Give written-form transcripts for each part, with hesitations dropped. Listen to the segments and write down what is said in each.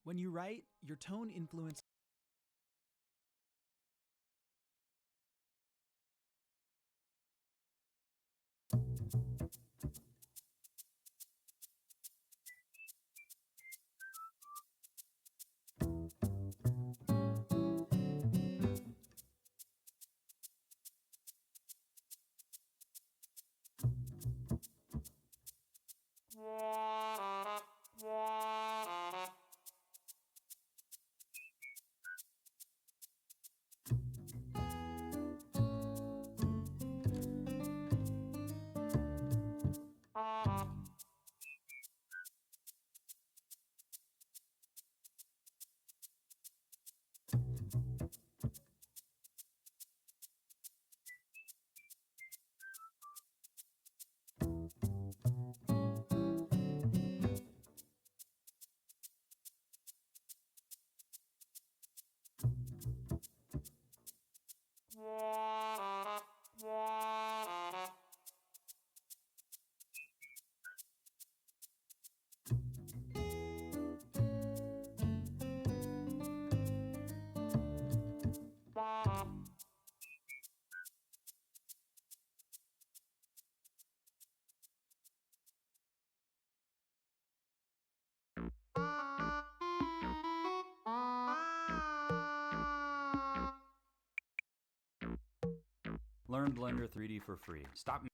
When you write, your tone influences. Learn Blender 3D for free. Stop.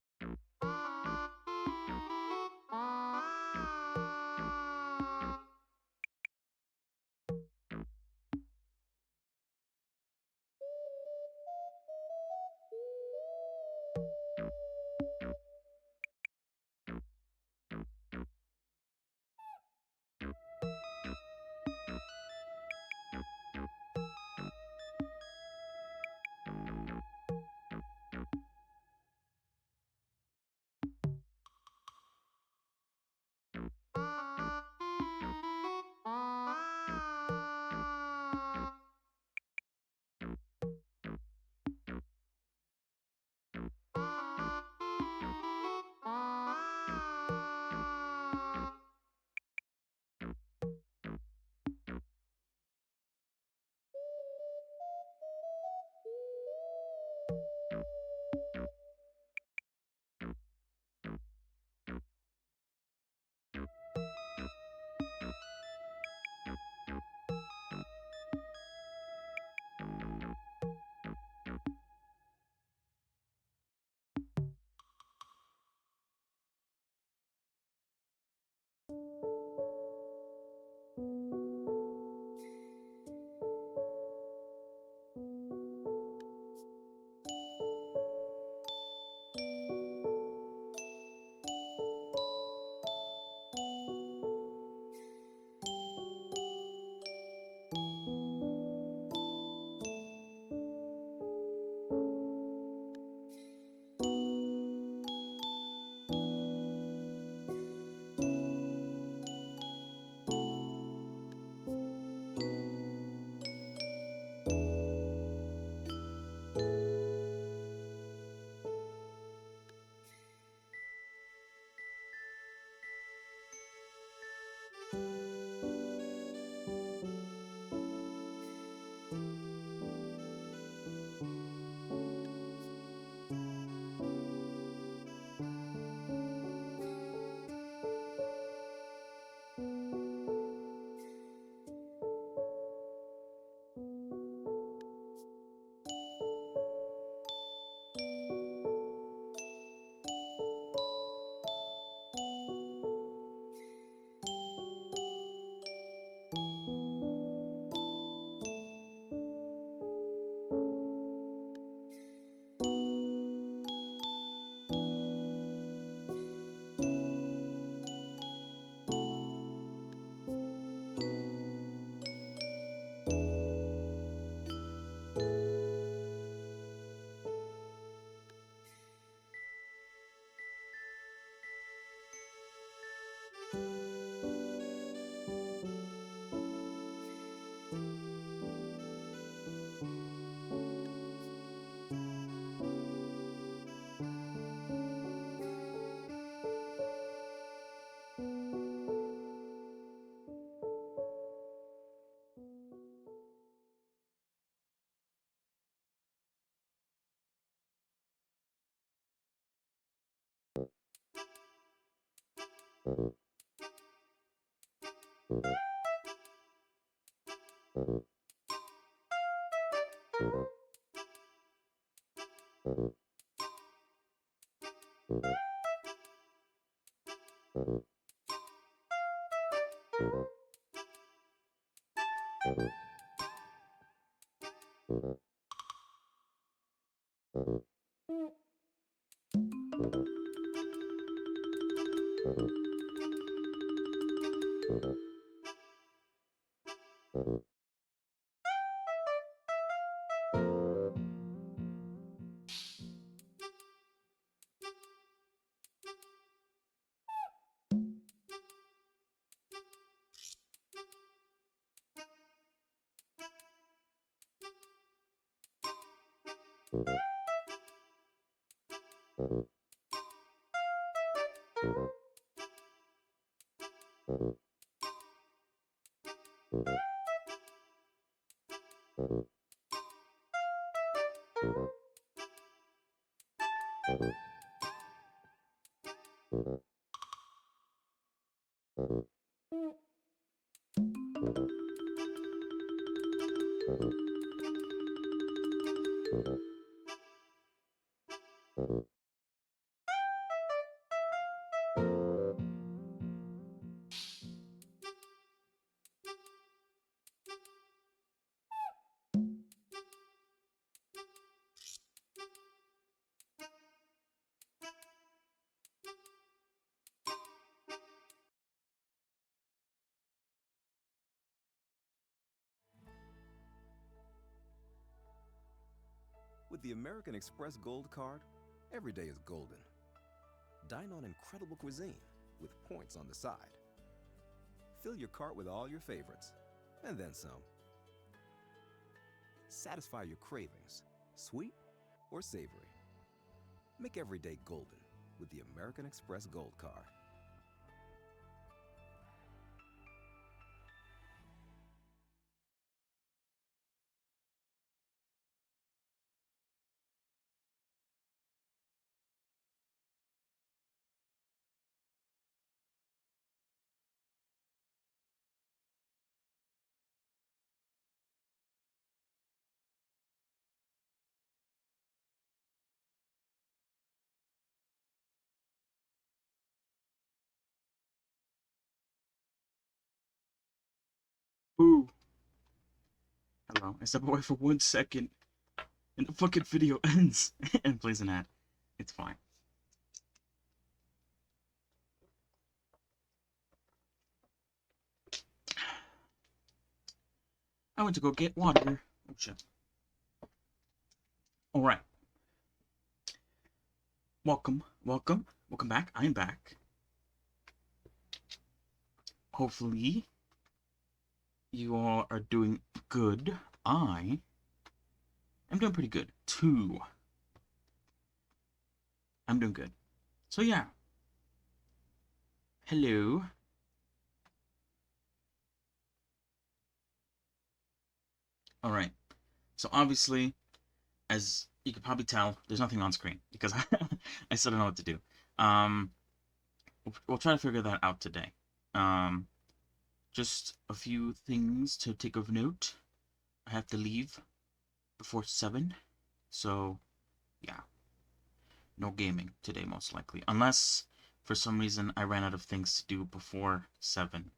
With the American Express Gold Card, every day is golden. Dine on incredible cuisine with points on the side. Fill your cart with all your favorites, and then some. Satisfy your cravings, sweet or savory. Make every day golden with the American Express Gold Card. Ooh. Hello. I step away for 1 second and the fucking video ends and plays an ad. It's fine. I went to go get water. Oh shit. Alright. Welcome back. I am back. Hopefully you all are doing good. I am doing pretty good too. I'm doing good. So yeah. Hello. Alright. So obviously, as you can probably tell, there's nothing on screen because I still don't know what to do. We'll try to figure that out today. Just a few things to take of note. I have to leave before 7, so yeah. No gaming today, most likely. Unless, for some reason, I ran out of things to do before 7.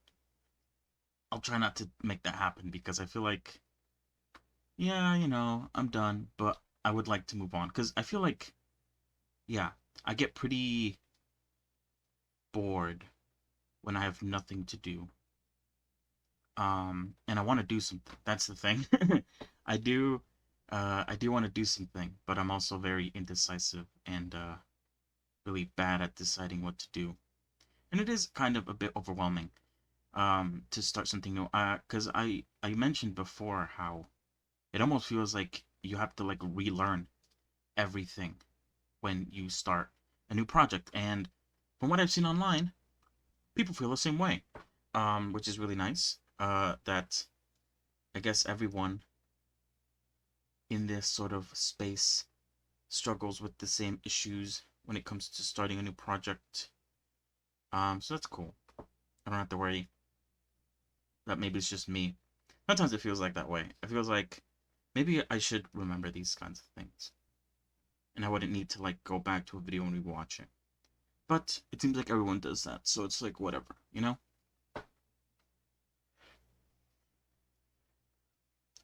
I'll try not to make that happen because I feel like, yeah, you know, I'm done, but I would like to move on. Because I feel like, yeah, I get pretty bored when I have nothing to do. And I want to do something. That's the thing. I do want to do something, but I'm also very indecisive and really bad at deciding what to do. And it is kind of a bit overwhelming to start something new. Because I mentioned before how it almost feels like you have to like relearn everything when you start a new project. And from what I've seen online, people feel the same way, which is really nice. That I guess everyone in this sort of space struggles with the same issues when it comes to starting a new project. So that's cool. I don't have to worry that maybe it's just me. Sometimes it feels like that way. It feels like maybe I should remember these kinds of things. And I wouldn't need to like go back to a video and rewatch it. But it seems like everyone does that, so it's like whatever, you know?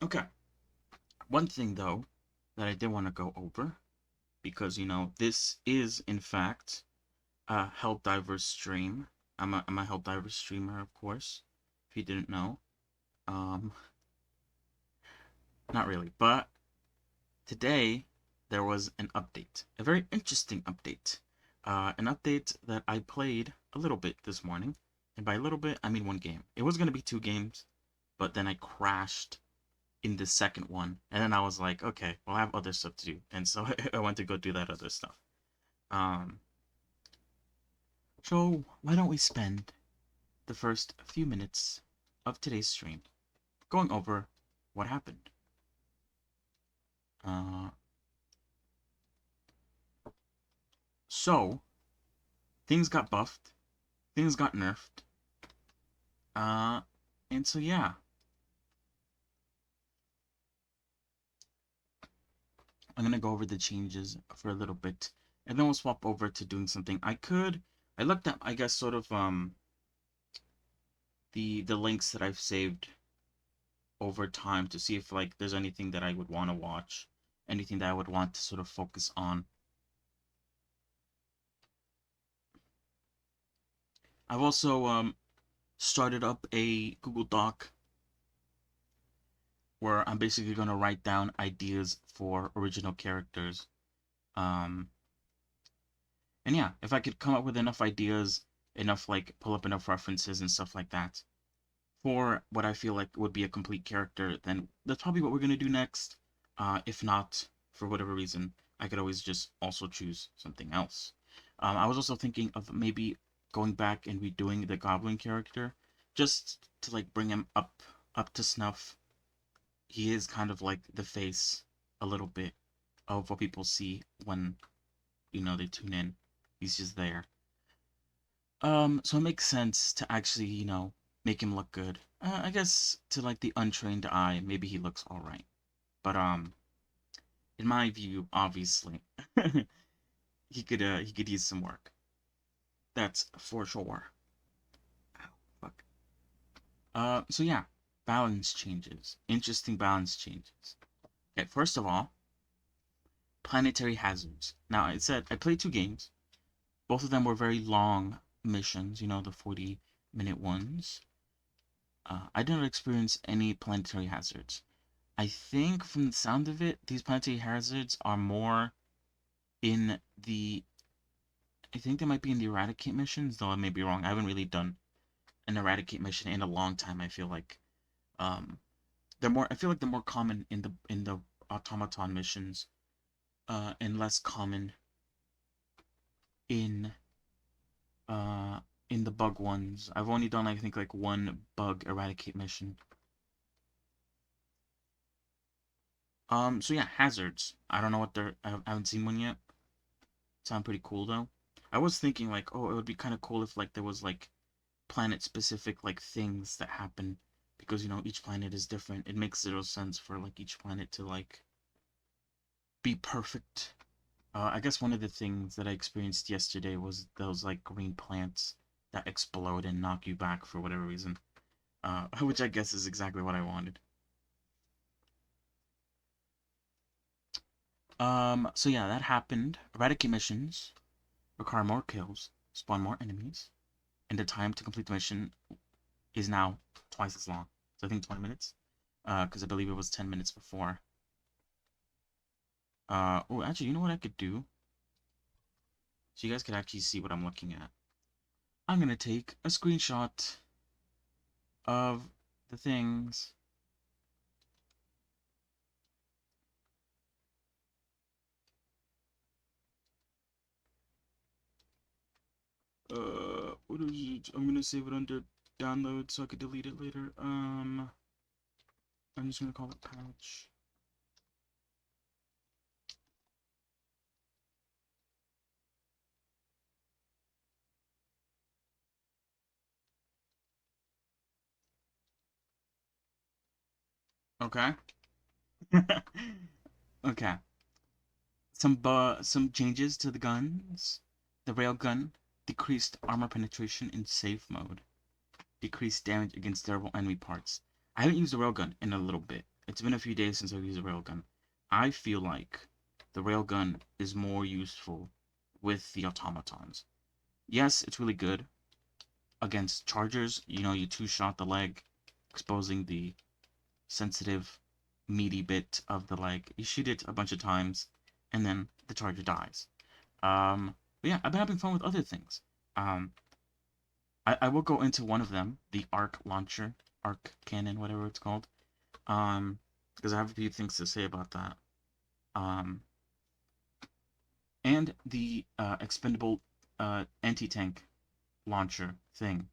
Okay. One thing though that I did want to go over, because this is in fact a Helldivers stream. I'm a Helldivers streamer, of course. If you didn't know. Um Not really, but today there was an update. A very interesting update. An update that I played a little bit this morning. And by a little bit, I mean one game. It was going to be 2 games, but then I crashed in the second one. And then I was like, okay, well, I have other stuff to do. And so I went to go do that other stuff. Um, so why don't we spend the first few minutes of today's stream going over what happened? Uh, so, things got buffed. Things got nerfed. Uh, and so yeah. I'm gonna go over the changes for a little bit, and then we'll swap over to doing something. I looked at, I guess, sort of the links that I've saved over time to see if like there's anything that I would want to watch, anything that I would want to sort of focus on. I've also started up a Google Doc where I'm basically gonna write down ideas for original characters. Um, And yeah, if I could come up with enough ideas, enough like pull up enough references and stuff like that for what I feel like would be a complete character, then that's probably what we're gonna do next. If not, for whatever reason, I could always just also choose something else. I was also thinking of maybe going back and redoing the Goblin character, just to like bring him up to snuff. He is kind of like the face a little bit of what people see when they tune in. He's just there. So it makes sense to actually, make him look good. I guess to like the untrained eye, maybe he looks all right. But in my view, obviously, he could use some work. That's for sure. Ow, fuck. So yeah, balance changes. Interesting balance changes. Okay, first of all, planetary hazards. Now I said I played 2 games. Both of them were very long missions. The 40-minute ones. I didn't experience any planetary hazards. I think from the sound of it, these planetary hazards are more in the. I think they might be in the eradicate missions, though I may be wrong. I haven't really done an eradicate mission in a long time. I feel like they're more. I feel like they're more common in the automaton missions, and less common in uh in the bug ones. I've only done I think like one bug eradicate mission. So yeah, hazards. I don't know what they're. I haven't seen one yet. Sound pretty cool though. I was thinking like, oh, it would be kind of cool if like there was like planet specific like things that happen because each planet is different. It makes zero sense for like each planet to like be perfect. I guess one of the things that I experienced yesterday was those like green plants that explode and knock you back for whatever reason. Which I guess is exactly what I wanted. So yeah, that happened. Eradicate missions require more kills, spawn more enemies, and the time to complete the mission is now twice as long. So I think 20 minutes. Because I believe it was 10 minutes before. Oh, actually, you know what I could do? So you guys could actually see what I'm looking at. I'm gonna take a screenshot of the things. What is it? I'm gonna save it under download so I could delete it later. I'm just gonna call it patch. Okay. Okay. Some changes to the guns. The railgun decreased armor penetration in safe mode. Decreased damage against durable enemy parts. I haven't used the railgun in a little bit. It's been a few days since I've used the railgun. I feel like the railgun is more useful with the automatons. Yes, it's really good against chargers. You know, you two-shot the leg, exposing the sensitive, meaty bit of the leg. You shoot it a bunch of times, and then the charger dies. But yeah, I've been having fun with other things. Um, I will go into one of them, the arc launcher, arc cannon, whatever it's called. Because I have a few things to say about that. Um, and the expendable anti-tank launcher thing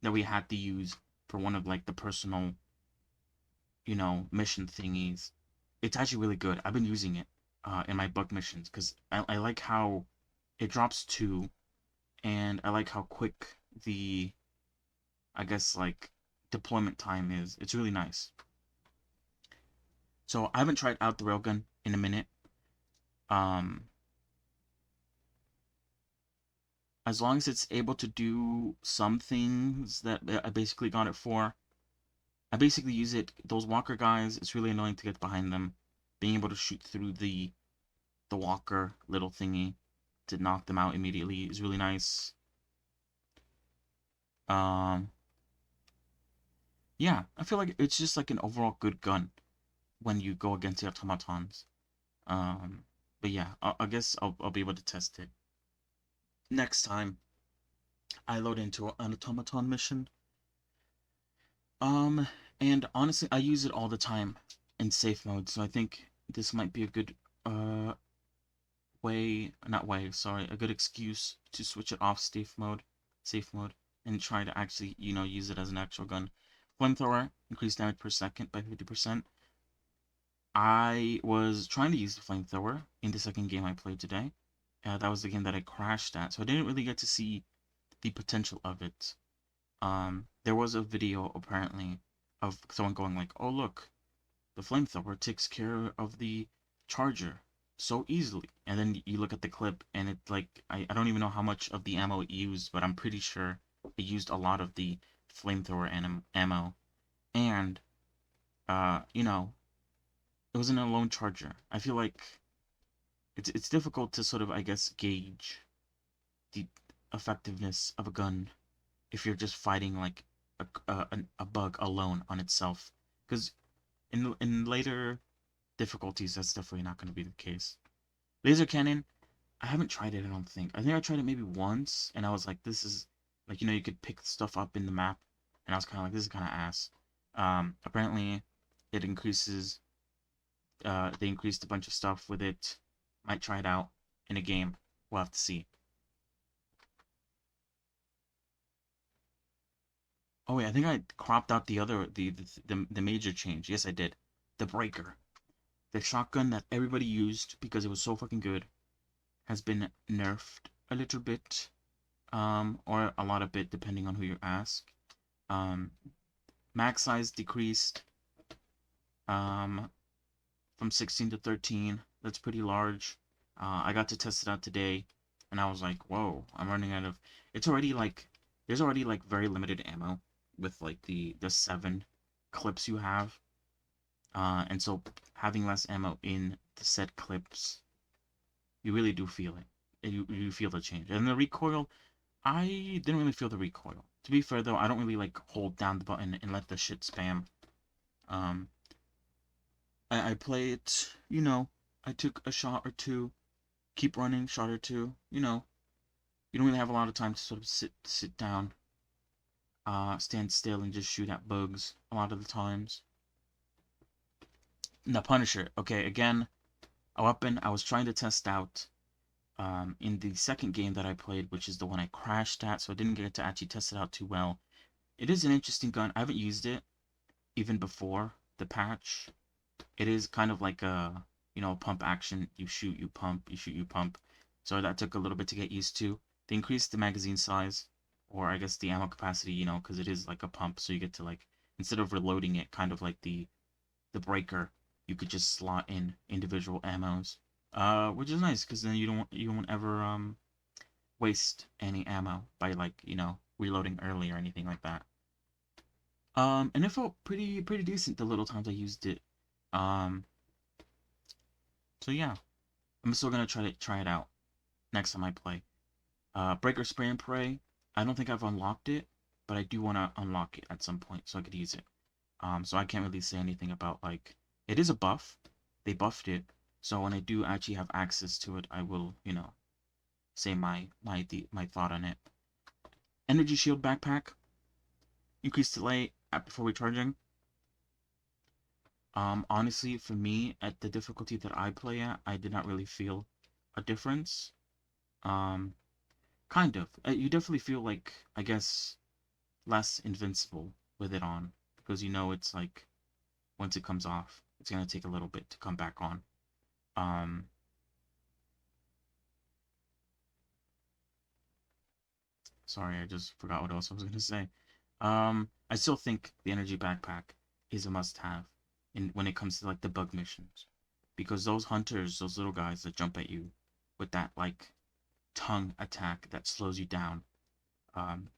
that we had to use for one of like the personal, mission thingies. It's actually really good. I've been using it in my bug missions because I like how it drops two, and I like how quick the, I guess, like, deployment time is. It's really nice. So I haven't tried out the railgun in a minute. Um, as long as it's able to do some things that I basically got it for. I basically use it. Those walker guys, it's really annoying to get behind them. Being able to shoot through the walker little thingy to knock them out immediately is really nice. Um, yeah, I feel like it's just like an overall good gun when you go against the automatons. But yeah, I guess I'll be able to test it next time I load into an automaton mission. Um, and honestly, I use it all the time in safe mode, so I think this might be a good a good excuse to switch it off safe mode, and try to actually, use it as an actual gun. Flamethrower, increased damage per second by 50%. I was trying to use the flamethrower in the second game I played today. That was the game that I crashed at, so I didn't really get to see the potential of it. There was a video apparently of someone going like, "Oh look, the flamethrower takes care of the charger so easily." And then you look at the clip, and it like I don't even know how much of the ammo it used, but I'm pretty sure it used a lot of the flamethrower ammo. And it was an alone charger. I feel like it's difficult to sort of, I guess, gauge the effectiveness of a gun if you're just fighting like a bug alone on itself. Because in later difficulties, that's definitely not going to be the case. Laser cannon, I haven't tried it. I don't think. I think I tried it maybe once, and I was like, this is like, you could pick stuff up in the map, and I was kind of like, this is kind of ass. Apparently, it increases. They increased a bunch of stuff with it. Might try it out in a game. We'll have to see. Oh wait, I think I cropped out the other the major change. Yes, I did. The breaker. The shotgun that everybody used because it was so fucking good has been nerfed a little bit, or a lot of bit depending on who you ask. Um, Max size decreased, from 16 to 13. That's pretty large. I got to test it out today, and I was like, whoa, I'm running out of. It's already like there's already like very limited ammo with like the 7 clips you have, and so having less ammo in the set clips, you really do feel it. You feel the change. And the recoil, I didn't really feel the recoil. To be fair though, I don't really like hold down the button and let the shit spam. Um, I play it, I took a shot or two, keep running, shot or two, you don't really have a lot of time to sort of sit down, stand still and just shoot at bugs a lot of the times. The Punisher, okay, again, a weapon I was trying to test out in the second game that I played, which is the one I crashed at, so I didn't get to actually test it out too well. It is an interesting gun. I haven't used it even before the patch. It is kind of like a, pump action. You shoot, you pump, you shoot, you pump. So that took a little bit to get used to. They increased the magazine size, or I guess the ammo capacity, because it is like a pump, so you get to like, instead of reloading it, kind of like the the breaker, you could just slot in individual ammos, which is nice because then you won't ever waste any ammo by like reloading early or anything like that. And it felt pretty decent the little times I used it. Um, so yeah, I'm still gonna try it out next time I play. Breaker Spray and Pray. I don't think I've unlocked it, but I do want to unlock it at some point so I could use it. So I can't really say anything about like it is a buff. They buffed it, so when I do actually have access to it, I will say my thought on it. Energy Shield Backpack. Increased delay before recharging. Honestly, for me, at the difficulty that I play at, I did not really feel a difference. Um, kind of. You definitely feel like, I guess, less invincible with it on, because it's like once it comes off, it's gonna take a little bit to come back on. Um, Sorry, I just forgot what else I was gonna say. I still think the energy backpack is a must-have in when it comes to like the bug missions, because those hunters, those little guys that jump at you with that like tongue attack that slows you down.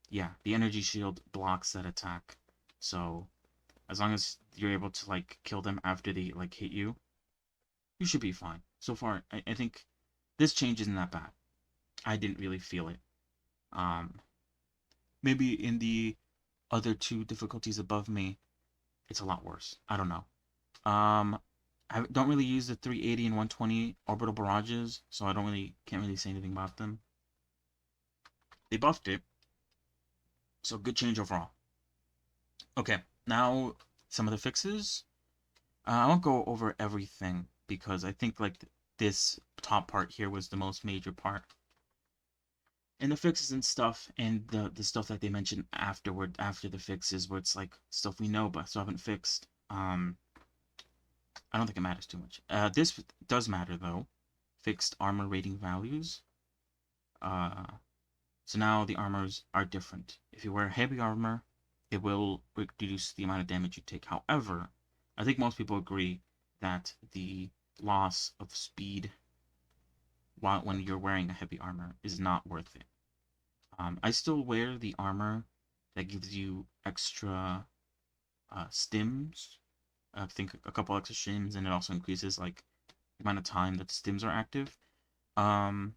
Yeah, the energy shield blocks that attack. So as long as you're able to like kill them after they like hit you, you should be fine. So far, I think this change isn't that bad. I didn't really feel it. Um, Maybe in the other two difficulties above me, it's a lot worse. I don't know. Um, I don't really use the 380 and 120 orbital barrages, so I can't really say anything about them. They buffed it, so good change overall. Okay, now some of the fixes. I won't go over everything because I think like this top part here was the most major part. And the fixes and stuff, and the stuff that they mentioned after the fixes, where it's like stuff we know but still haven't fixed. I don't think it matters too much. This does matter though. Fixed armor rating values. Uh, so now the armors are different. If you wear heavy armor, it will reduce the amount of damage you take. However, I think most people agree that the loss of speed when you're wearing a heavy armor is not worth it. I still wear the armor that gives you extra stims. I think a couple extra stims, and it also increases like the amount of time that the stims are active. Um,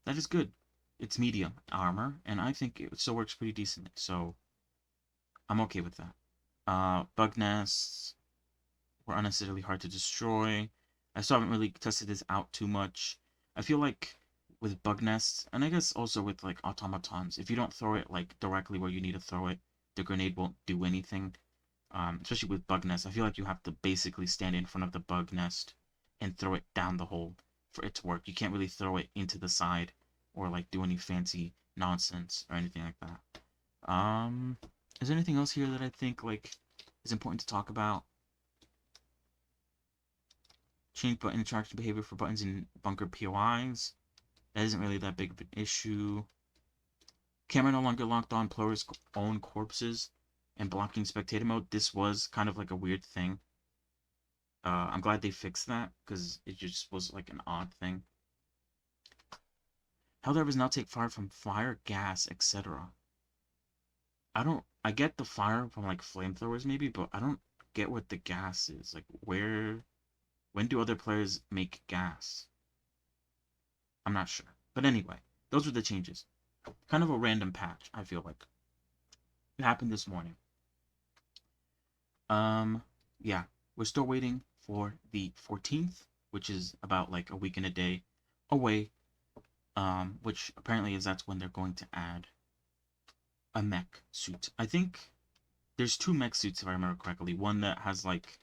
that is good. It's medium armor, and I think it still works pretty decent. So I'm okay with that. Bug nests were unnecessarily hard to destroy. I still haven't really tested this out too much. I feel like with bug nests, and I guess also with like automatons, if you don't throw it like directly where you need to throw it, the grenade won't do anything. Especially with bug nests, I feel like you have to basically stand in front of the bug nest and throw it down the hole for it to work. You can't really throw it into the side or like do any fancy nonsense or anything like that. Is there anything else here that I think like is important to talk about? Change button interaction behavior for buttons in bunker POIs. That isn't really that big of an issue. Camera no longer locked on players' own corpses and blocking spectator mode. This was kind of like a weird thing. I'm glad they fixed that because it just was like an odd thing. Helldivers now take fire from fire, gas, etc. I get the fire from like flamethrowers maybe, but I don't get what the gas is. Like when do other players make gas? I'm not sure. But anyway, those were the changes. Kind of a random patch, I feel like. It happened this morning. Yeah, we're still waiting for the 14th, which is about like a week and a day away. Which apparently that's when they're going to add a mech suit. I think there's two mech suits if I remember correctly. One that has like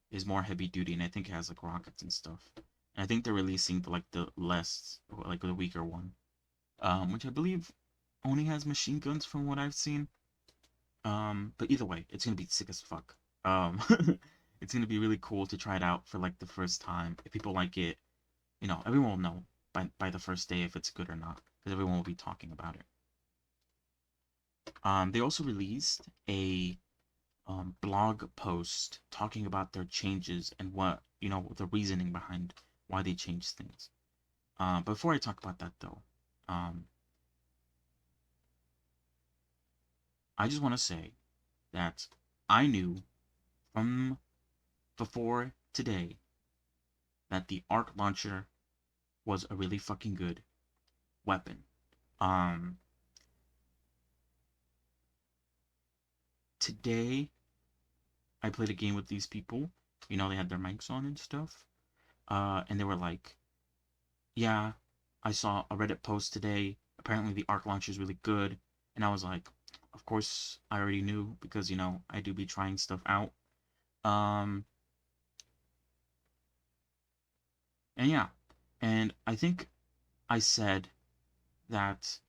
is more heavy duty, and I think it has like rockets and stuff. And I think they're releasing the less like the weaker one, which I believe only has machine guns from what I've seen. But either way, it's gonna be sick as fuck. It's gonna be really cool to try it out for like the first time. If people like it, everyone will know by the first day if it's good or not, because everyone will be talking about it. They also released a blog post talking about their changes and what, the reasoning behind why they changed things. Before I talk about that though, I just want to say that I knew from before today that the arc launcher was a really fucking good weapon. Um, Today I played a game with these people. They had their mics on and stuff. And they were like, "Yeah, I saw a Reddit post today. Apparently the arc launcher is really good." And I was like, "Of course, I already knew because I do be trying stuff out." Um, and yeah, and I think I said that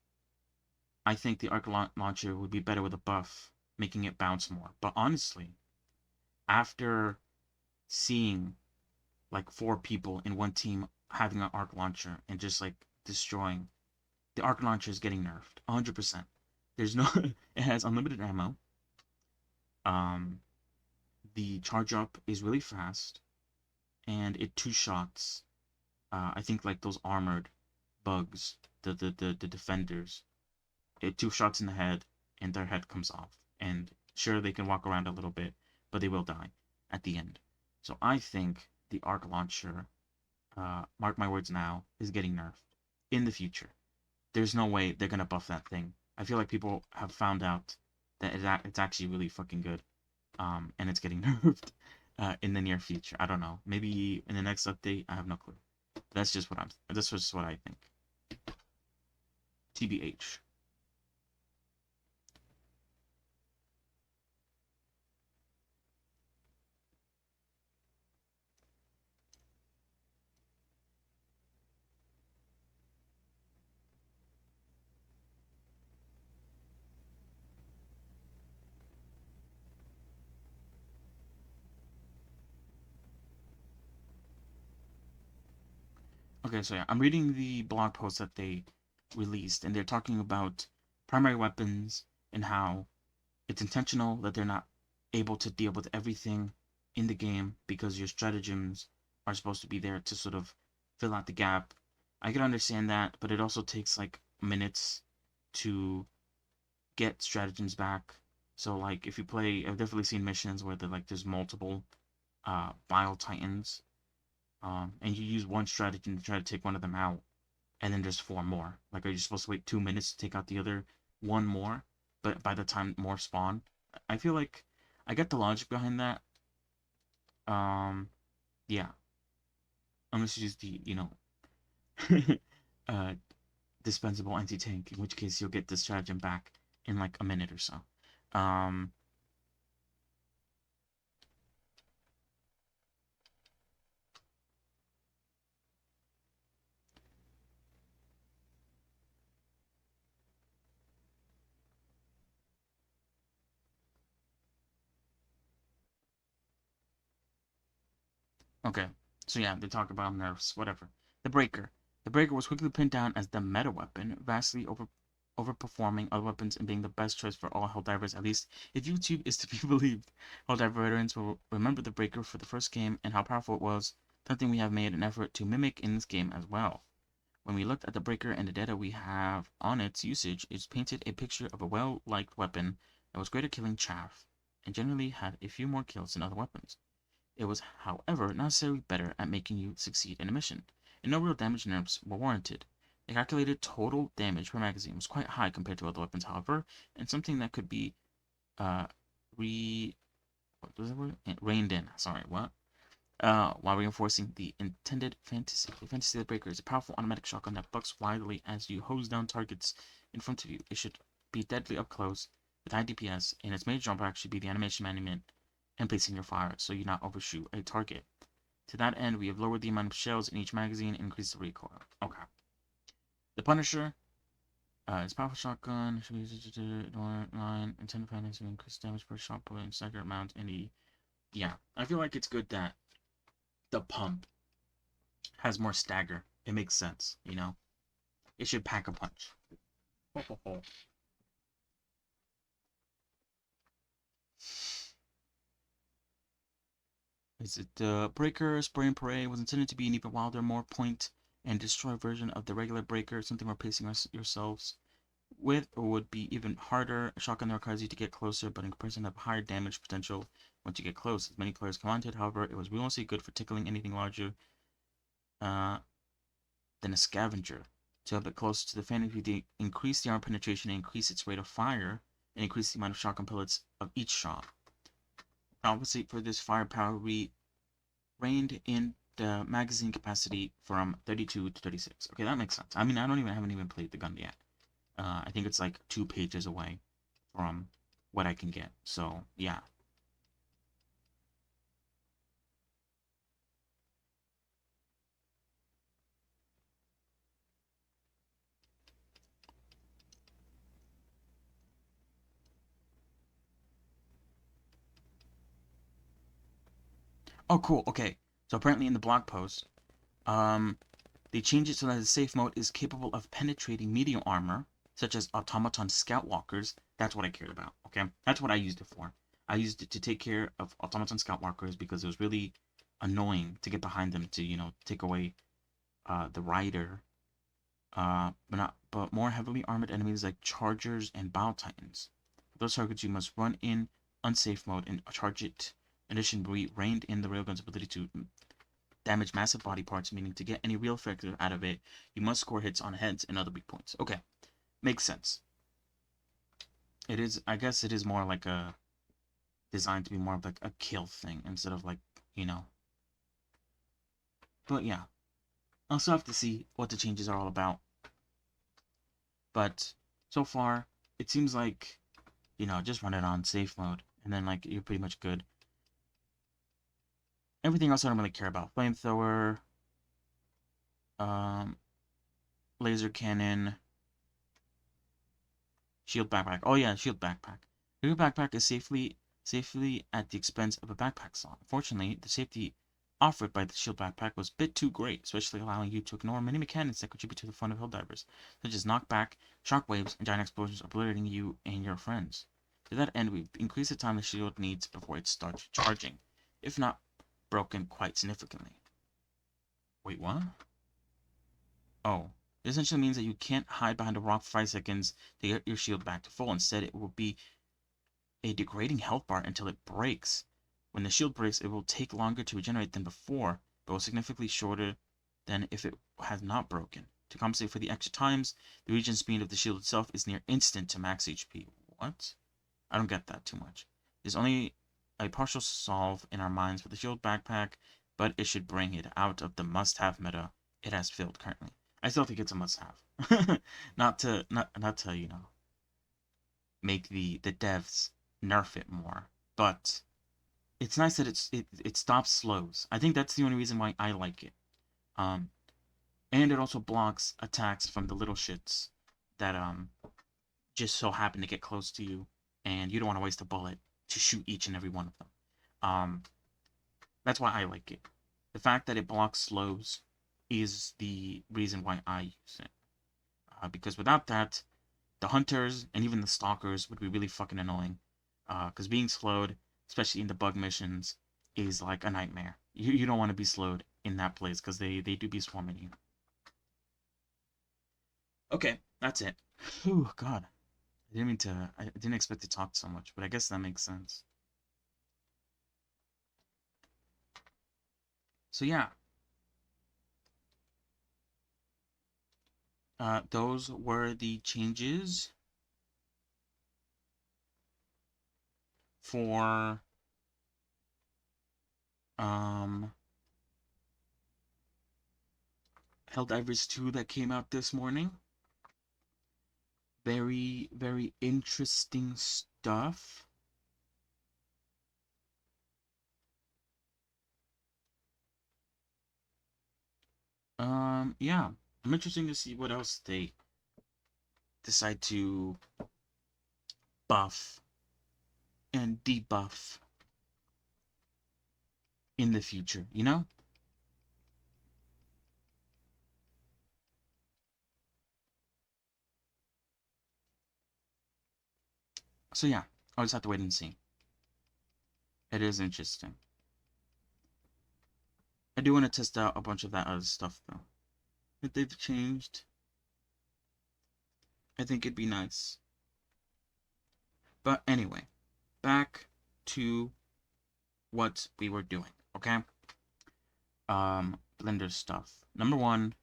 I think the arc launcher would be better with a buff, making it bounce more. But honestly, after seeing like 4 people in one team having an arc launcher and just like destroying, the arc launcher is getting nerfed 100%. There's no it has unlimited ammo. um the charge up is really fast, and it two shots. I think like those armored bugs, the defenders, it two shots in the head and their head comes off, and sure, they can walk around a little bit, but they will die at the end. So I think the arc launcher, mark my words now, is getting nerfed in the future. There's no way they're gonna buff that thing. I feel like people have found out that it's actually really fucking good, and it's getting nerfed in the near future. I don't know. Maybe in the next update. I have no clue. That's just what I think. TBH. Okay, so yeah, I'm reading the blog post that they released, and they're talking about primary weapons and how it's intentional that they're not able to deal with everything in the game because your stratagems are supposed to be there to sort of fill out the gap. I can understand that, but it also takes like minutes to get stratagems back. So like if you play, I've definitely seen missions where there's multiple Bile Titans, and you use one stratagem to try to take one of them out, and then there's 4 more. Like, are you supposed to wait 2 minutes to take out the other one more? But by the time more spawn, I feel like I get the logic behind that. Yeah, unless you use the uh dispensable anti-tank, in which case you'll get the stratagem back in like a minute or so. Um, Okay, so yeah, they talk about nerfs, whatever. The Breaker. The Breaker was quickly pinned down as the meta weapon, vastly overperforming other weapons and being the best choice for all Helldivers, at least if YouTube is to be believed. Helldiver veterans will remember the Breaker for the first game and how powerful it was, something we have made an effort to mimic in this game as well. When we looked at the Breaker and the data we have on its usage, it painted a picture of a well-liked weapon that was great at killing chaff, and generally had a few more kills than other weapons. It was, however, not necessarily better at making you succeed in a mission, and no real damage nerfs were warranted. The calculated total damage per magazine was quite high compared to other weapons, however, and something that could be uh, re what was the word? Reined in. Sorry, what? While reinforcing the intended fantasy. The Fantasy of the Breaker is a powerful automatic shotgun that bucks wildly as you hose down targets in front of you. It should be deadly up close with high DPS, and its major drawback should be the animation management and placing your fire so you not overshoot a target. To that end, we have lowered the amount of shells in each magazine and increased the recoil. Okay. The Punisher is powerful shotgun. Should be used to 9 intended panels to increase damage per shot put in staggered amount. And yeah, I feel like it's good that the pump has more stagger. It makes sense, It should pack a punch. Is it the Breaker? Spray and Pray was intended to be an even wilder, more point and destroy version of the regular Breaker, something we're pacing yourselves with, or would be even harder. A shotgun that requires you to get closer, but in comparison have higher damage potential once you get close. As many players commented, however, it was mostly good for tickling anything larger uh, than a scavenger. To help it closer to the Phantom, you increase the armor penetration and increase its rate of fire, and increase the amount of shotgun pellets of each shot. Compensate for this firepower, we reined in the magazine capacity from 32 to 36. Okay, that makes sense. I mean, haven't even played the gun yet. I think it's like 2 pages away from what I can get. So, yeah. Oh, cool. Okay. So apparently in the blog post, they changed it so that the safe mode is capable of penetrating medium armor, such as automaton scout walkers. That's what I cared about. Okay, that's what I used it for. I used it to take care of automaton scout walkers because it was really annoying to get behind them to take away the rider. But more heavily armored enemies like chargers and bow titans. For those targets, you must run in unsafe mode and charge it. In addition, we reined in the railgun's ability to damage massive body parts, meaning to get any real effect out of it, you must score hits on heads and other weak points. Okay, makes sense. It is, I guess, it is more like a designed to be more of like a kill thing instead of like, you know. But yeah, I'll still have to see what the changes are all about. But so far, it seems like, just run it on safe mode, and then like you're pretty much good. Everything else I don't really care about. Flamethrower, um, laser cannon, shield backpack. Oh yeah, shield backpack. Your backpack is safely at the expense of a backpack slot. Unfortunately, the safety offered by the shield backpack was a bit too great, especially allowing you to ignore many mechanics that contribute to the fun of hill divers, such as knockback, shockwaves, and giant explosions obliterating you and your friends. To that end, we've increased the time the shield needs before it starts charging, if not broken quite significantly. Wait, what? Oh. It essentially means that you can't hide behind a rock for 5 seconds to get your shield back to full. Instead, it will be a degrading health bar until it breaks. When the shield breaks, it will take longer to regenerate than before, but will significantly shorter than if it has not broken. To compensate for the extra times, the regen speed of the shield itself is near instant to max HP. What? I don't get that too much. There's only a partial solve in our minds for the shield backpack, but it should bring it out of the must-have meta it has filled currently. I still think it's a must-have. not to make the devs nerf it more, but it's nice that it stops slows. I think that's the only reason why I like it. Um, and it also blocks attacks from the little shits that just so happen to get close to you, and you don't want to waste a bullet to shoot each and every one of them. Um, that's why I like it. The fact that it blocks slows is the reason why I use it. Because without that, the hunters and even the stalkers would be really fucking annoying. Because being slowed, especially in the bug missions, is like a nightmare. You don't want to be slowed in that place because they do be swarming you. Okay, that's it. Oh God, I didn't expect to talk so much, but I guess that makes sense. So yeah, those were the changes for um Helldivers 2 that came out this morning. Very, very interesting stuff. Yeah. I'm interested to see what else they decide to buff and debuff in the future, you know? So yeah, I'll just have to wait and see. It is interesting. I do want to test out a bunch of that other stuff though. If they've changed, I think it'd be nice. But anyway, back to what we were doing, okay? Blender stuff. Number one,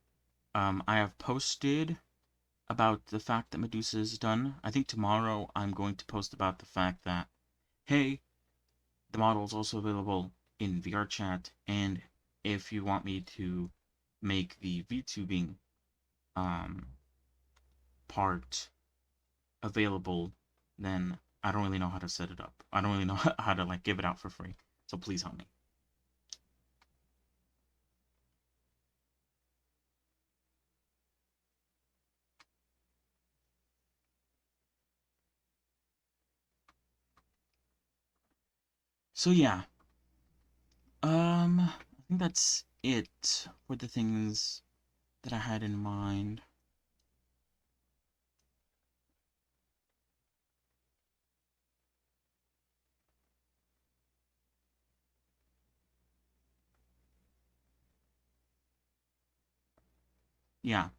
I have posted about the fact that Medusa is done. I think tomorrow I'm going to post about the fact that, hey, the model is also available in VRChat, and if you want me to make the VTubing part available, then I don't really know how to set it up. I don't really know how to like give it out for free. So please help me. So yeah. I think that's it for the things that I had in mind. Yeah.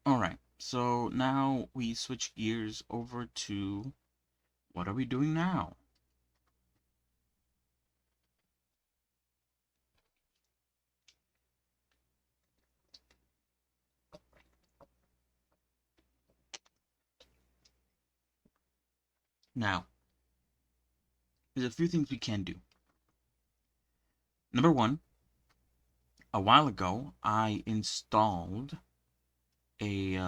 Alright, so now we switch gears over to what are we doing now? Now, there's a few things we can do. Number one, a while ago, I installed a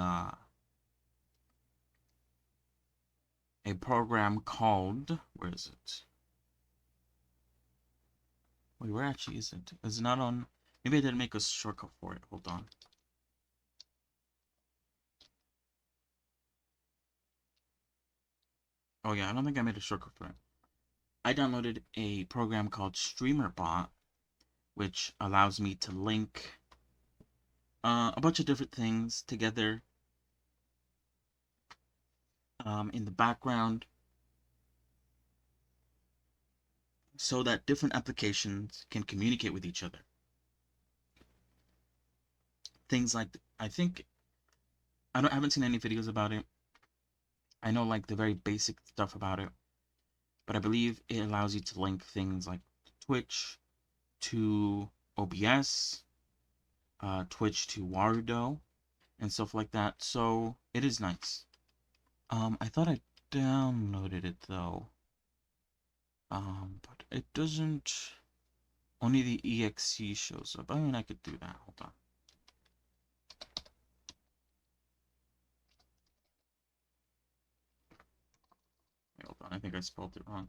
program called, where is it? Wait, where actually is it? Is it not on? Maybe I didn't make a shortcut for it. Hold on. Oh yeah, I don't think I made a shortcut for it. I downloaded a program called StreamerBot, which allows me to link a bunch of different things together in the background so that different applications can communicate with each other. Things like, I think, I haven't seen any videos about it. I know like the very basic stuff about it, but I believe it allows you to link things like Twitch to OBS, Twitch to Warudo, and stuff like that. So it is nice. I thought I downloaded it though. But it doesn't. Only the exe shows up. I mean, I could do that. Hold on. Wait, hold on. I think I spelled it wrong.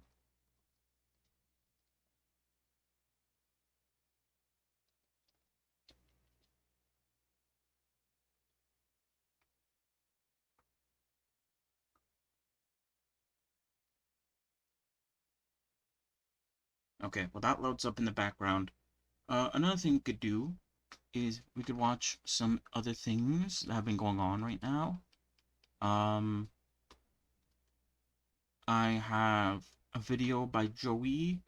Okay, well that loads up in the background. Another thing we could do is we could watch some other things that have been going on right now. I have a video by Joey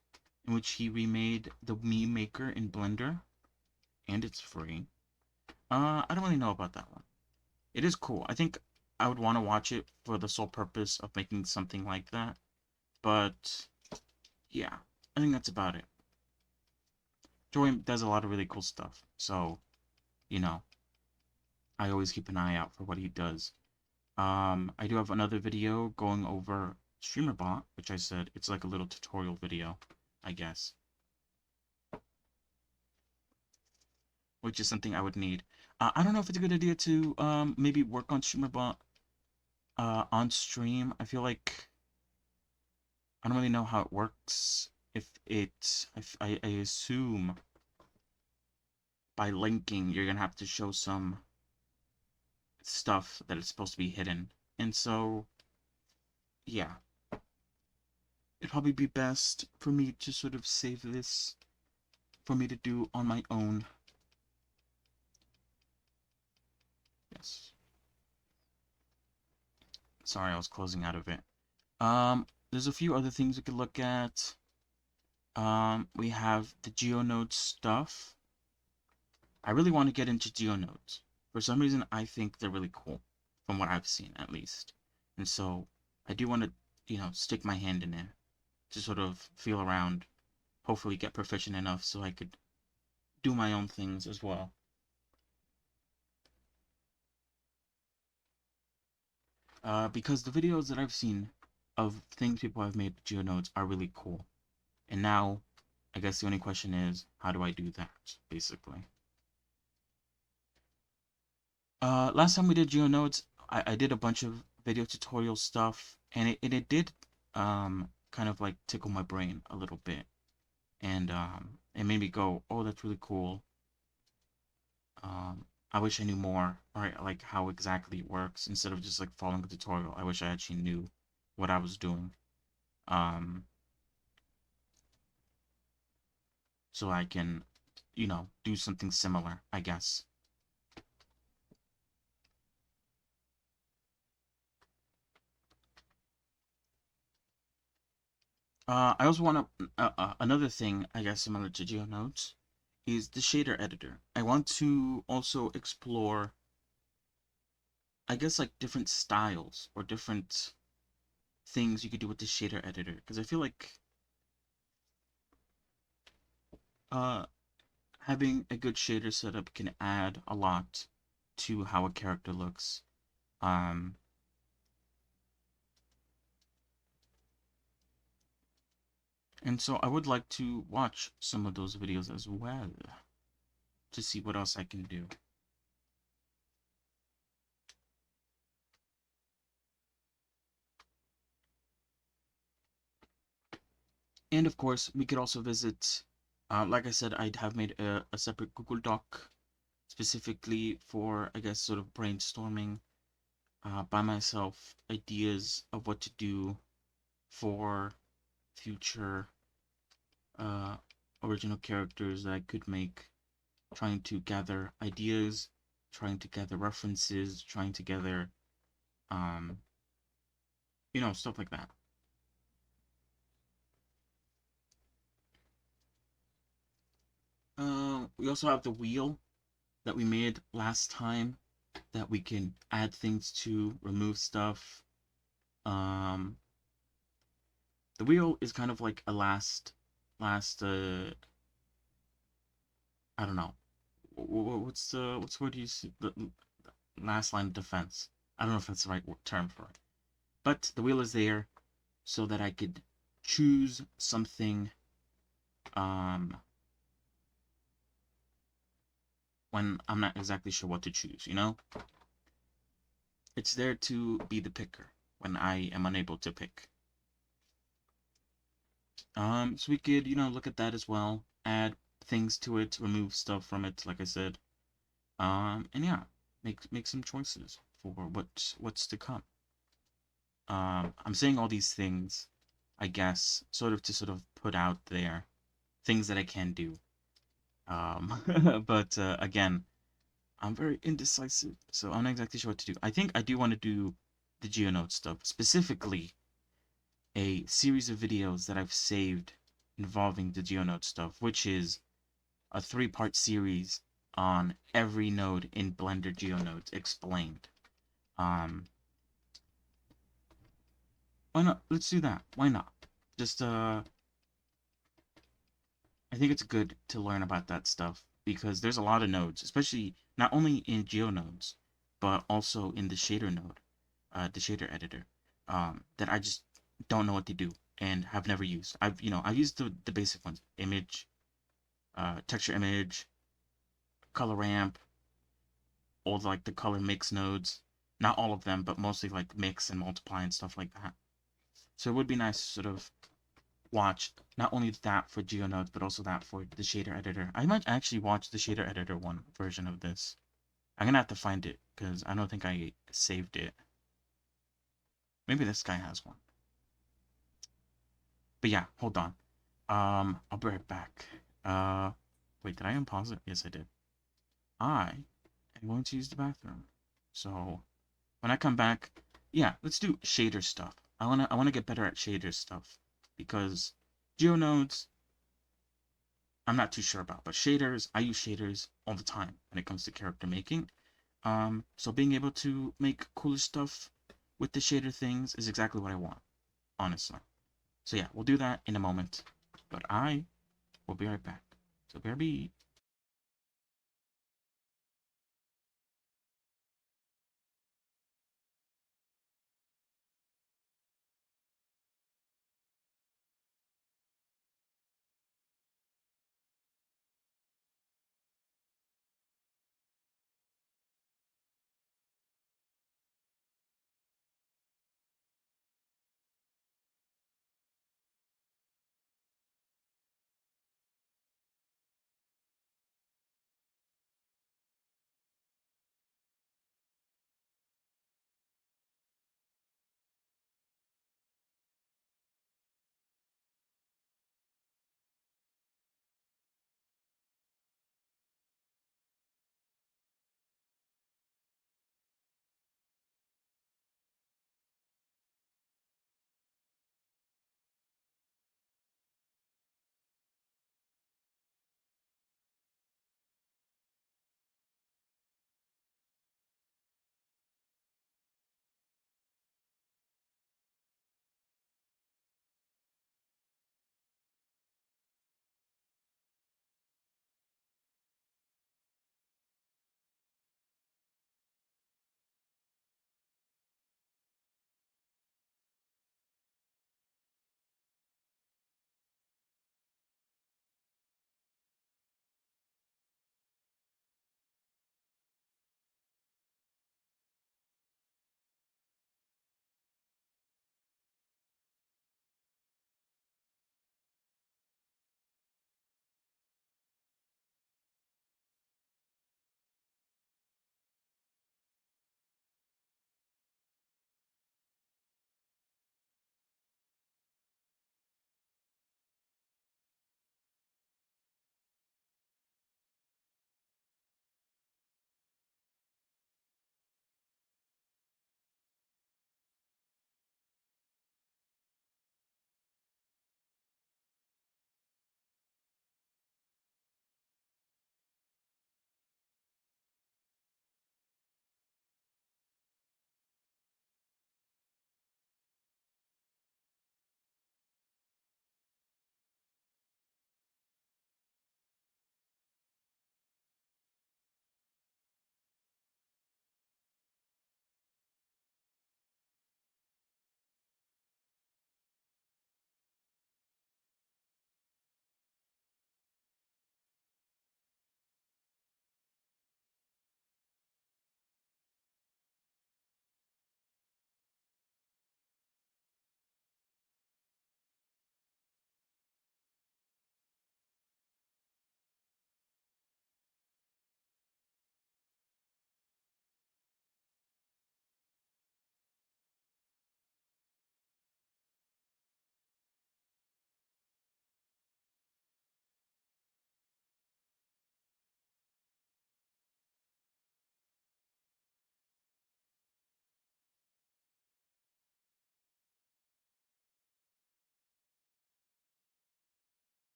in which he remade the meme maker in Blender, and it's free. I don't really know about that one. It is cool. I think I would want to watch it for the sole purpose of making something like that. But yeah, I think that's about it. Joey does a lot of really cool stuff, so you know, I always keep an eye out for what he does. I do have another video going over StreamerBot, which I said it's like a little tutorial video, I guess. Which is something I would need. I don't know if it's a good idea to maybe work on StreamerBot on stream. I feel like I don't really know how it works. If it, I assume by linking you're gonna have to show some stuff that is supposed to be hidden, and so yeah, it'd probably be best for me to sort of save this for me to do on my own. Yes. Sorry, I was closing out of it. there's a few other things we could look at. We have the GeoNode stuff. I really want to get into GeoNodes. For some reason, I think they're really cool, from what I've seen, at least. And so, I do want to, stick my hand in there to sort of feel around, hopefully get proficient enough so I could do my own things as well. Because the videos that I've seen of things people have made with GeoNodes are really cool. And now, I guess the only question is, how do I do that, basically? Last time we did GeoNodes, I did a bunch of video tutorial stuff, and it did kind of like tickle my brain a little bit. And it made me go, oh, that's really cool. I wish I knew more, or like how exactly it works, instead of just like following a tutorial. I wish I actually knew what I was doing. So I can, do something similar, I guess. I also want to, another thing, I guess, similar to GeoNodes, is the shader editor. I want to also explore, I guess, like different styles or different things you could do with the shader editor, because I feel like having a good shader setup can add a lot to how a character looks. And so I would like to watch some of those videos as well to see what else I can do. And of course, we could also visit, like I said, I'd have made a separate Google Doc specifically for, I guess, sort of brainstorming by myself ideas of what to do for future original characters that I could make, trying to gather ideas, trying to gather references, trying to gather, stuff like that. We also have the wheel that we made last time that we can add things to, remove stuff. The wheel is kind of like a last, I don't know. What's the word you see? The last line of defense. I don't know if that's the right term for it. But the wheel is there so that I could choose something when I'm not exactly sure what to choose, It's there to be the picker when I am unable to pick. So we could, look at that as well, add things to it, remove stuff from it, like I said. And yeah, make some choices for what's to come. I'm saying all these things, I guess, sort of put out there things that I can do. But again, I'm very indecisive, so I'm not exactly sure what to do. I think I do want to do the GeoNode stuff, specifically a series of videos that I've saved involving the GeoNode stuff, which is a 3-part series on every node in Blender GeoNodes explained. Why not? Let's do that. Why not? Just I think it's good to learn about that stuff because there's a lot of nodes, especially not only in GeoNodes, but also in the shader node, the shader editor, that I just don't know what to do and have never used. I've used the basic ones: image, texture image, color ramp, all like the color mix nodes. Not all of them, but mostly like mix and multiply and stuff like that. So it would be nice to sort of watch not only that for GeoNodes, but also that for the shader editor. I might actually watch the shader editor one version of this. I'm gonna have to find it because I don't think I saved it. Maybe this guy has one. But yeah, hold on. I'll be right back. Wait, did I unpause it? Yes, I did. I am going to use the bathroom. So when I come back, yeah, let's do shader stuff. I wanna get better at shader stuff because geonodes I'm not too sure about, but shaders, I use shaders all the time when it comes to character making. So being able to make cooler stuff with the shader things is exactly what I want, honestly. So yeah, we'll do that in a moment, but I will be right back. So BRB.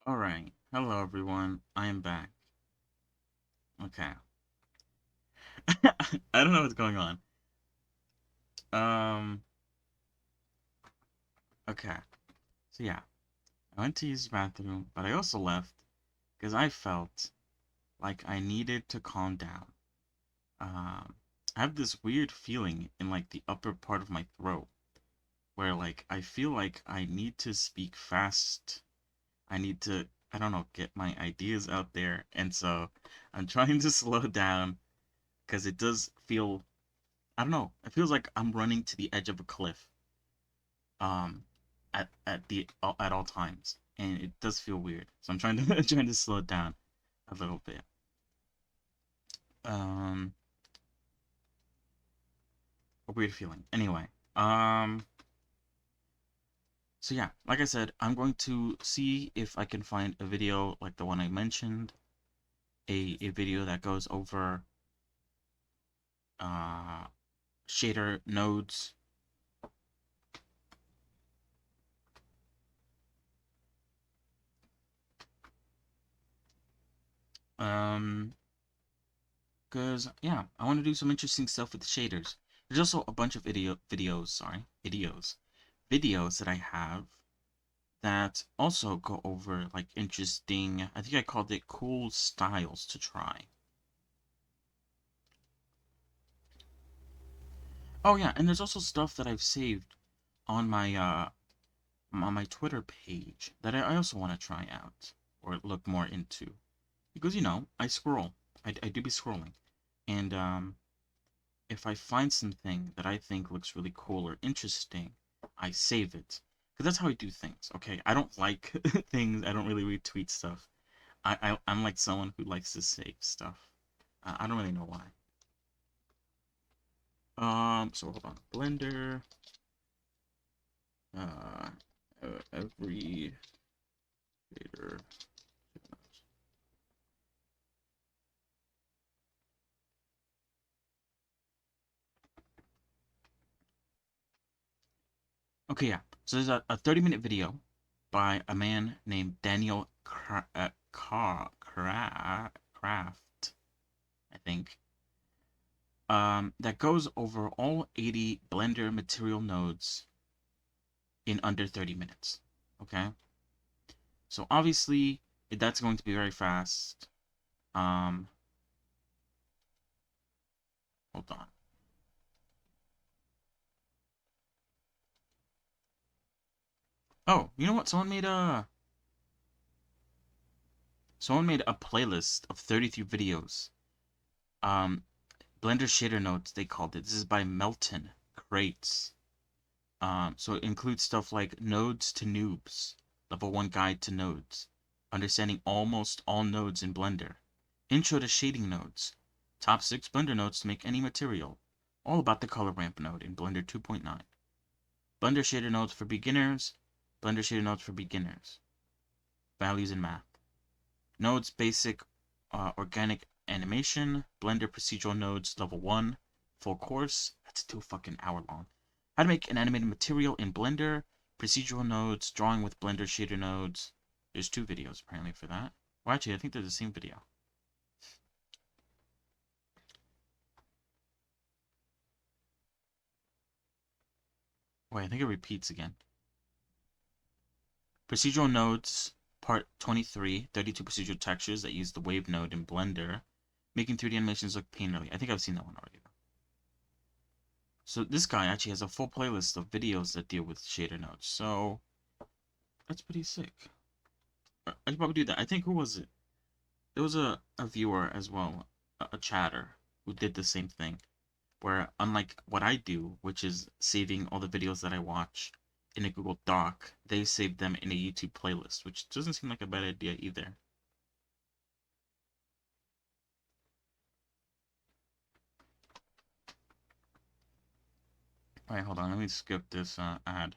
Alright. Hello, everyone. I am back. Okay. I don't know what's going on. Um, okay. So, yeah. I went to use the bathroom, but I also left because I felt like I needed to calm down. I have this weird feeling in, like, the upper part of my throat where, like, I feel like I need to speak fast. I need to, I don't know, get my ideas out there. And so I'm trying to slow down because it does feel, I don't know, it feels like I'm running to the edge of a cliff um at all times, and it does feel weird. So I'm trying to trying to slow it down a little bit. Um a weird feeling. Anyway, so yeah, like I said, I'm going to see if I can find a video like the one I mentioned, a video that goes over uh shader nodes. Um, because yeah, I want to do some interesting stuff with the shaders. There's also a bunch of videos that I have that also go over like interesting, I think I called it cool styles to try. Oh yeah, and there's also stuff that I've saved on my Twitter page that I also want to try out or look more into. Because I scroll. I do be scrolling. And if I find something that I think looks really cool or interesting, I save it. Because that's how I do things, okay? I don't like things, I don't really retweet stuff. I'm like someone who likes to save stuff. I don't really know why. So hold on. Blender. Uh, every shader. Okay, yeah. So there's a 30-minute video by a man named Daniel Craft, I think. That goes over all 80 Blender material nodes in under 30 minutes. Okay? So obviously, that's going to be very fast. Um, Hold on. Oh, you know what? Someone made a playlist of 33 videos. Um, Blender shader notes they called it. This is by Melton Crates. So it includes stuff like nodes to noobs, level 1 guide to nodes, understanding almost all nodes in Blender, intro to shading nodes, top 6 Blender nodes to make any material, all about the color ramp node in Blender 2.9, Blender shader nodes for beginners, Blender shader nodes for beginners, values in math, nodes basic organic animation, Blender procedural nodes level 1, full course, that's 2 fucking hour long. How to make an animated material in Blender, procedural nodes, drawing with Blender shader nodes. There's 2 videos apparently for that. Well, actually, I think they're the same video. Wait, I think it repeats again. Procedural nodes, part 23, 32 procedural textures that use the wave node in Blender, making 3D animations look painterly. I think I've seen that one already. So this guy actually has a full playlist of videos that deal with shader nodes. So that's pretty sick. I should probably do that. I think who was it? There was a viewer as well, a chatter, who did the same thing. Where unlike what I do, which is saving all the videos that I watch in a Google Doc, they save them in a YouTube playlist, which doesn't seem like a bad idea either. Alright, hold on, let me skip this ad.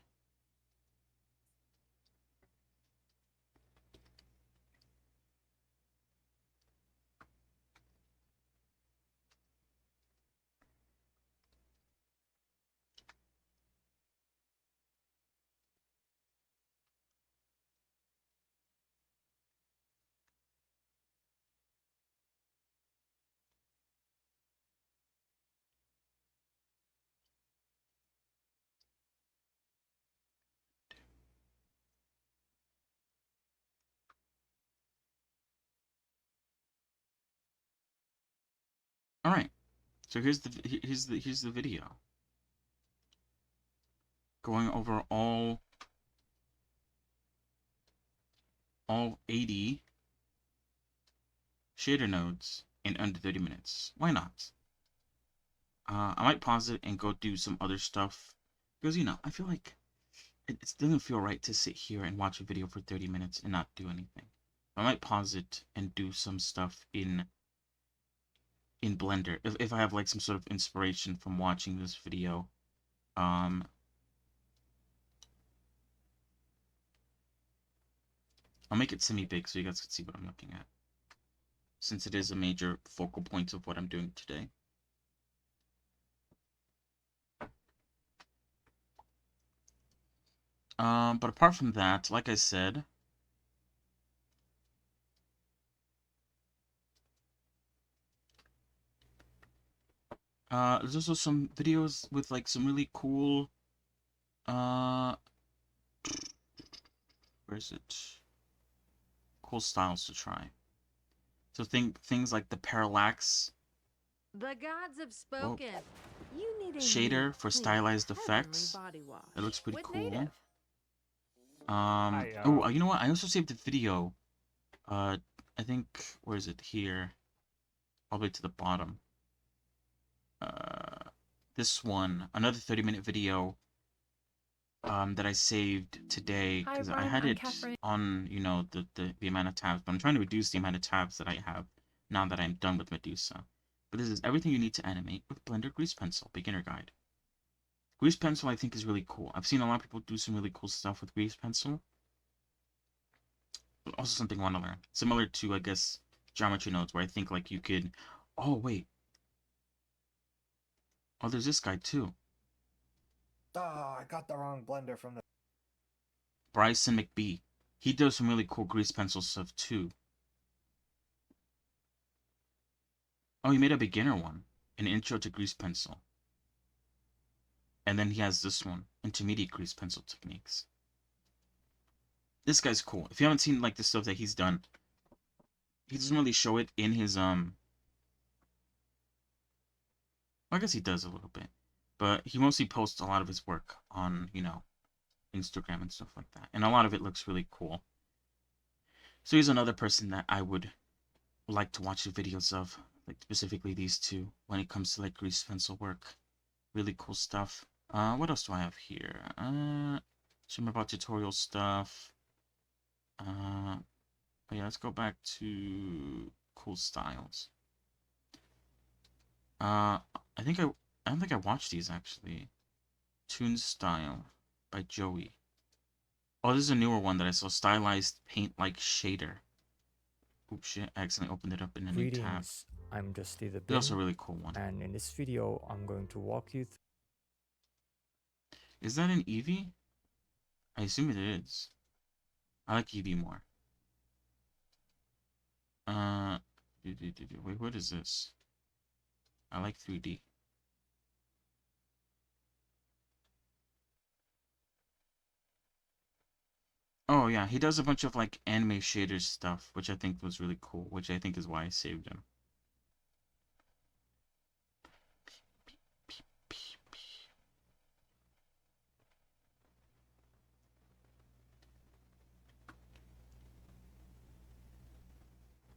All right. So here's the video. Going over all 80 shader nodes in under 30 minutes. Why not? I might pause it and go do some other stuff because I feel like it doesn't feel right to sit here and watch a video for 30 minutes and not do anything. I might pause it and do some stuff in Blender if I have like some sort of inspiration from watching this video. I'll make it semi-big so you guys can see what I'm looking at, since it is a major focal point of what I'm doing today. But apart from that, like I said, there's also some videos with like some really cool, where is it? Cool styles to try. So things like the parallax. The gods have spoken. You need a Shader new, for clean, stylized heavenly effects. body wash That looks pretty with cool. native. You know what? I also saved a video. I think, where is it? Here. Probably to the bottom. This one, another 30-minute video that I saved today because I had it on, the amount of tabs, but I'm trying to reduce the amount of tabs that I have now that I'm done with Medusa. But this is everything you need to animate with Blender Grease Pencil, beginner guide. Grease Pencil I think is really cool. I've seen a lot of people do some really cool stuff with Grease Pencil. But also something I want to learn. Similar to, I guess, geometry nodes where I think like you could... Oh, wait. Oh, there's this guy too. Oh, I got the wrong blender from the... Bryson McBee. He does some really cool Grease Pencil stuff too. Oh, he made a beginner one. An intro to Grease Pencil. And then he has this one. Intermediate Grease Pencil techniques. This guy's cool. If you haven't seen like the stuff that he's done, he doesn't really show it in his well, I guess he does a little bit. But he mostly posts a lot of his work on, Instagram and stuff like that. And a lot of it looks really cool. So he's another person that I would like to watch the videos of, like specifically these two, when it comes to like grease pencil work. Really cool stuff. What else do I have here? Some about tutorial stuff. But yeah, let's go back to cool styles. I don't think I watched these actually. Toon Style by Joey. Oh, this is a newer one that I saw. Stylized paint like shader. Oops, shit! I accidentally opened it up in a new tab. Greetings, I'm Dusty the It's Bin, also a really cool one. and in this video I'm going to walk you through. Is that an Eevee? I assume it is. I like Eevee more. Wait, what is this? I like 3D. Oh yeah, he does a bunch of like anime shaders stuff, which I think was really cool, which I think is why I saved him.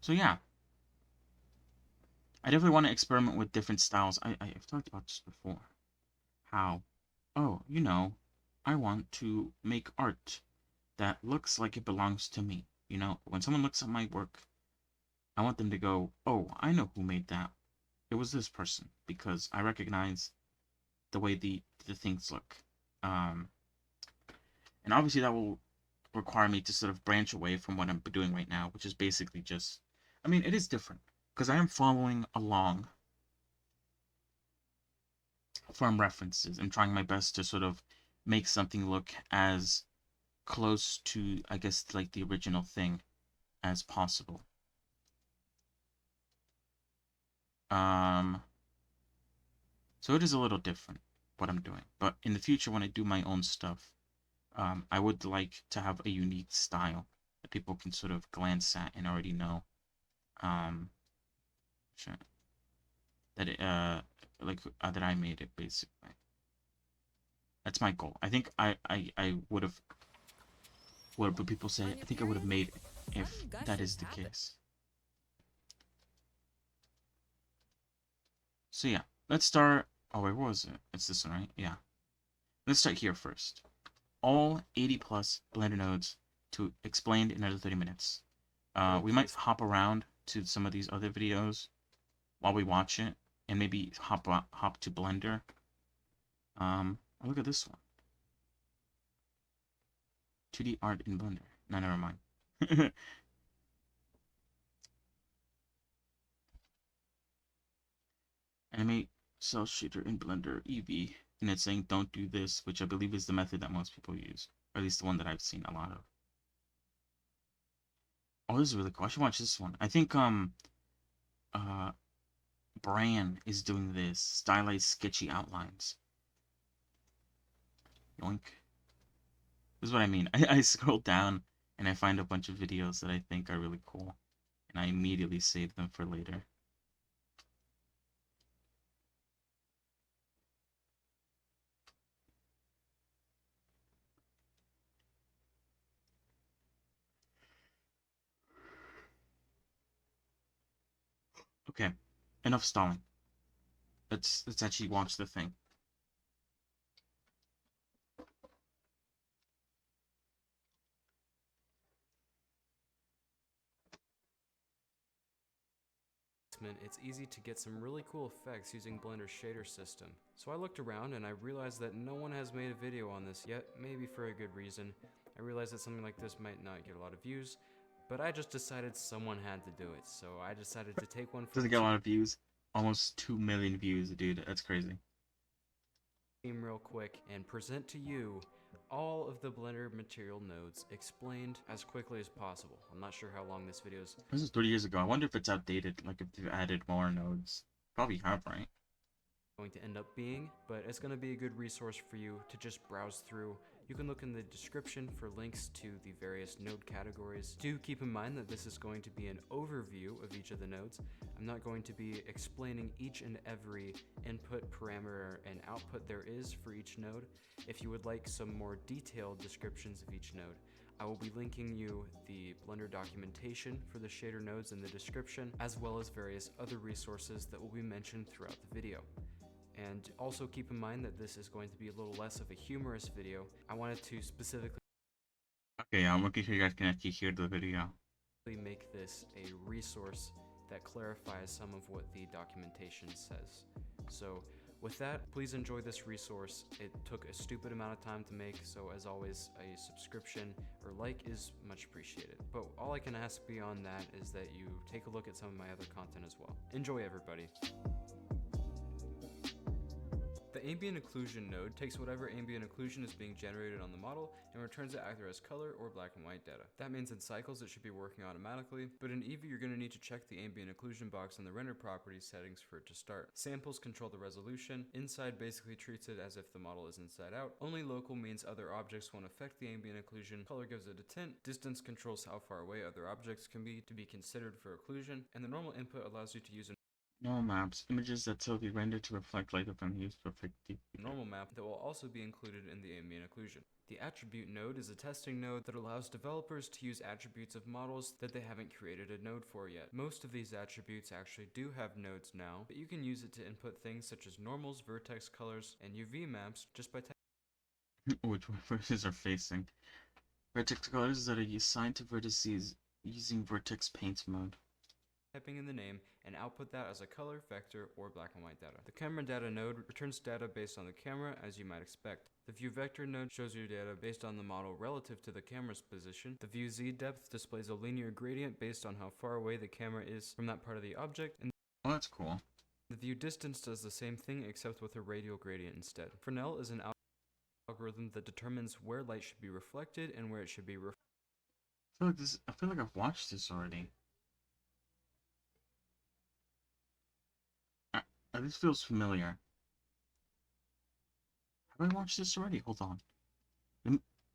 So yeah, I definitely want to experiment with different styles. I've talked about this before. How? Oh, I want to make art that looks like it belongs to me. When someone looks at my work, I want them to go, oh, I know who made that. It was this person, because I recognize the way the things look. And obviously that will require me to sort of branch away from what I'm doing right now, which is basically just, it is different, because I am following along from references and trying my best to sort of make something look as close to, I guess, like the original thing as possible. So it is a little different what I'm doing, but in the future when I do my own stuff, I would like to have a unique style that people can sort of glance at and already know. Sure. that that I made it basically. That's my goal. I think I would have. What would people say? I think I would have made it if that is the case. So yeah, let's start. Oh wait, what was it? It's this one, right? Yeah. Let's start here first. All 80 plus Blender nodes to explained in another 30 minutes. We might hop around to some of these other videos while we watch it, and maybe hop to Blender. Oh, look at this one. 2D art in Blender. No, never mind. Animate cell shader in Blender EV, and it's saying don't do this, which I believe is the method that most people use, or at least the one that I've seen a lot of. Oh, this is really cool. I should watch this one. I think Bran is doing this stylized sketchy outlines. Yoink. This is what I mean. I scroll down and I find a bunch of videos that I think are really cool, and I immediately save them for later. Okay, enough stalling. Let's actually watch the thing. It's easy to get some really cool effects using Blender's shader system. So I looked around and I realized that no one has made a video on this yet, maybe for a good reason. I realized that something like this might not get a lot of views, but I just decided someone had to do it, so I decided to take one for Doesn't get a lot of views. Almost 2 million views, dude. That's crazy. Real quick and present to you all of the Blender material nodes explained as quickly as possible. I'm not sure how long this video is. This is 30 years ago. I wonder if it's outdated, like if they've added more nodes. Probably have, right? Going to end up being, but it's going to be a good resource for you to just browse through. You can look in the description for links to the various node categories. Do keep in mind that this is going to be an overview of each of the nodes. I'm not going to be explaining each and every input parameter and output there is for each node. If you would like some more detailed descriptions of each node, I will be linking you the Blender documentation for the shader nodes in the description, as well as various other resources that will be mentioned throughout the video. And also keep in mind that this is going to be a little less of a humorous video. I wanted to specifically Okay, I'm looking sure you guys can actually hear the video. make this a resource that clarifies some of what the documentation says. So with that, please enjoy this resource. It took a stupid amount of time to make, so as always, a subscription or like is much appreciated. But all I can ask beyond that is that you take a look at some of my other content as well. Enjoy, everybody. The ambient occlusion node takes whatever ambient occlusion is being generated on the model and returns it either as color or black and white data. That means in cycles it should be working automatically, but in Eevee you're going to need to check the ambient occlusion box in the render properties settings for it to start. Samples control the resolution, inside basically treats it as if the model is inside out, only local means other objects won't affect the ambient occlusion, color gives it a tint, distance controls how far away other objects can be to be considered for occlusion, and the normal input allows you to use a No maps, images that will be rendered to reflect light upon use perfect. normal map that will also be included in the ambient occlusion. The attribute node is a testing node that allows developers to use attributes of models that they haven't created a node for yet. Most of these attributes actually do have nodes now, but you can use it to input things such as normals, vertex colors, and UV maps just by Which vertices are facing. Vertex colors that are assigned to vertices using vertex paint mode. typing in the name and output that as a color, vector, or black and white data. The camera data node returns data based on the camera, as you might expect. The view vector node shows you data based on the model relative to the camera's position. The view z depth displays a linear gradient based on how far away the camera is from that part of the object. And Oh, that's cool. the view distance does the same thing except with a radial gradient instead. Fresnel is an algorithm that determines where light should be reflected and where it should be I feel like I've watched this already. This feels familiar. Have I watched this already? Hold on.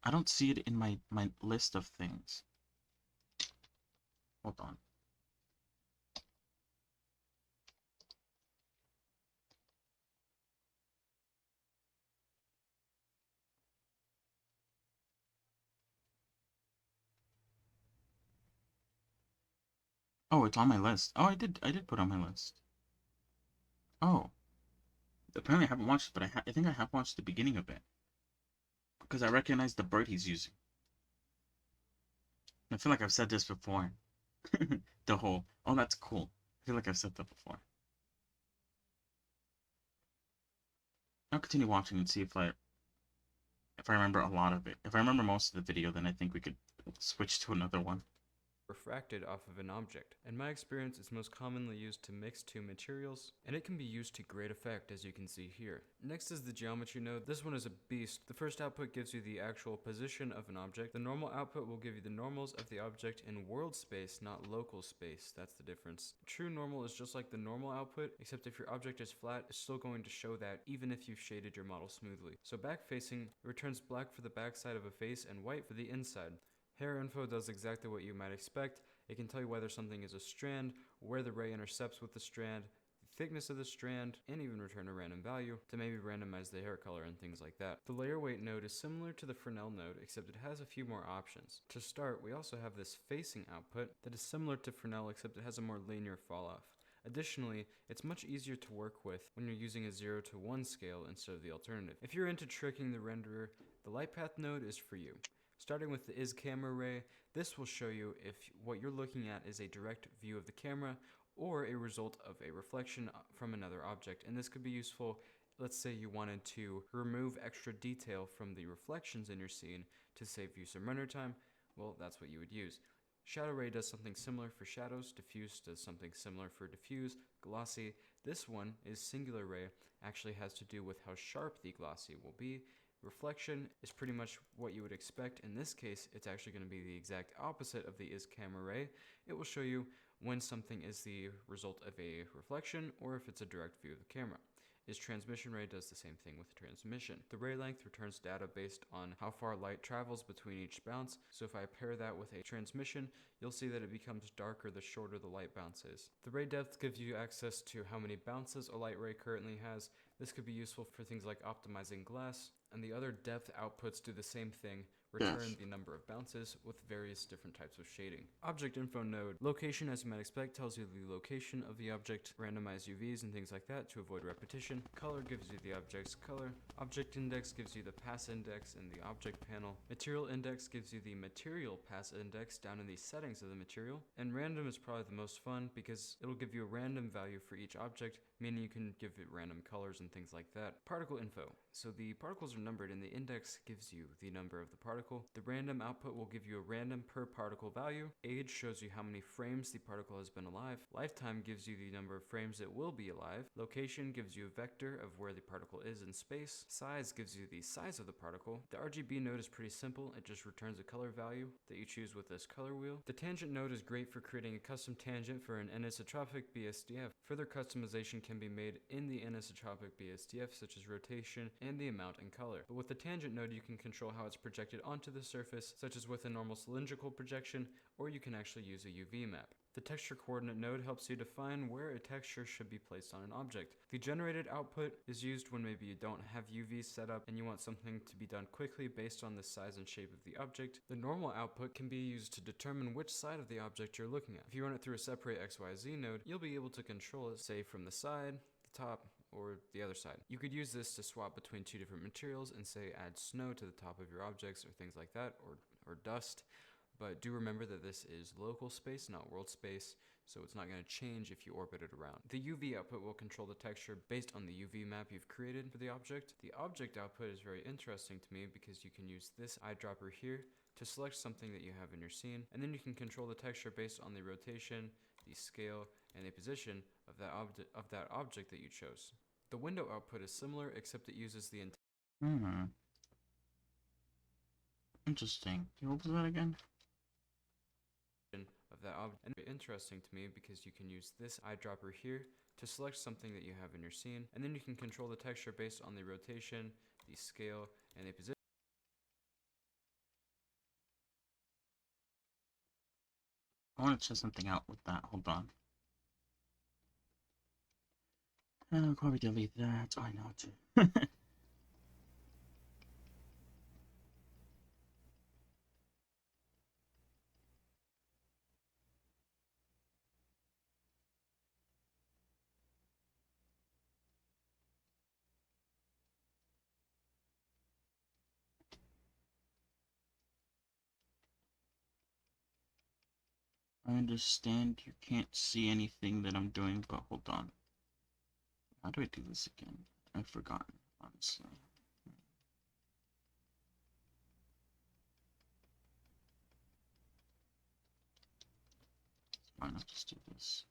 I don't see it in my list of things. Hold on. Oh, it's on my list. Oh, I did put on my list. Oh, apparently I haven't watched it, but I think I have watched the beginning of it because I recognize the bird he's using. I feel like I've said this before. The whole, oh, that's cool. I feel like I've said that before. I'll continue watching and see if I remember a lot of it. If I remember most of the video, then I think we could switch to another one. Refracted off of an object. In my experience, it's most commonly used to mix two materials, and it can be used to great effect, as you can see here. Next is the geometry node. This one is a beast. The first output gives you the actual position of an object. The normal output will give you the normals of the object in world space, not local space. That's the difference. True normal is just like the normal output, except if your object is flat, it's still going to show that even if you've shaded your model smoothly. So back facing returns black for the backside of a face and white for the inside. Hair info does exactly what you might expect. It can tell you whether something is a strand, where the ray intercepts with the strand, the thickness of the strand, and even return a random value to maybe randomize the hair color and things like that. The layer weight node is similar to the Fresnel node, except it has a few more options. To start, we also have this facing output that is similar to Fresnel, except it has a more linear fall off. Additionally, it's much easier to work with when you're using a 0 to 1 scale instead of the alternative. If you're into tricking the renderer, the light path node is for you. Starting with the is camera ray, this will show you if what you're looking at is a direct view of the camera or a result of a reflection from another object. And this could be useful, let's say you wanted to remove extra detail from the reflections in your scene to save you some render time. Well, that's what you would use. Shadow ray does something similar for shadows, diffuse does something similar for diffuse, glossy. This one is singular ray, actually has to do with how sharp the glossy will be. Reflection is pretty much what you would expect. In this case, it's actually going to be the exact opposite of the is camera ray. It will show you when something is the result of a reflection or if it's a direct view of the camera. Is transmission ray does the same thing with transmission. The ray length returns data based on how far light travels between each bounce, so if I pair that with a transmission, you'll see that it becomes darker the shorter the light bounce is. The ray depth gives you access to how many bounces a light ray currently has. This could be useful for things like optimizing glass, and the other depth outputs do the same thing, return the number of bounces with various different types of shading. Object info node. Location, as you might expect, tells you the location of the object, randomize UVs and things like that to avoid repetition. Color gives you the object's color. Object index gives you the pass index in the object panel. Material index gives you the material pass index down in the settings of the material. And random is probably the most fun because it'll give you a random value for each object, meaning you can give it random colors and things like that. Particle info. So the particles are numbered and the index gives you the number of the particle. The random output will give you a random per particle value. Age shows you how many frames the particle has been alive. Lifetime gives you the number of frames it will be alive. Location gives you a vector of where the particle is in space. Size gives you the size of the particle. The RGB node is pretty simple. It just returns a color value that you choose with this color wheel. The tangent node is great for creating a custom tangent for an anisotropic BSDF. Further customization can be made in the anisotropic BSDF, such as rotation and the amount and color. But with the tangent node, you can control how it's projected onto the surface, such as with a normal cylindrical projection, or you can actually use a UV map. The texture coordinate node helps you define where a texture should be placed on an object. The generated output is used when maybe you don't have UV set up and you want something to be done quickly based on the size and shape of the object. The normal output can be used to determine which side of the object you're looking at. If you run it through a separate XYZ node, you'll be able to control it, say from the side, the top, or the other side. You could use this to swap between two different materials and say add snow to the top of your objects or things like that, or dust. But do remember that this is local space, not world space, so it's not going to change if you orbit it around. The UV output will control the texture based on the UV map you've created for the object. The object output is very interesting to me because you can use this eyedropper here to select something that you have in your scene, and then you can control the texture based on the rotation, the scale, and the position of that object that you chose. The window output is similar, except it uses the Interesting. What was that again? of that object. And it's interesting to me because you can use this eyedropper here to select something that you have in your scene, and then you can control the texture based on the rotation, the scale, and the position. I want to test something out with that. Hold on. I'll probably delete that. I know to. I understand you can't see anything that I'm doing, but hold on. How do I do this again? I've forgotten, honestly. Why not just do this?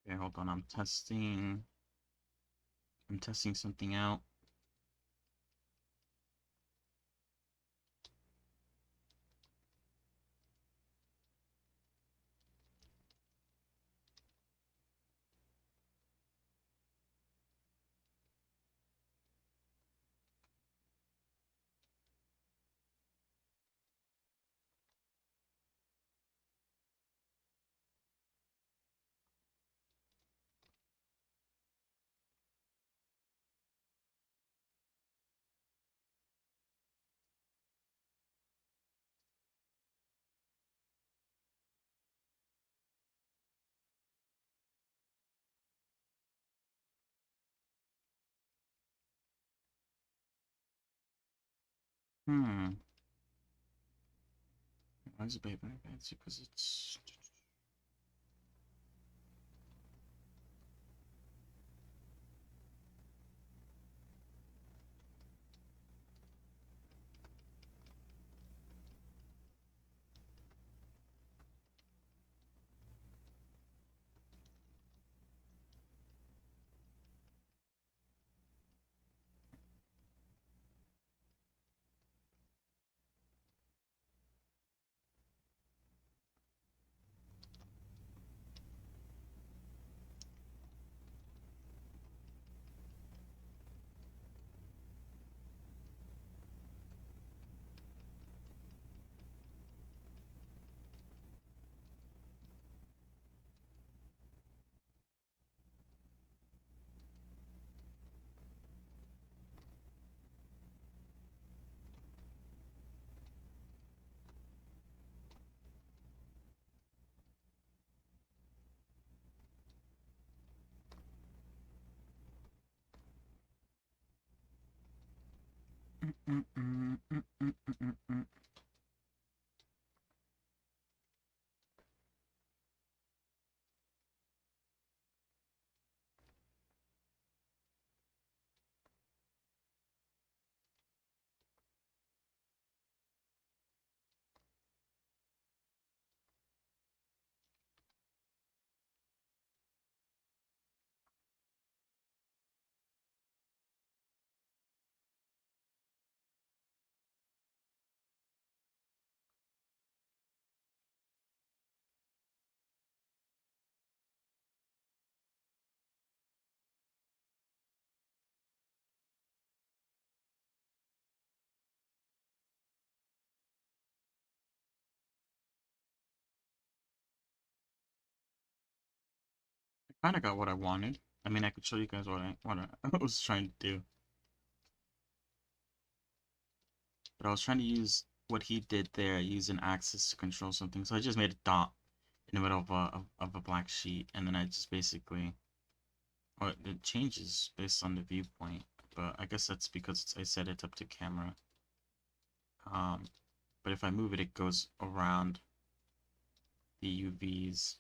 Okay, hold on. I'm testing something out. Hmm. Why is it baby? It's because it's... I kind of got what I wanted. I mean, I could show you guys what I was trying to do. But I was trying to use what he did there, use an axis to control something. So I just made a dot in the middle of a black sheet, and then I just basically... Well, it changes based on the viewpoint, but I guess that's because I set it up to camera. But if I move it, it goes around the UVs.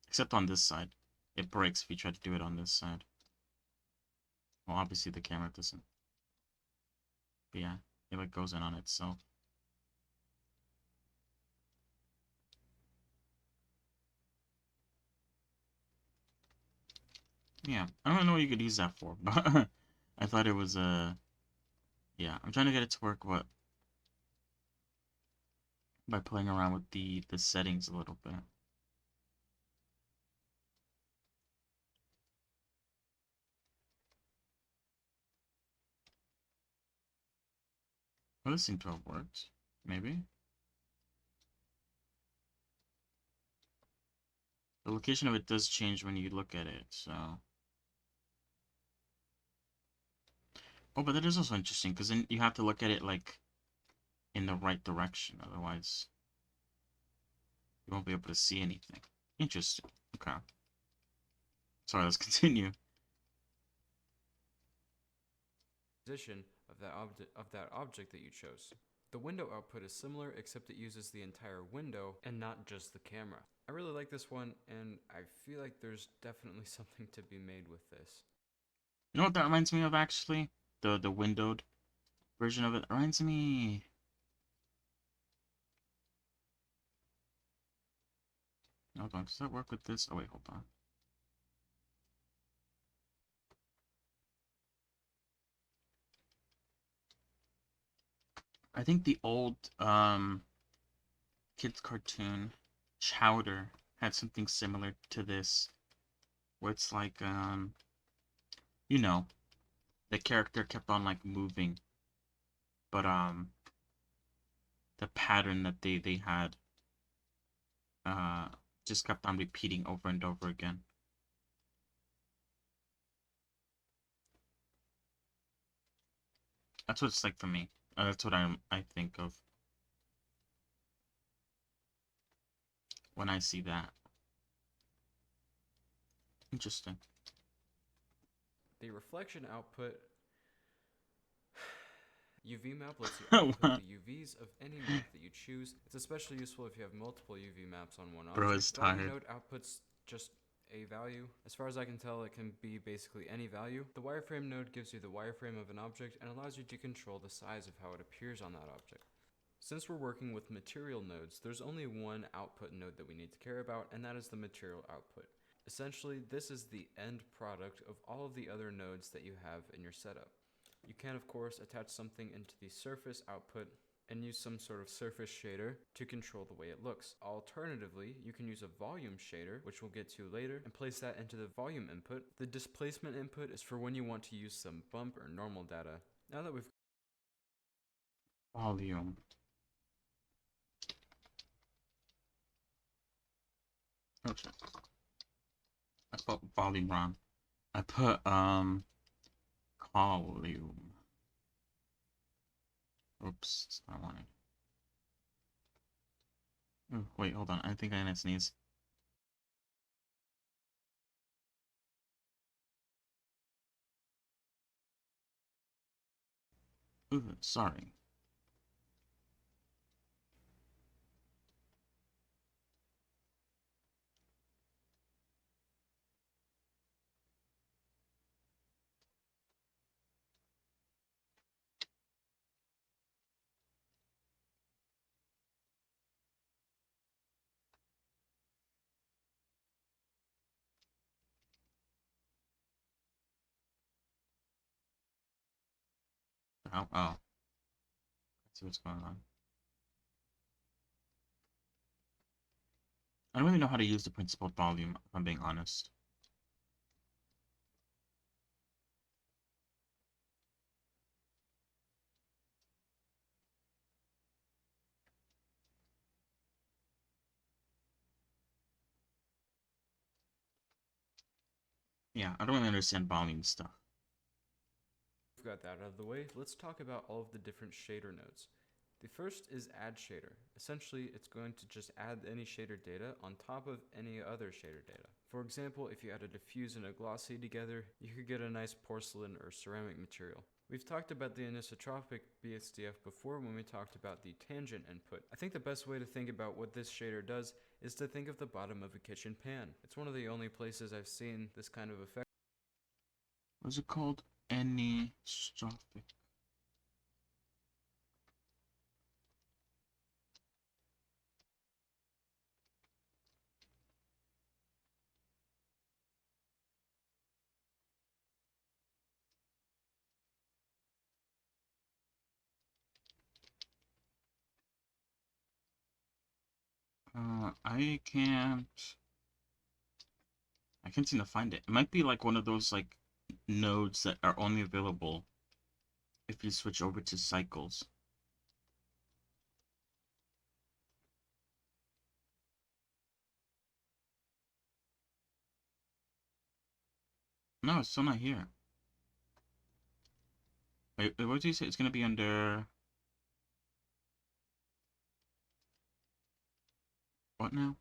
Except on this side. It breaks if you try to do it on this side. Well, obviously the camera doesn't. But yeah, it like goes in on itself. Yeah, I don't know what you could use that for, but I thought it was yeah, I'm trying to get it to work by playing around with the settings a little bit. Well, this seemed to have worked. Maybe. the location of it does change when you look at it, so. Oh, but that is also interesting, because then you have to look at it, like, in the right direction, otherwise you won't be able to see anything. Interesting. Okay. Sorry, let's continue. Position of that object that you chose. The window output is similar, except it uses the entire window and not just the camera. I really like this one, and I feel like there's definitely something to be made with this. You know what that reminds me of, actually? The windowed version of it reminds me... Hold on, does that work with this? Oh, wait, hold on. I think the old, kids cartoon, Chowder, had something similar to this, where it's like, you know, the character kept on, like, moving, but, the pattern that they had, just kept on repeating over and over again. That's what it's like for me. That's what I think of when I see that. Interesting. The reflection output UV map lets you output the UVs of any map that you choose. It's especially useful if you have multiple UV maps on one Bro object. is Volume tired. node outputs just a value. As far as I can tell, it can be basically any value. The wireframe node gives you the wireframe of an object and allows you to control the size of how it appears on that object. Since we're working with material nodes, there's only one output node that we need to care about, and that is the material output. Essentially, this is the end product of all of the other nodes that you have in your setup. You can, of course, attach something into the surface output and use some sort of surface shader to control the way it looks. Alternatively, you can use a volume shader, which we'll get to later, and place that into the volume input. The displacement input is for when you want to use some bump or normal data. Now that we've Volume. Oh shit. I put volume wrong. I put volume. Oops, that's not what I wanted. Oh, wait, hold on. I think I need to sneeze. Ooh, sorry. Oh, oh. Let's see what's going on. I don't really know how to use the principled volume, if I'm being honest. Yeah, I don't really understand volume stuff. got that out of the way, let's talk about all of the different shader nodes. The first is add shader. Essentially, it's going to just add any shader data on top of any other shader data. For example, if you add a diffuse and a glossy together, you could get a nice porcelain or ceramic material. We've talked about the anisotropic BSDF before when we talked about the tangent input. I think the best way to think about what this shader does is to think of the bottom of a kitchen pan. It's one of the only places I've seen this kind of effect. What's it called? Anisotropic. I can't... I can't seem to find it. It might be like one of those, like, nodes that are only available if you switch over to cycles. No, it's still not here. Wait, what did you say? It's gonna be under... What now?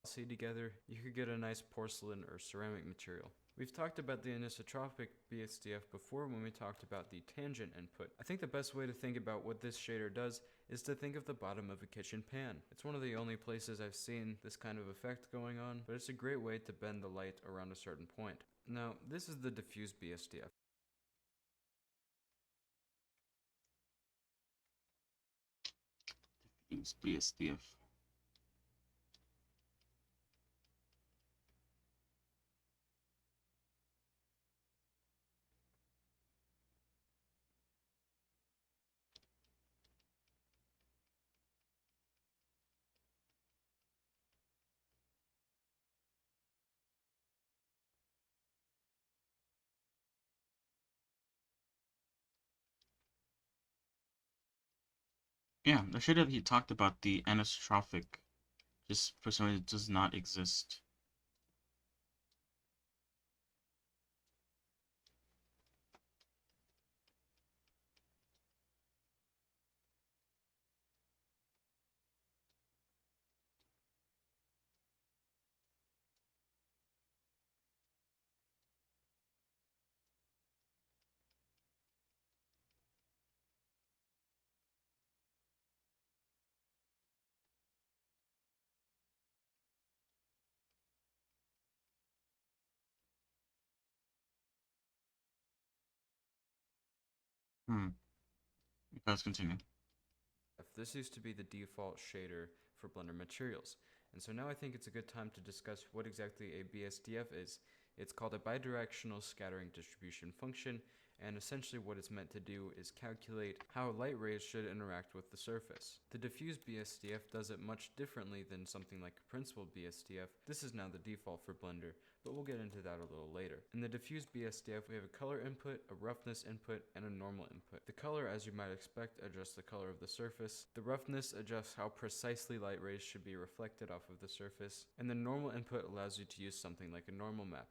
See together, you could get a nice porcelain or ceramic material. We've talked about the anisotropic BSDF before when we talked about the tangent input. I think the best way to think about what this shader does is to think of the bottom of a kitchen pan. It's one of the only places I've seen this kind of effect going on, but it's a great way to bend the light around a certain point. Now, this is the diffuse BSDF. Use BSDF. Yeah, the shader that he talked about, the anisotropic, just for some reason does not exist. Let's continue. This used to be the default shader for Blender materials, and so now I think it's a good time to discuss what exactly a BSDF is. It's called a bidirectional scattering distribution function, and essentially what it's meant to do is calculate how light rays should interact with the surface. The diffuse BSDF does it much differently than something like a principled BSDF. This is now the default for Blender, but we'll get into that a little later. In the diffuse BSDF, we have a color input, a roughness input, and a normal input. The color, as you might expect, adjusts the color of the surface. The roughness adjusts how precisely light rays should be reflected off of the surface. And the normal input allows you to use something like a normal map.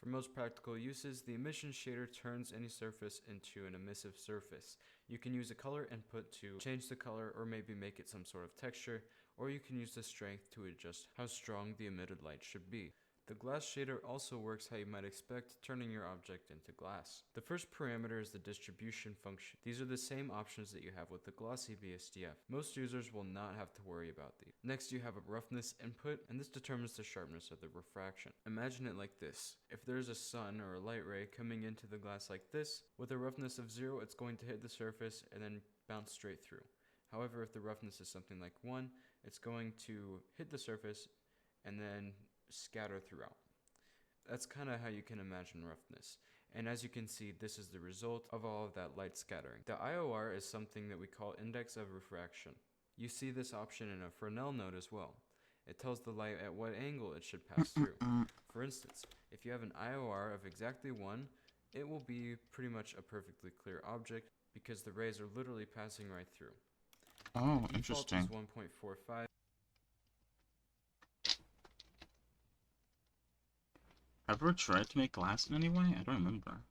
For most practical uses, the emission shader turns any surface into an emissive surface. You can use a color input to change the color or maybe make it some sort of texture, or you can use the strength to adjust how strong the emitted light should be. The glass shader also works how you might expect, turning your object into glass. The first parameter is the distribution function. These are the same options that you have with the glossy BSDF. Most users will not have to worry about these. Next, you have a roughness input, and this determines the sharpness of the refraction. Imagine it like this. If there's a sun or a light ray coming into the glass like this, with a roughness of 0, it's going to hit the surface and then bounce straight through. However, if the roughness is something like 1, it's going to hit the surface and then scatter throughout. That's kind of how you can imagine roughness. And as you can see, this is the result of all of that light scattering. The IOR is something that we call index of refraction. You see this option in a Fresnel node as well. It tells the light at what angle it should pass through. For instance, if you have an IOR of exactly 1, it will be pretty much a perfectly clear object because the rays are literally passing right through. Oh, The default interesting. is 1.45. Have you ever tried to make glass in any way? I don't remember.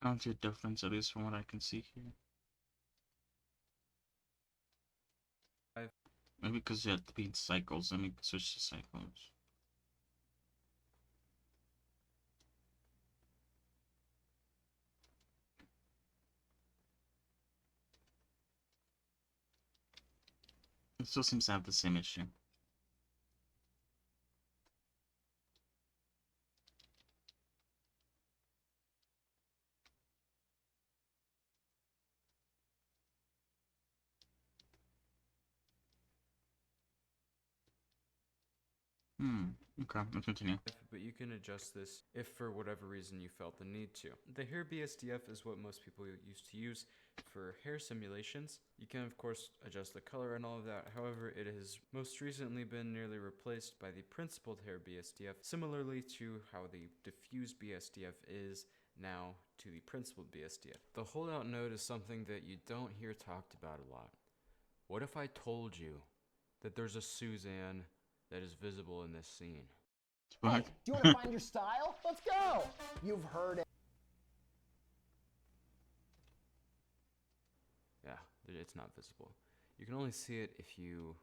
I don't see a difference, at least from what I can see here. Maybe because you have to be in cycles. Let me switch to cycles. It still seems to have the same issue. Okay, let's continue. But you can adjust this if for whatever reason you felt the need to. The hair BSDF is what most people used to use for hair simulations. You can of course adjust the color and all of that. However, it has most recently been nearly replaced by the principled hair BSDF, similarly to how the diffuse BSDF is now to the principled BSDF. The holdout node is something that you don't hear talked about a lot. What if I told you that there's a Suzanne that is visible in this scene? Hey, do you want to find your style? Let's go! You've heard it. Yeah, it's not visible. You can only see it if you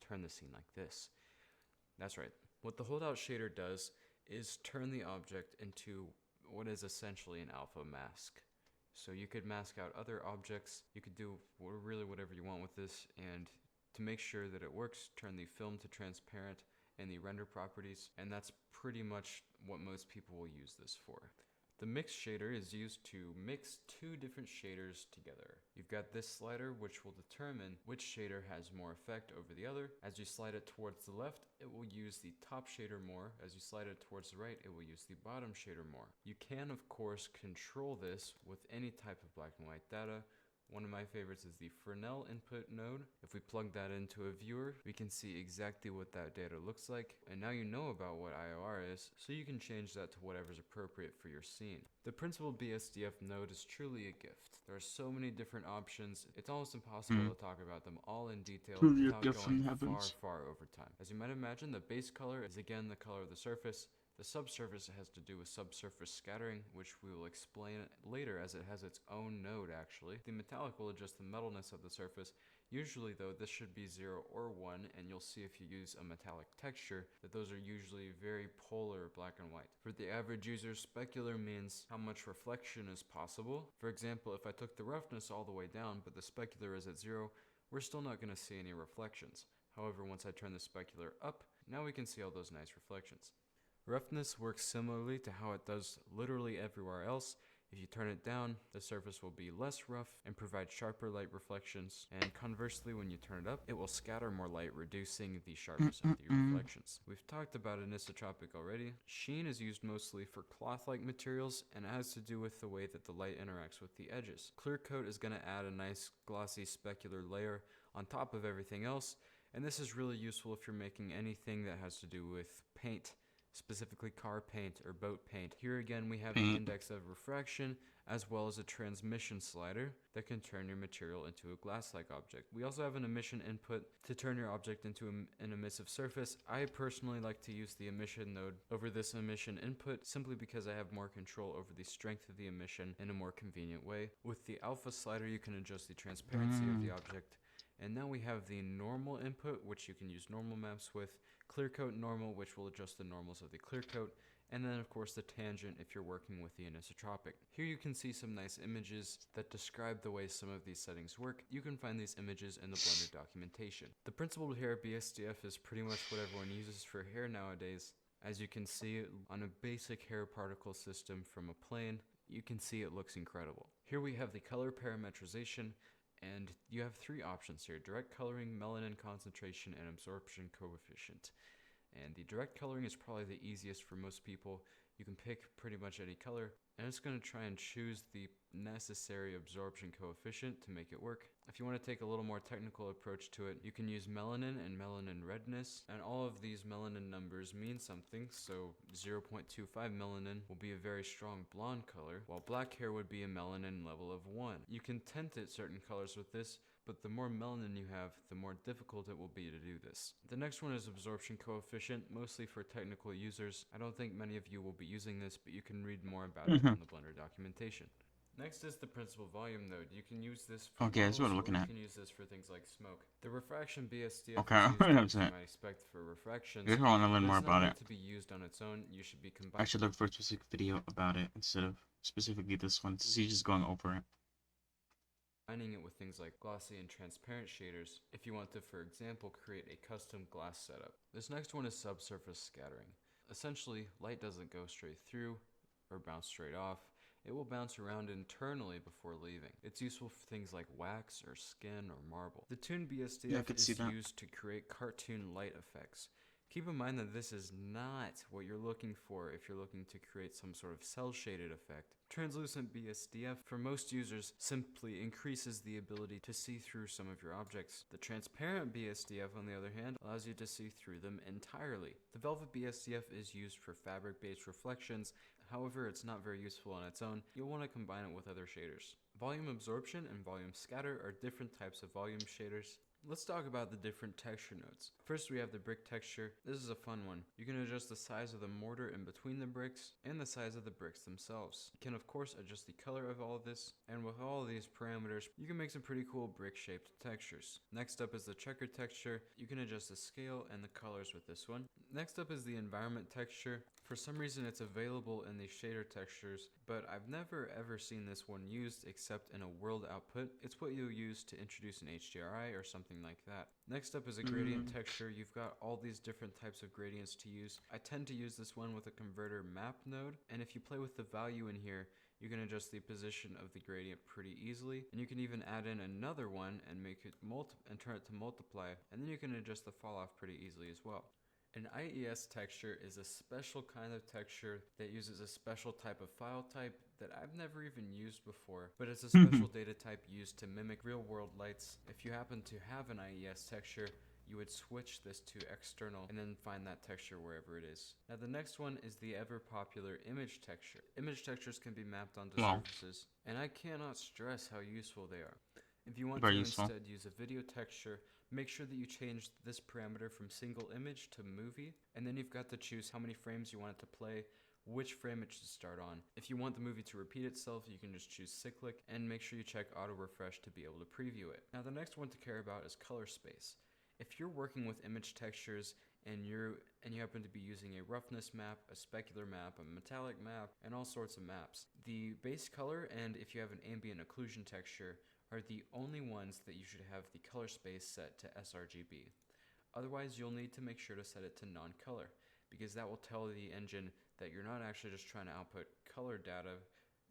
turn the scene like this. That's right. What the holdout shader does is turn the object into what is essentially an alpha mask. So you could mask out other objects. You could do really whatever you want with this, and to make sure that it works, turn the film to transparent and the render properties, and that's pretty much what most people will use this for. The mix shader is used to mix two different shaders together. You've got this slider, which will determine which shader has more effect over the other. As you slide it towards the left, it will use the top shader more. As you slide it towards the right, it will use the bottom shader more. You can, of course, control this with any type of black and white data. One of my favorites is the Fresnel input node. If we plug that into a viewer, we can see exactly what that data looks like. And now you know about what IOR is, so you can change that to whatever's appropriate for your scene. The principled BSDF node is truly a gift. There are so many different options, it's almost impossible to talk about them all in detail without going far over time. As you might imagine, the base color is again the color of the surface. The subsurface has to do with subsurface scattering, which we will explain later as it has its own node actually. The metallic will adjust the metalness of the surface. Usually though, this should be 0 or 1, and you'll see if you use a metallic texture that those are usually very polar black and white. For the average user, specular means how much reflection is possible. For example, if I took the roughness all the way down but the specular is at 0, we're still not going to see any reflections. However, once I turn the specular up, now we can see all those nice reflections. Roughness works similarly to how it does literally everywhere else. If you turn it down, the surface will be less rough and provide sharper light reflections, and conversely, when you turn it up, it will scatter more light, reducing the sharpness of the reflections. We've talked about anisotropic already. Sheen is used mostly for cloth-like materials, and it has to do with the way that the light interacts with the edges. Clear coat is going to add a nice glossy specular layer on top of everything else, and this is really useful if you're making anything that has to do with paint, specifically car paint or boat paint. Here again we have the index of refraction as well as a transmission slider that can turn your material into a glass-like object. We also have an emission input to turn your object into an emissive surface. I personally like to use the emission node over this emission input simply because I have more control over the strength of the emission in a more convenient way. With the alpha slider you can adjust the transparency of the object. And now we have the normal input, which you can use normal maps with, clear coat normal, which will adjust the normals of the clear coat, and then of course the tangent if you're working with the anisotropic. Here you can see some nice images that describe the way some of these settings work. You can find these images in the Blender documentation. The principled hair BSDF is pretty much what everyone uses for hair nowadays. As you can see on a basic hair particle system from a plane, you can see it looks incredible. Here we have the color parametrization, and you have three options here: direct coloring, melanin concentration, and absorption coefficient. And the direct coloring is probably the easiest for most people. You can pick pretty much any color, and it's going to try and choose the necessary absorption coefficient to make it work. If you want to take a little more technical approach to it, you can use melanin and melanin redness, and all of these melanin numbers mean something. So 0.25 melanin will be a very strong blonde color, while black hair would be a melanin level of 1. You can tint it certain colors with this, but the more melanin you have, the more difficult it will be to do this. The next one is absorption coefficient, mostly for technical users. I don't think many of you will be using this, but you can read more about it in the Blender documentation. Next is the principal volume node. You can use this for that's what I'm looking at. You can use this for things like smoke. The refraction BSDF is used, you might expect, for refractions. I want to learn more about it. To be used on its own. You should be combining. I should look for a specific video about it instead of specifically this one, since he's just going over it. Combining it with things like glossy and transparent shaders if you want to, for example, create a custom glass setup. This next one is subsurface scattering. Essentially, light doesn't go straight through or bounce straight off. It will bounce around internally before leaving. It's useful for things like wax or skin or marble. The Toon BSDF is used to create cartoon light effects. Keep in mind that this is not what you're looking for if you're looking to create some sort of cell shaded effect. Translucent BSDF for most users simply increases the ability to see through some of your objects. The transparent BSDF, on the other hand, allows you to see through them entirely. The Velvet BSDF is used for fabric-based reflections. However, it's not very useful on its own. You'll want to combine it with other shaders. Volume absorption and volume scatter are different types of volume shaders. Let's talk about the different texture nodes. First, we have the brick texture. This is a fun one. You can adjust the size of the mortar in between the bricks and the size of the bricks themselves. You can of course adjust the color of all of this, and with all of these parameters, you can make some pretty cool brick-shaped textures. Next up is the checker texture. You can adjust the scale and the colors with this one. Next up is the environment texture. For some reason it's available in the shader textures, but I've never ever seen this one used except in a world output. It's what you'll use to introduce an HDRI or something like that. Next up is a gradient texture. You've got all these different types of gradients to use. I tend to use this one with a converter map node, and if you play with the value in here, you can adjust the position of the gradient pretty easily, and you can even add in another one and make it and turn it to multiply, and then you can adjust the fall off pretty easily as well. An IES texture is a special kind of texture that uses a special type of file type that I've never even used before, but it's a special data type used to mimic real-world lights. If you happen to have an IES texture, you would switch this to external and then find that texture wherever it is. Now the next one is the ever popular image texture. Image textures can be mapped onto surfaces, and I cannot stress how useful they are. If you want to instead use a video texture, make sure that you change this parameter from single image to movie, and then you've got to choose how many frames you want it to play, which frame it should start on. If you want the movie to repeat itself, you can just choose cyclic, and make sure you check auto refresh to be able to preview it. Now the next one to care about is color space. If you're working with image textures and you happen to be using a roughness map, a specular map, a metallic map, and all sorts of maps, the base color and if you have an ambient occlusion texture are the only ones that you should have the color space set to sRGB. Otherwise, you'll need to make sure to set it to non-color, because that will tell the engine that you're not actually just trying to output color data,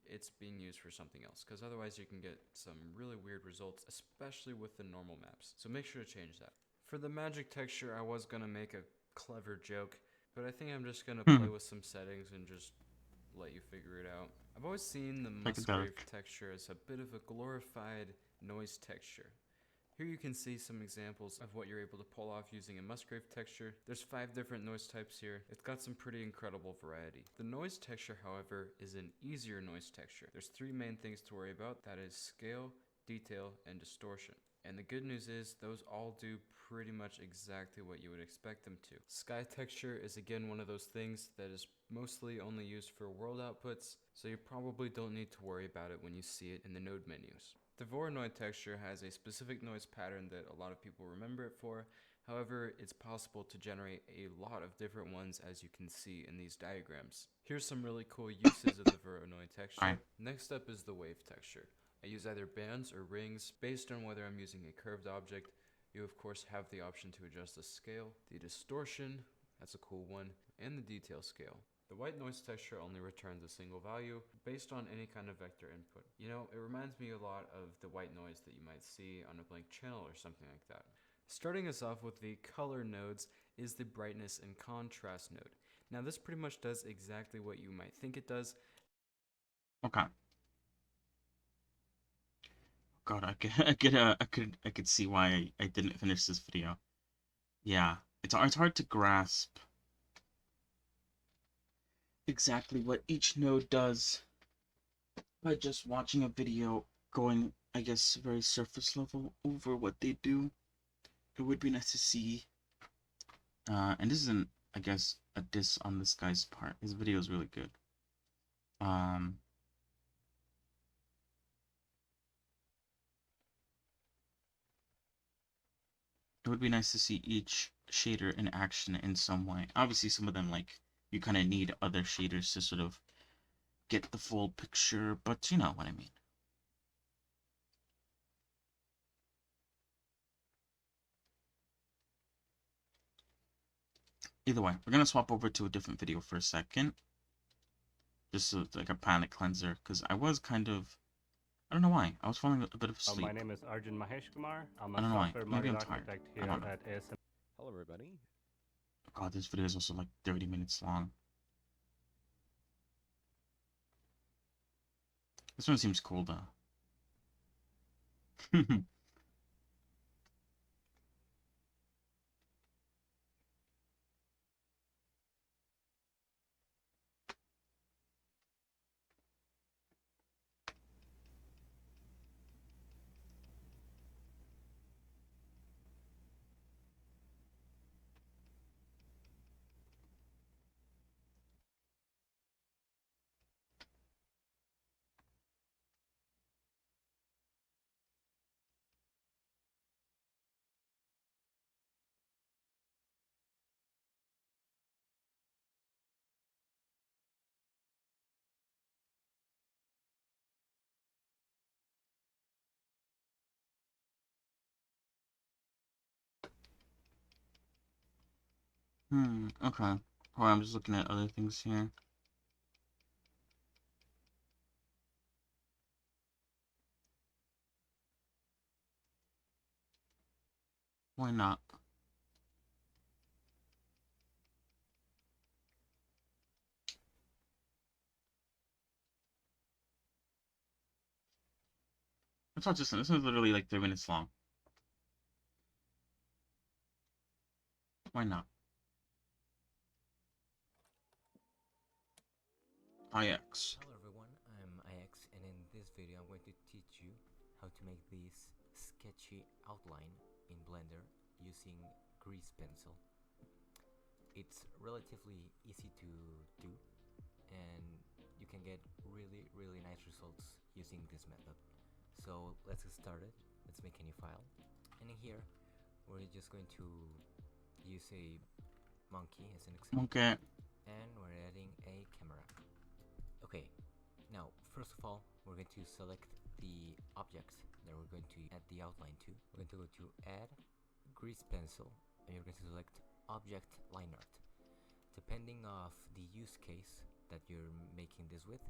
it's being used for something else, because otherwise you can get some really weird results, especially with the normal maps. So make sure to change that. For the magic texture, I was going to make a clever joke, but I think I'm just going to play with some settings and just let you figure it out. I've always seen the Musgrave texture as a bit of a glorified noise texture. Here you can see some examples of what you're able to pull off using a Musgrave texture. There's 5 different noise types here. It's got some pretty incredible variety. The noise texture, however, is an easier noise texture. There's 3 main things to worry about. That is scale, detail, and distortion. And the good news is those all do pretty much exactly what you would expect them to. Sky texture is again one of those things that is mostly only used for world outputs, so you probably don't need to worry about it when you see it in the node menus. The Voronoi texture has a specific noise pattern that a lot of people remember it for. However, it's possible to generate a lot of different ones, as you can see in these diagrams. Here's some really cool uses of the Voronoi texture. Next up is the wave texture. I use either bands or rings based on whether I'm using a curved object. You of course have the option to adjust the scale, the distortion, that's a cool one, and the detail scale. The white noise texture only returns a single value based on any kind of vector input. You know, it reminds me a lot of the white noise that you might see on a blank channel or something like that. Starting us off with the color nodes is the brightness and contrast node. Now this pretty much does exactly what you might think it does. Okay. God, I could see why I didn't finish this video. Yeah, it's hard to grasp exactly what each node does by just watching a video going, I guess, very surface level over what they do. It would be nice to see, and this isn't, I guess, a diss on this guy's part. His video is really good. It would be nice to see each shader in action in some way. Obviously, some of them, like, you kind of need other shaders to sort of get the full picture, but you know what I mean. Either way, we're going to swap over to a different video for a second. Just so, like a palette cleanser, because I was kind of... I don't know why. I was falling a bit of sleep. My name is Arjun Mahesh Kumar. I'm I don't a know why. software Maybe market I'm tired. architect here I don't know. at ASM. Hello, everybody. God, this video is also like 30 minutes long. This one seems cool though. Okay. Hold on, I'm just looking at other things here. Why not? Let's watch this one. This one's literally like 3 minutes long. Why not? IX. Hello everyone, I'm IX, and in this video I'm going to teach you how to make this sketchy outline in Blender using grease pencil. It's relatively easy to do, and you can get really nice results using this method. So let's get started. Let's make a new file, and in here we're just going to use a monkey as an example. Okay. And we're adding a camera. Okay, now first of all we're going to select the object that we're going to add the outline to. We're going to go to add grease pencil, and you're going to select object line art. Depending of the use case that you're making this with,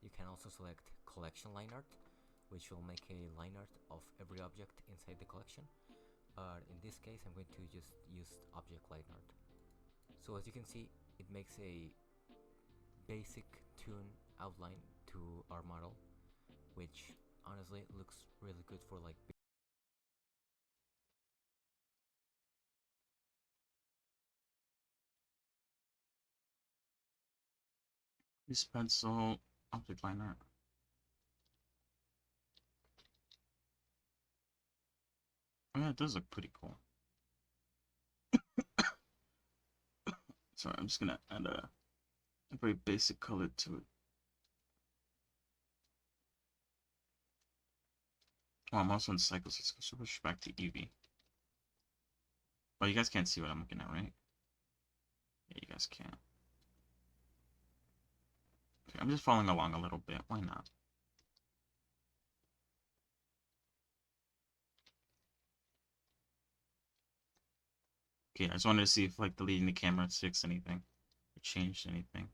you can also select collection line art, which will make a line art of every object inside the collection, but in this case I'm going to just use object line art. So as you can see, it makes a basic toon outline to our model, which honestly looks really good for like This pencil object line art. Oh yeah, it does look pretty cool. Sorry, I'm just gonna add a very basic color to it. Oh, I'm also in cycles. Let's switch back to Eevee. Oh, you guys can't see what I'm looking at, right? Yeah, you guys can't. Okay, I'm just following along a little bit. Why not? Okay, I just wanted to see if like deleting the camera fixed anything or changed anything.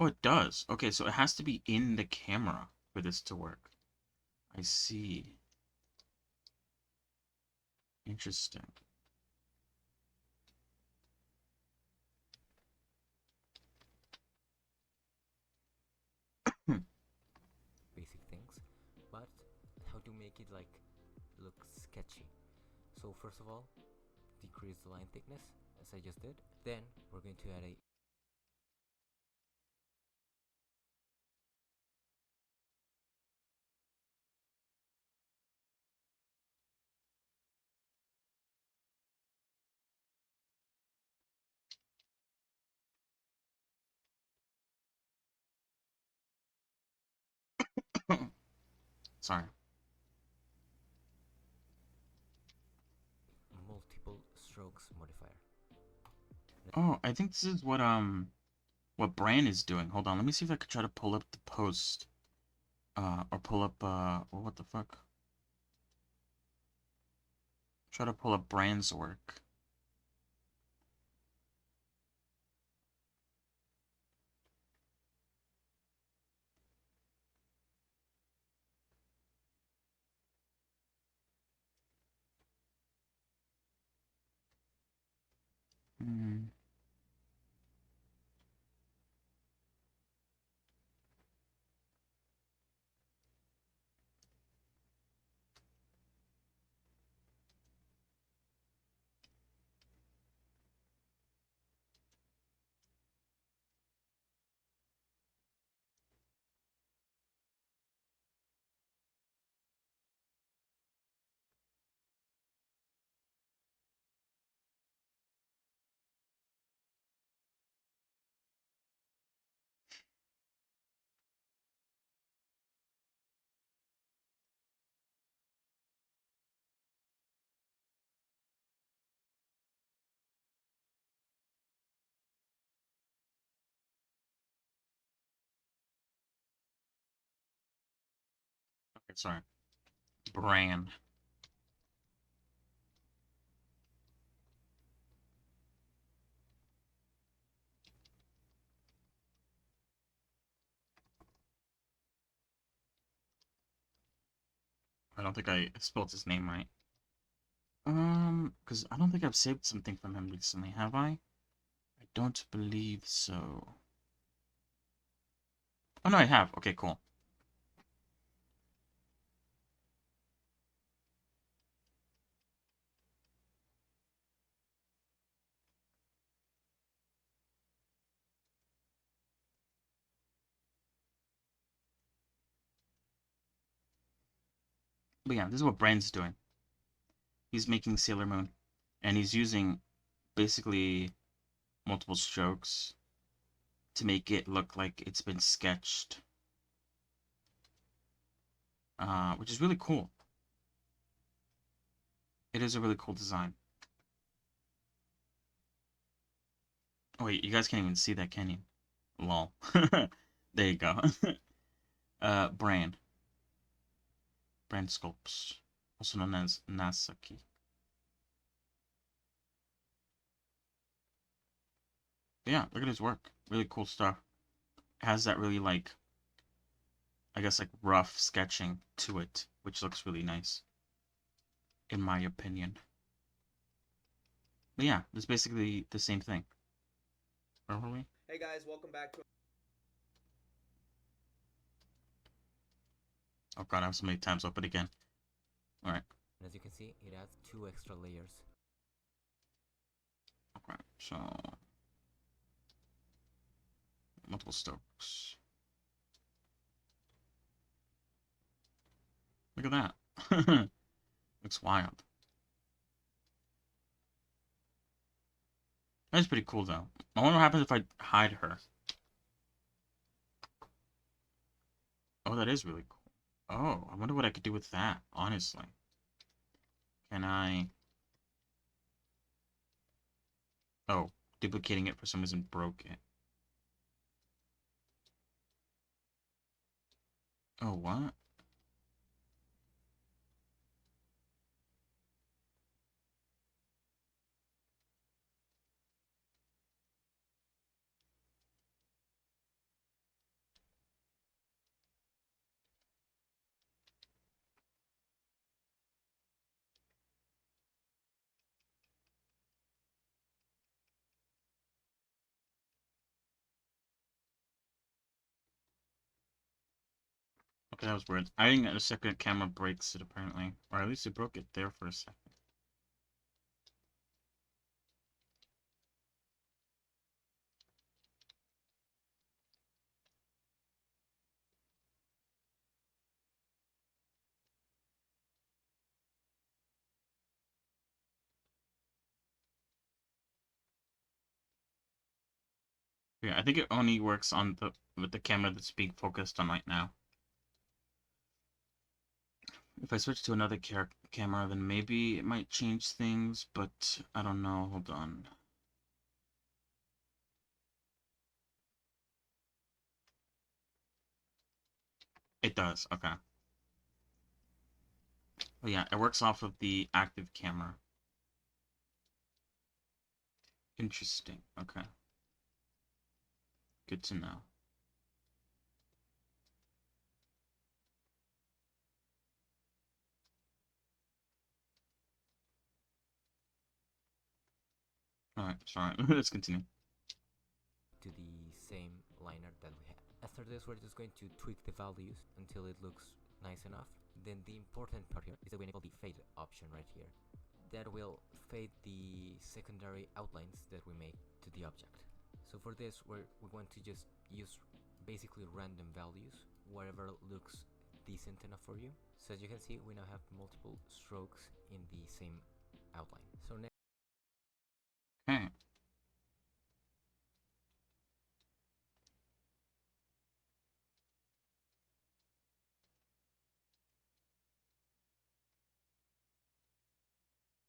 Oh, it does. Okay, so it has to be in the camera for this to work. I see. Interesting. basic things, but how to make it like look sketchy. So first of all, decrease the line thickness as I just did. Then we're going to add a Sorry. multiple strokes modifier. Oh, I think this is what Bran is doing. Hold on, let me see if I could try to pull up the post. Or pull up or what the fuck? Try to pull up Bran's work. Sorry. Brand. I don't think I spelled his name right. Because I don't think I've saved something from him recently, have I? I don't believe so. Oh no, I have. Okay, cool. But yeah, this is what Brand's doing. He's making Sailor Moon, and he's using basically multiple strokes to make it look like it's been sketched, which is really cool. It is a really cool design. Oh wait, you guys can't even see that, can you? Lol. There you go. Brand Sculpts, also known as Nasaki. But yeah, look at his work. Really cool stuff. It has that really like, I guess like rough sketching to it, which looks really nice, in my opinion. But yeah, it's basically the same thing. Where were we? Hey guys, welcome back to. Oh god, I have so many tabs open again. Alright. As you can see, it adds 2 extra layers. Okay, so multiple strokes. Look at that. Looks wild. That's pretty cool though. I wonder what happens if I hide her. Oh, that is really cool. Oh, I wonder what I could do with that, honestly. Can I... Oh, duplicating it for some reason broke it. Oh, what? Okay, that was weird. I think a second camera breaks it, apparently. Or at least it broke it there for a second. Yeah, I think it only works on the with the camera that's being focused on right now. If I switch to another camera, then maybe it might change things, but I don't know. Hold on. It does, okay. Oh yeah, it works off of the active camera. Interesting, okay. Good to know. Alright, sorry, let's continue. To the same liner that we had. After this, we're just going to tweak the values until it looks nice enough. Then the important part here is that we enable the fade option right here. That will fade the secondary outlines that we make to the object. So for this, we want to just use basically random values, whatever looks decent enough for you. So as you can see, we now have multiple strokes in the same outline. So next. Okay.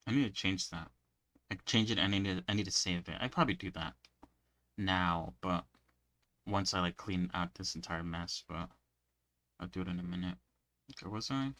I need to change that. Like change it and I need to save it. I'd probably do that now, but once I like clean out this entire mess, but I'll do it in a minute. Okay, was I?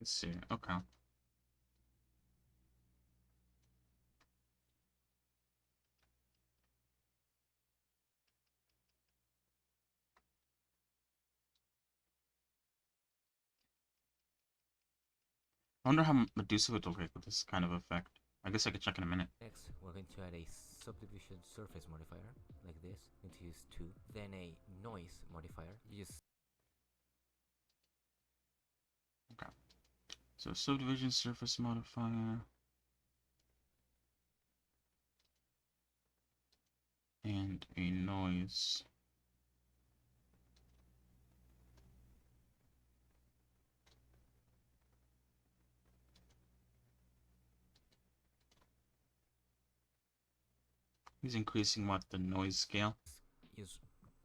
Let's see. Okay. I wonder how Medusa would look like with this kind of effect. I guess I could check in a minute. Next, we're going to add a subdivision surface modifier, like this. I'm going to use 2. Then a noise modifier. You just Okay. So subdivision surface modifier. And a noise. He's increasing what? The noise scale? use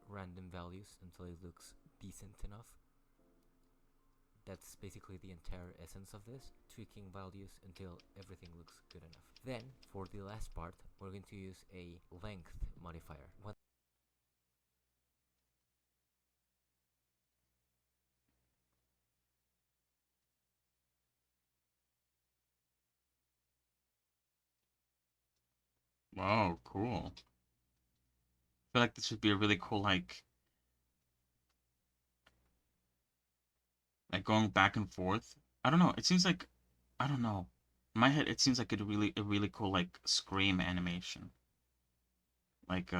random values until it looks decent enough. That's basically the entire essence of this, tweaking values until everything looks good enough. Then, for the last part, we're going to use a length modifier. Wow, cool. I feel like this would be a really cool, like going back and forth. I don't know. It seems like, I don't know. In my head, it seems like a really cool, like, scream animation. Like,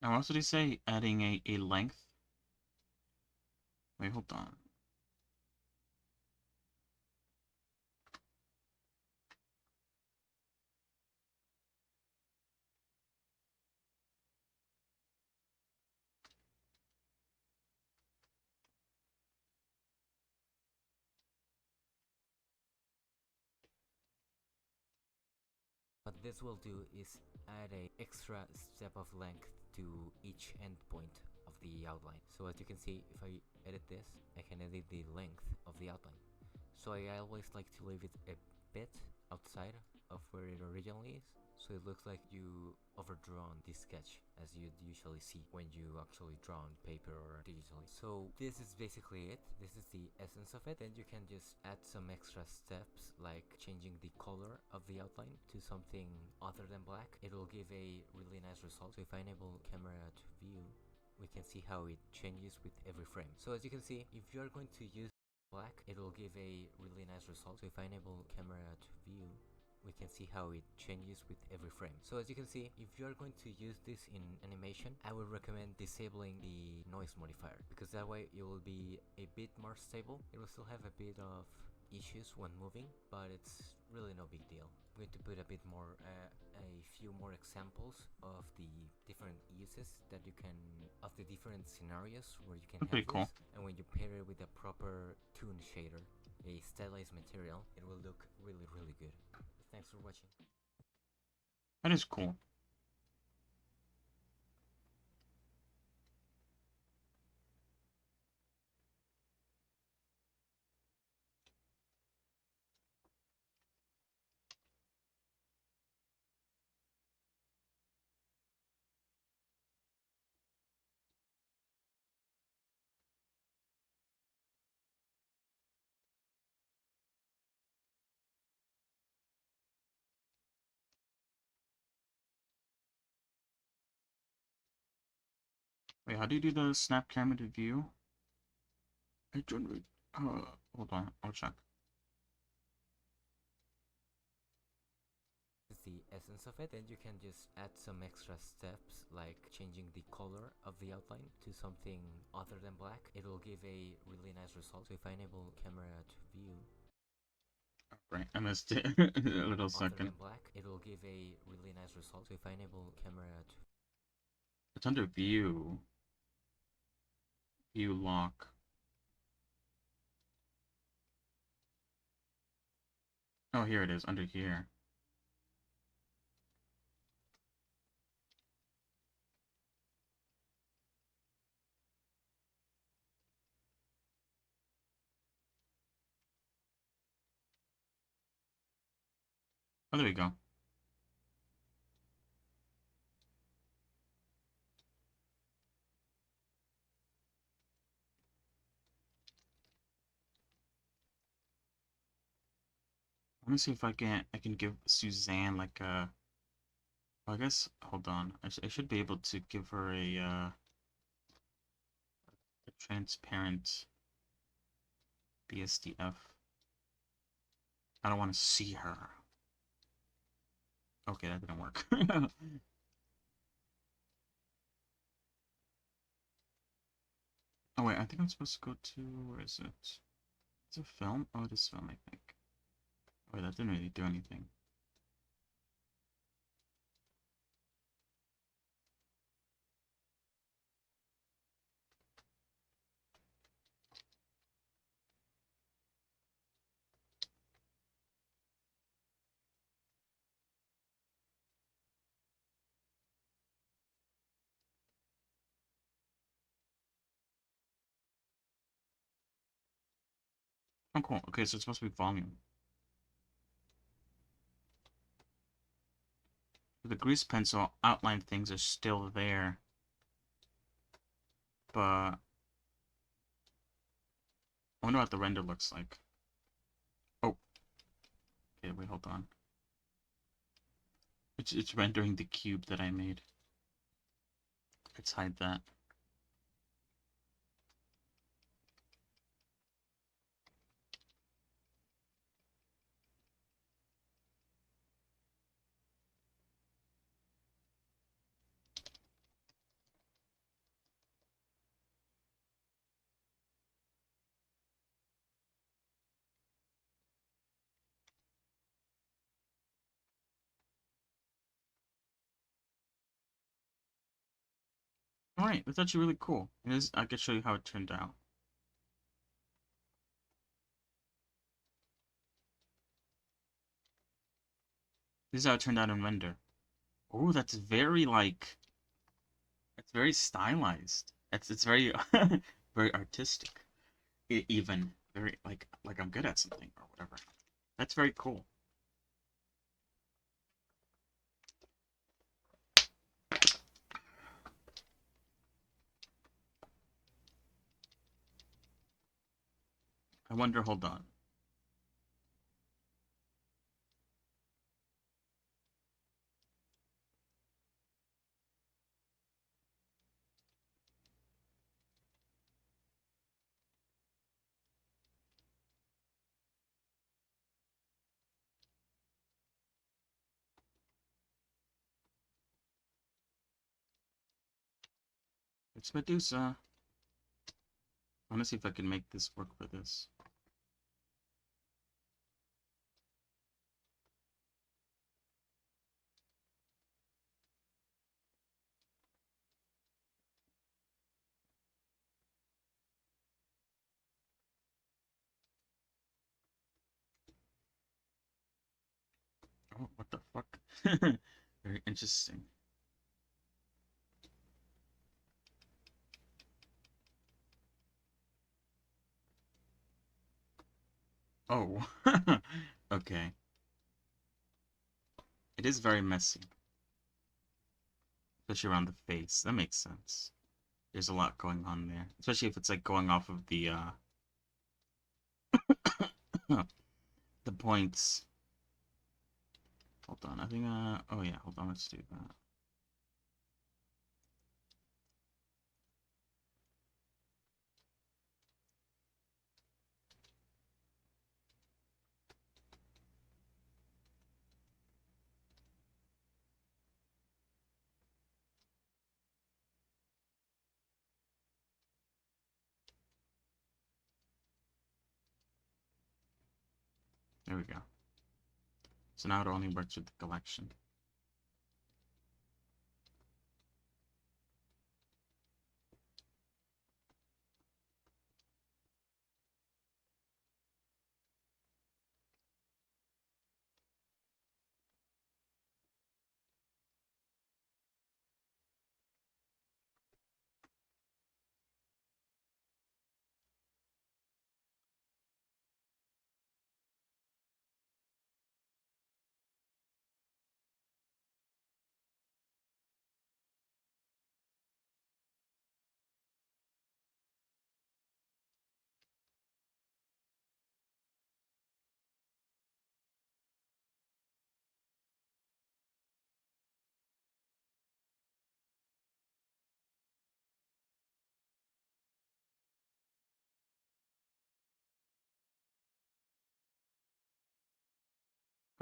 now what did he say? Adding a length? Wait, hold on. What this will do is add a extra step of length to each endpoint of the outline. So as you can see, if I edit this, I can edit the length of the outline. So I always like to leave it a bit outside of where it originally is, so it looks like you overdrawn the sketch as you'd usually see when you actually draw on paper or digitally. So this is basically it. This is the essence of it. Then you can just add some extra steps like changing the color of the outline to something other than black. It will give a really nice result. So if I enable camera to view, we can see how it changes with every frame. So as you can see, if you're going to use black, it will give a really nice result. So if I enable camera to view, we can see how it changes with every frame. So as you can see, if you're going to use this in animation, I would recommend disabling the noise modifier, because that way it will be a bit more stable. It will still have a bit of issues when moving, but it's really no big deal. I'm going to put a bit more, a few more examples of the different uses that you can, of the different scenarios where you can That's have pretty cool. this, and when you pair it with a proper toon shader, a stylized material, it will look really, really good. Thanks for watching. That is cool. Wait, how do you do the snap camera to view? I don't. Hold on, I'll check. Is the essence of it. Then you can just add some extra steps like changing the color of the outline to something other than black. It will give a really nice result. So if I enable camera to view, Right, I missed it. A little other second. than black, it will give a really nice result. So if I enable camera to, It's under view. View lock. Oh, here it is, under here. Oh, there we go. Let me see if I can give Suzanne like a. Well, I guess hold on. I should be able to give her a transparent BSDF. I don't want to see her. Okay, that didn't work. Oh wait, I think I'm supposed to go to, where is it? It's a film? Oh, it is film, I think. Oh, wait, that didn't really do anything. Oh, cool. Okay, so it's supposed to be volume. The grease pencil outline things are still there. But I wonder what the render looks like. Oh. Okay, wait, hold on. It's rendering the cube that I made. Let's hide that. Alright, that's actually really cool. It is, I can show you how it turned out. This is how it turned out in render. Oh, that's very like, it's very stylized. It's very very artistic. Even very like I'm good at something or whatever. That's very cool. I wonder, hold on. It's Medusa. I want to see if I can make this work for this. Very interesting. Oh, okay. It is very messy, especially around the face. That makes sense. There's a lot going on there, especially if it's like going off of the the points. Hold on, I think oh yeah, hold on, let's do that. There we go. So now it only works with the collection.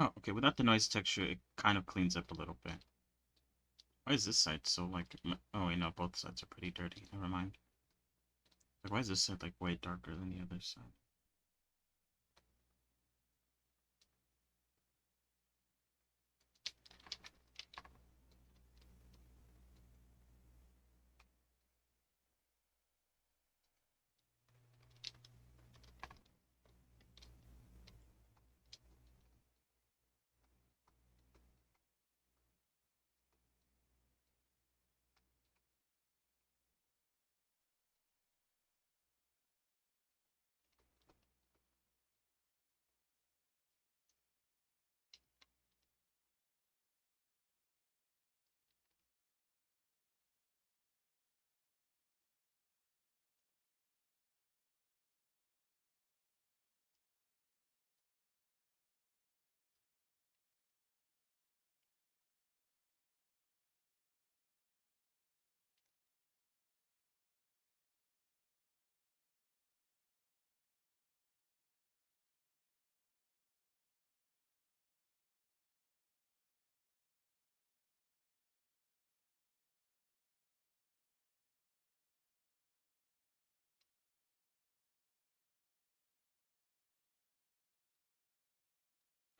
Oh, okay, without the noise texture, it kind of cleans up a little bit. Why is this side so, like... Oh, wait, no, both sides are pretty dirty. Never mind. Like, why is this side, like, way darker than the other side?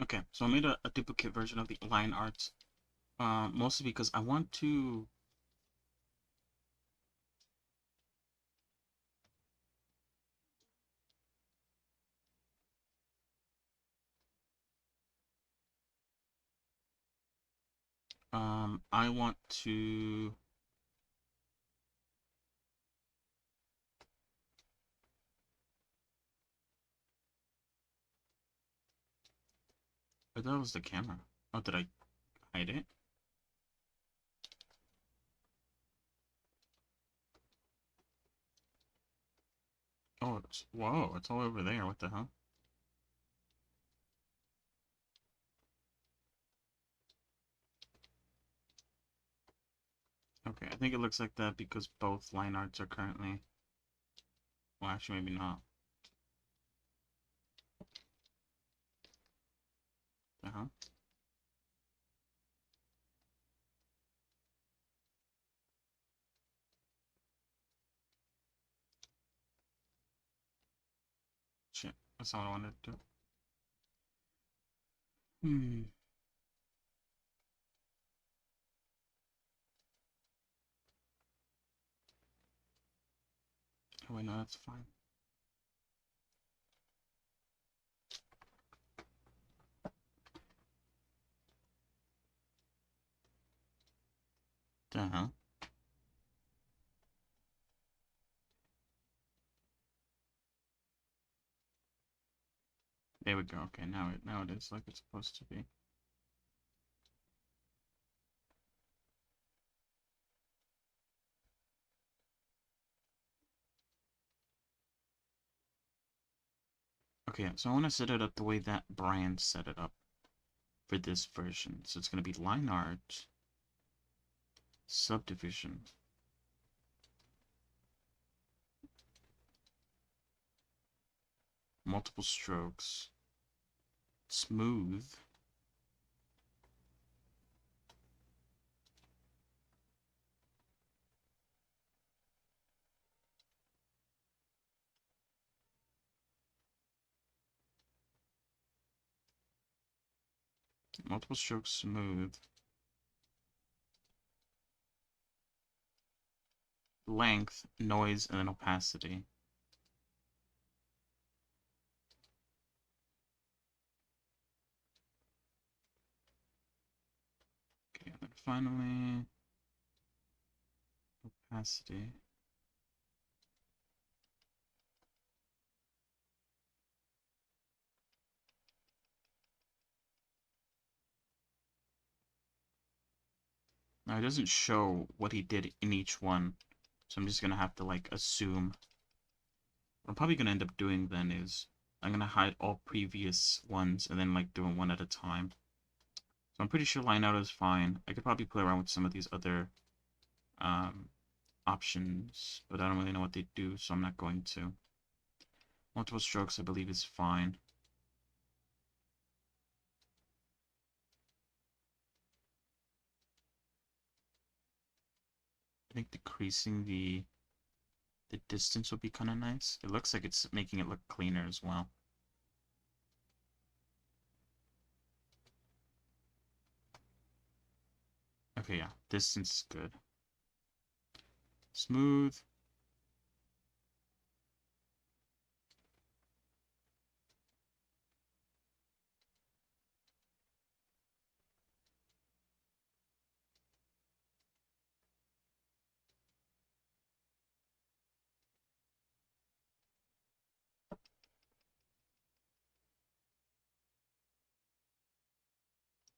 Okay, so I made a duplicate version of the line art, mostly because I want to... I want to... I thought it was the camera. Oh, did I hide it? Oh, it's... Whoa, it's all over there. What the hell? Okay, I think it looks like that because both line arts are currently... Well, actually, maybe not. Uh-huh. Shit, that's all I wanted to do. Hmm. Oh, wait, no, that's fine. There we go. Okay, now it is like it's supposed to be. Okay, so I want to set it up the way that Brian set it up for this version. So it's going to be line art, subdivision, multiple strokes, smooth, multiple strokes, smooth, length, noise, and then opacity. Okay, and then finally, opacity. Now it doesn't show what he did in each one, so I'm just gonna have to like assume. What I'm probably gonna end up doing then is I'm gonna hide all previous ones and then like doing one at a time. So I'm pretty sure line out is fine. I could probably play around with some of these other options, but I don't really know what they do, so I'm not going to. Multiple strokes I believe is fine. I think decreasing the distance would be kind of nice. It looks like it's making it look cleaner as well. Okay, yeah, distance is good. Smooth.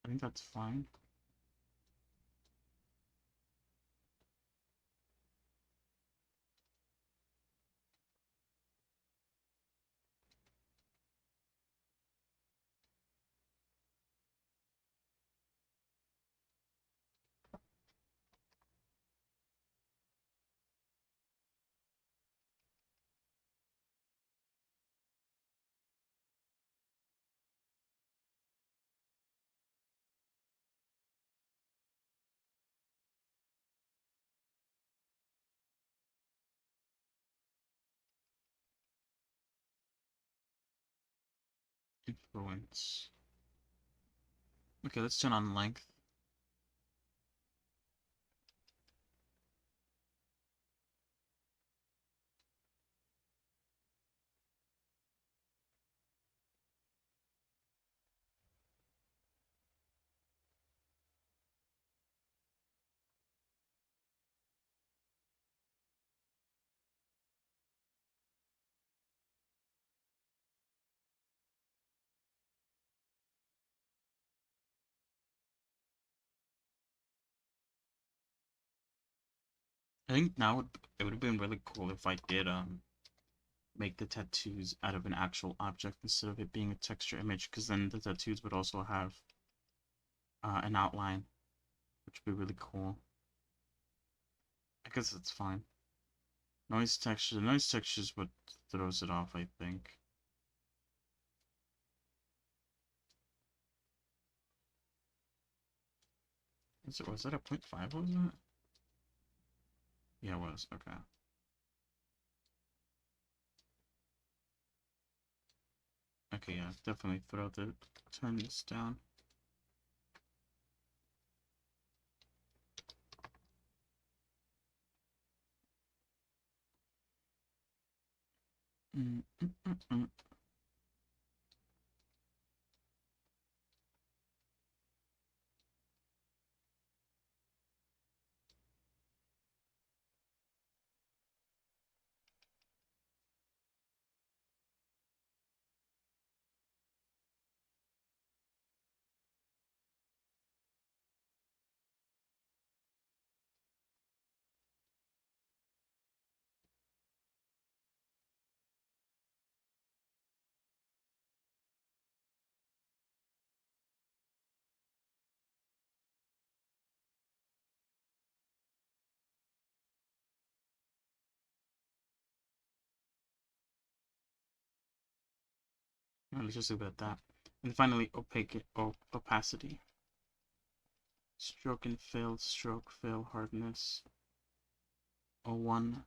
I think that's fine. Influence. Okay, let's turn on length. I think now it would have been really cool if I did make the tattoos out of an actual object instead of it being a texture image, because then the tattoos would also have an outline, which would be really cool. I guess that's fine. Noise texture is what throws it off, I think. Was that a 0.5, was it? Yeah, it was, okay. Okay, yeah, definitely turn this down. Mm, mm, mm, mm. Let's just leave it at that. And finally, opacity. Stroke and fill, stroke, fill, hardness. 01.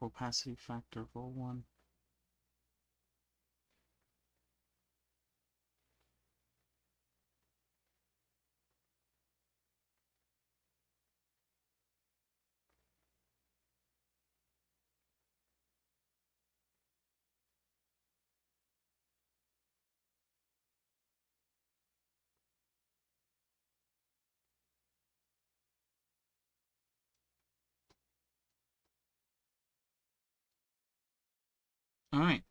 Opacity factor of 01. All right.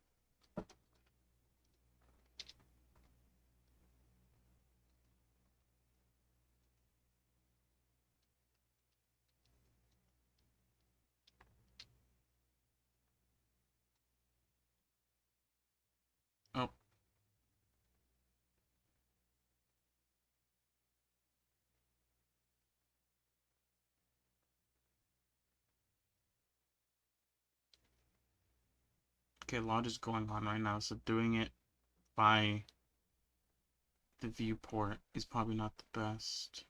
Oh. Okay, a lot is going on right now, so doing it by the viewport is probably not the best.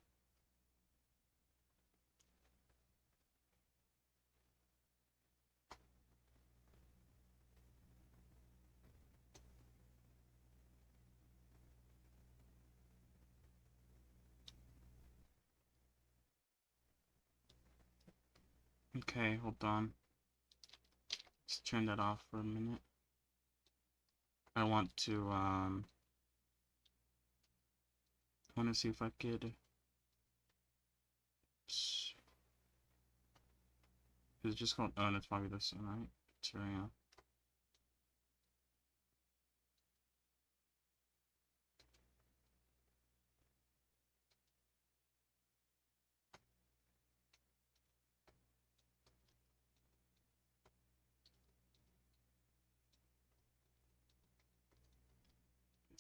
Okay, hold on. Let's turn that off for a minute. I want to see if I could. Is it just called? Oh, that's probably this one, right? Terrain.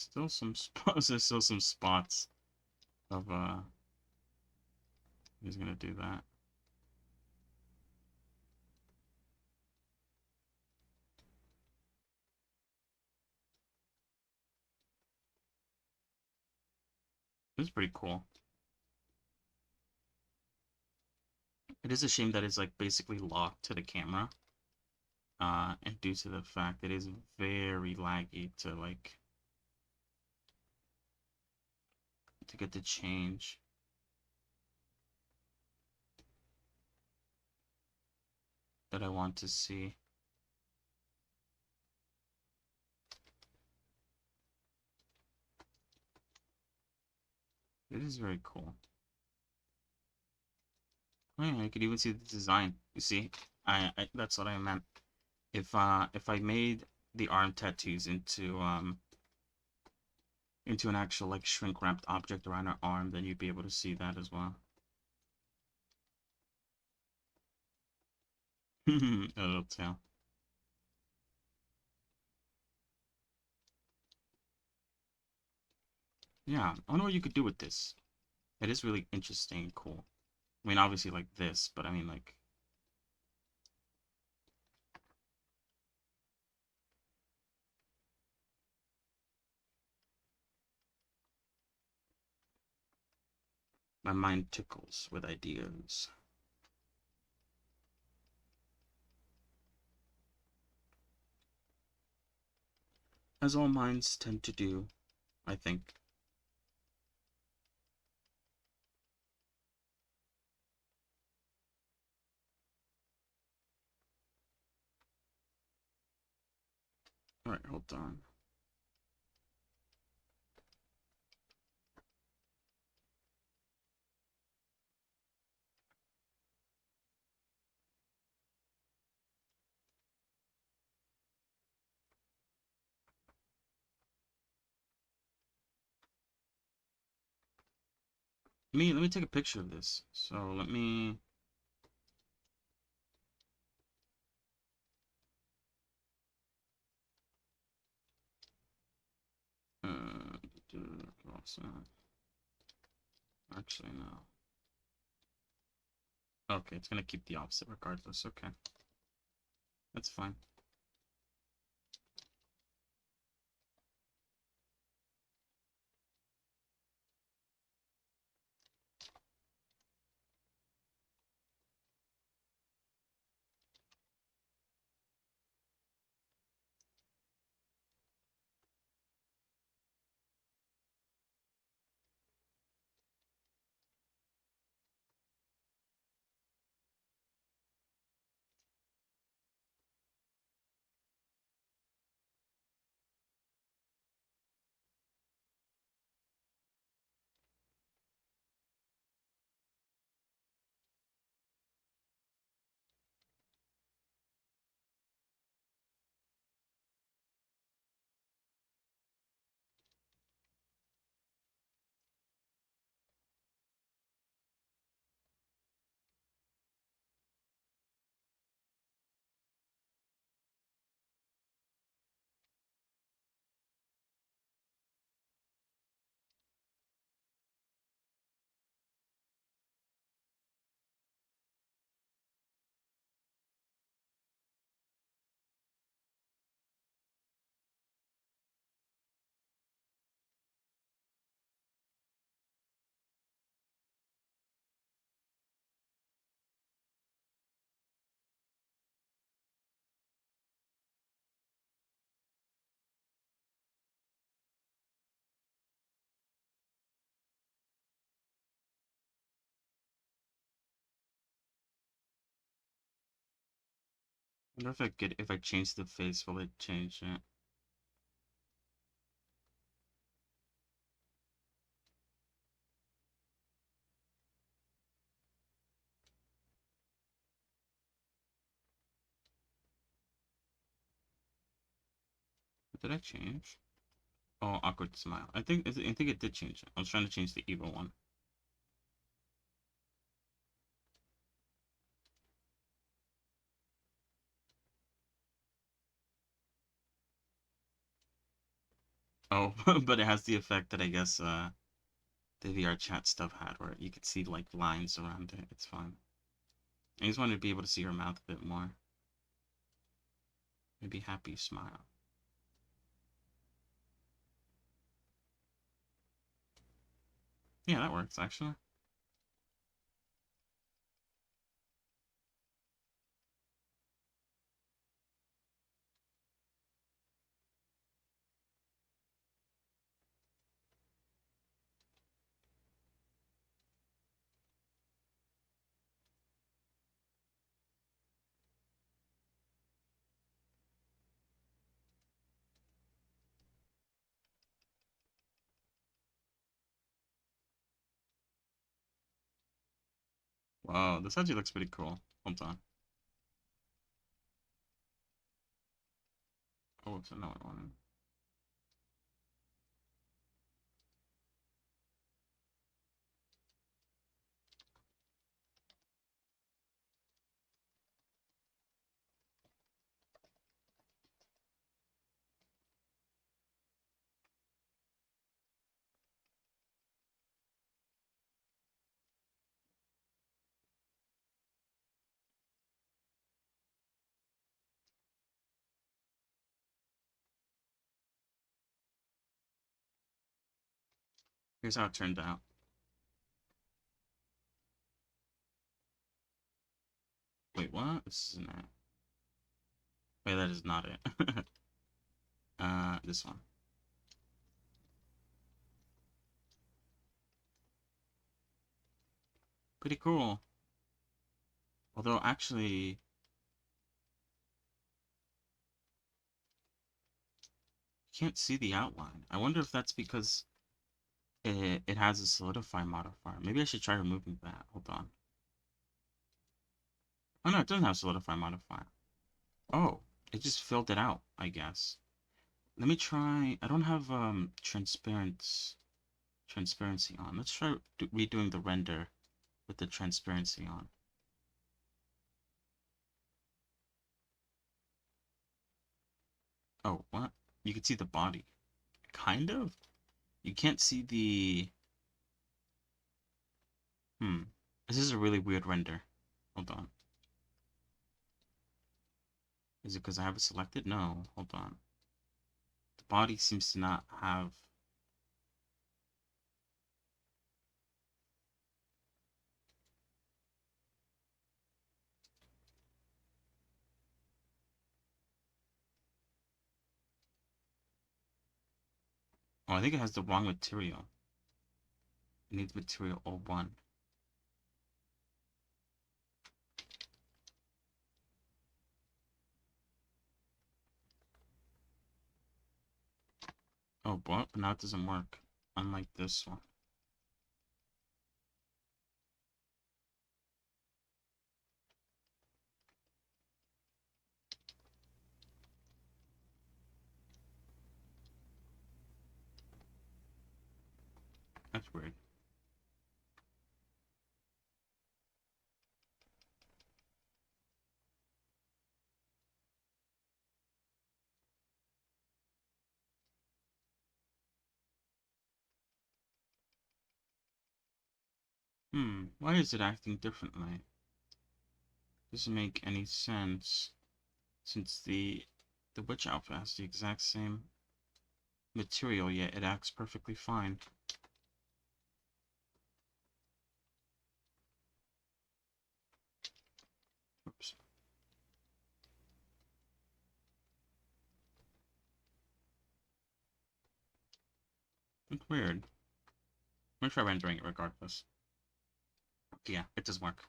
Still some spots. There's still some spots of He's gonna do that. This is pretty cool. It is a shame that it's like basically locked to the camera. And due to the fact that it is very laggy to like to get the change. That I want to see. It is very cool. Oh yeah, you could even see the design. You see, I that's what I meant. If I made the arm tattoos into an actual like shrink wrapped object around our arm, then you'd be able to see that as well. A little tail. Yeah, I wonder what you could do with this. It is really interesting and cool. I mean, obviously like this, but I mean like... My mind tickles with ideas. As all minds tend to do, I think. Alright, hold on. Let me take a picture of this. So let me... Actually, no. Okay, it's gonna keep the opposite regardless. Okay. That's fine. wonder if I change the face, will it change it? What did I change? Oh, awkward smile. I think it did change it. I was trying to change the evil one. Oh, but it has the effect that I guess the VR chat stuff had, where you could see like lines around it. It's fine. I just wanted to be able to see her mouth a bit more. Maybe happy smile. Yeah, that works actually. Wow, this actually looks pretty cool. Hold on. Oh, it's another one. Here's how it turned out. Wait, what? This isn't it. Wait, that is not it. This one. Pretty cool. Although, actually, can't see the outline. I wonder if that's because it has a solidify modifier. Maybe I should try removing that. Hold on. Oh no, it doesn't have solidify modifier. Oh, it just filled it out, I guess. Let me try. I don't have transparency on. Let's try redoing the render with the transparency on. Oh, what? You can see the body. Kind of? You can't see the... This is a really weird render. Hold on. Is it because I have it selected? No. Hold on. The body seems to not have... Oh, I think it has the wrong material. It needs material 01. Oh, but now it doesn't work. Unlike this one. That's weird. Why is it acting differently? Doesn't make any sense, since the witch outfit has the exact same material, yet it acts perfectly fine. Oops. That's weird. I'm gonna try rendering it regardless. Yeah, it does work.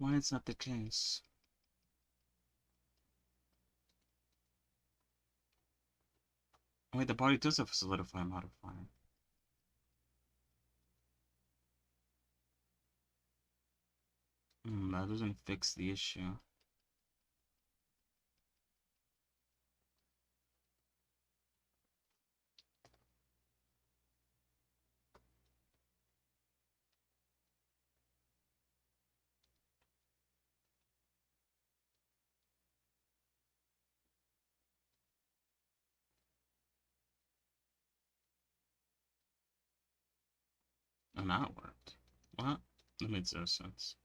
Why is that the case? Wait, the body does have a solidify modifier. That doesn't fix the issue. And that worked. What? That makes no sense.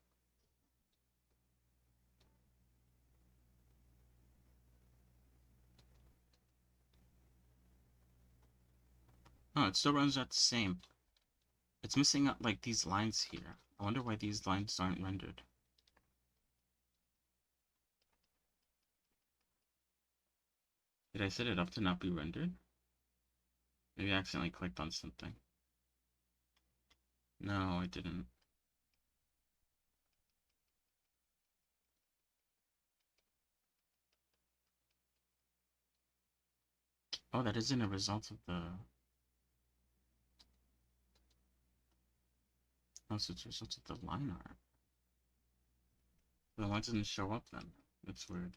Oh, it still runs out the same. It's missing out like these lines here. I wonder why these lines aren't rendered. Did I set it up to not be rendered? Maybe I accidentally clicked on something. No, I didn't. Oh, that isn't a result of the... Oh, so it's a result of the line art. The line doesn't show up then. That's weird.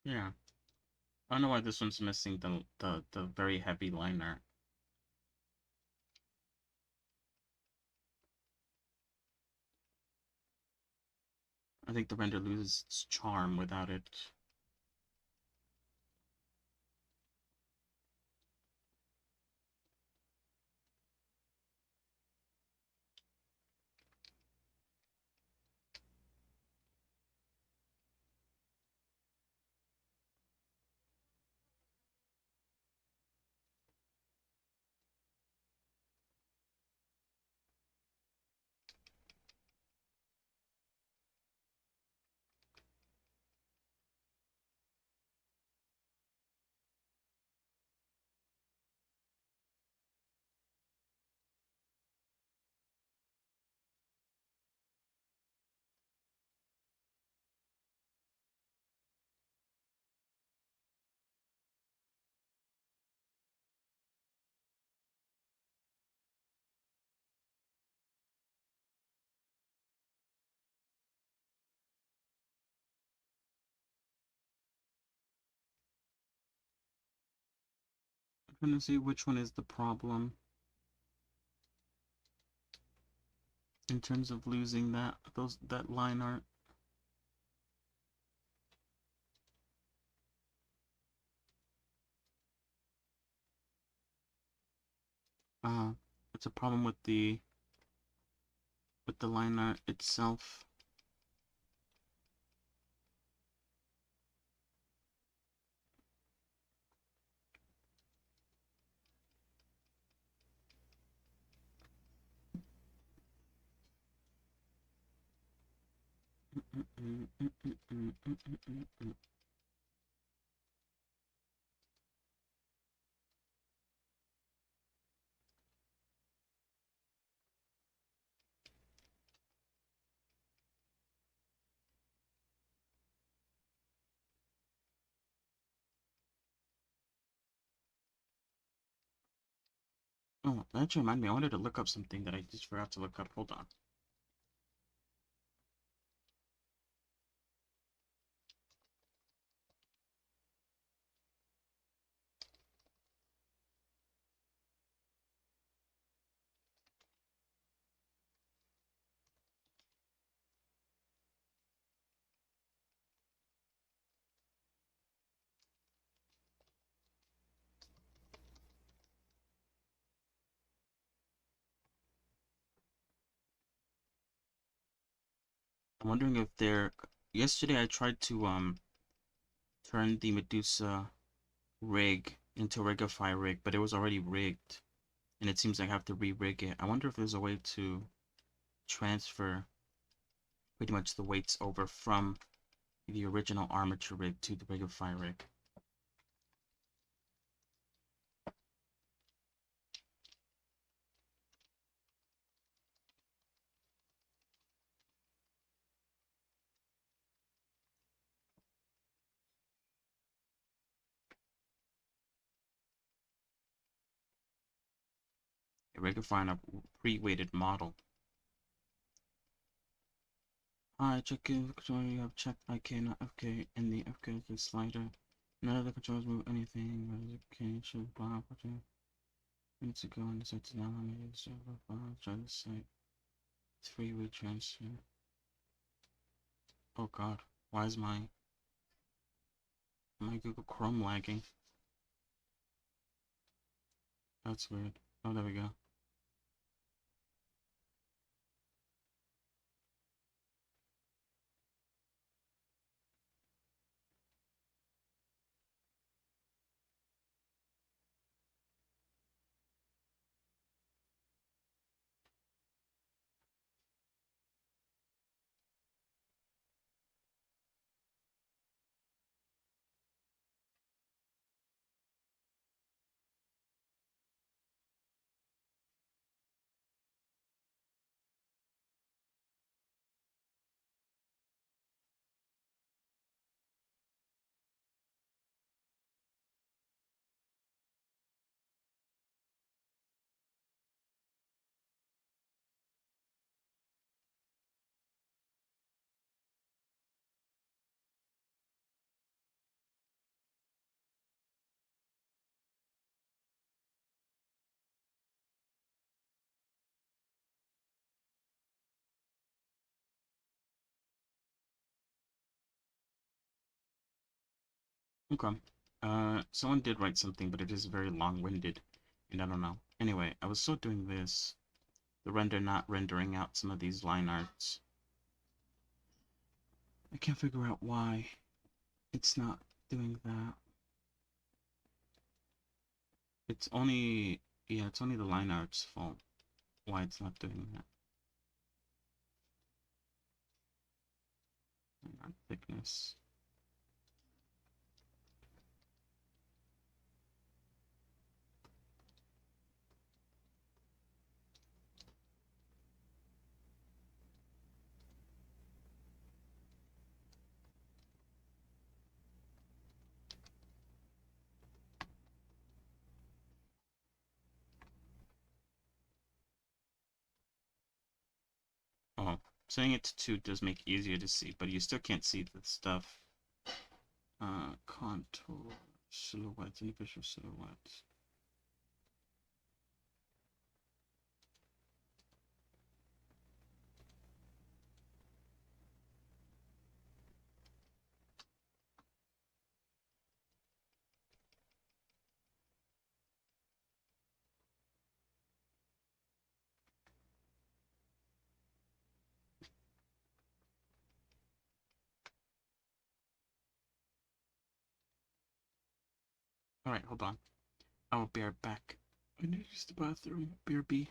Yeah. I don't know why this one's missing the very heavy line art. I think the render loses its charm without it. I'm trying to see which one is the problem in terms of losing that line art. It's a problem with the line art itself. Oh, that actually reminded me. I wanted to look up something that I just forgot to look up. Hold on. I'm wondering if they're... Yesterday I tried to turn the Medusa rig into Rigify rig, but it was already rigged. And it seems like I have to re-rig it. I wonder if there's a way to transfer pretty much the weights over from the original armature rig to the Rigify rig. Rigifying a pre-weighted model. Hi, check in the controller. You have checked IK, not FK, in the FK slider. None of the controls move anything. Okay, should block. Minutes ago, and the site's now on the server file. Try the site. It's free transfer. Oh god, why is my Google Chrome lagging? That's weird. Oh, there we go. Okay. Someone did write something, but it is very long-winded, and I don't know. Anyway, I was still doing this. The render not rendering out some of these line arts. I can't figure out why it's not doing that. It's only, yeah, it's only the line art's fault why it's not doing that. Line art thickness. Oh, setting it to 2 does make it easier to see, but you still can't see the stuff. Contour, silhouettes, individual silhouettes. Alright, hold on. I will be right back. I need to use the bathroom. BRB.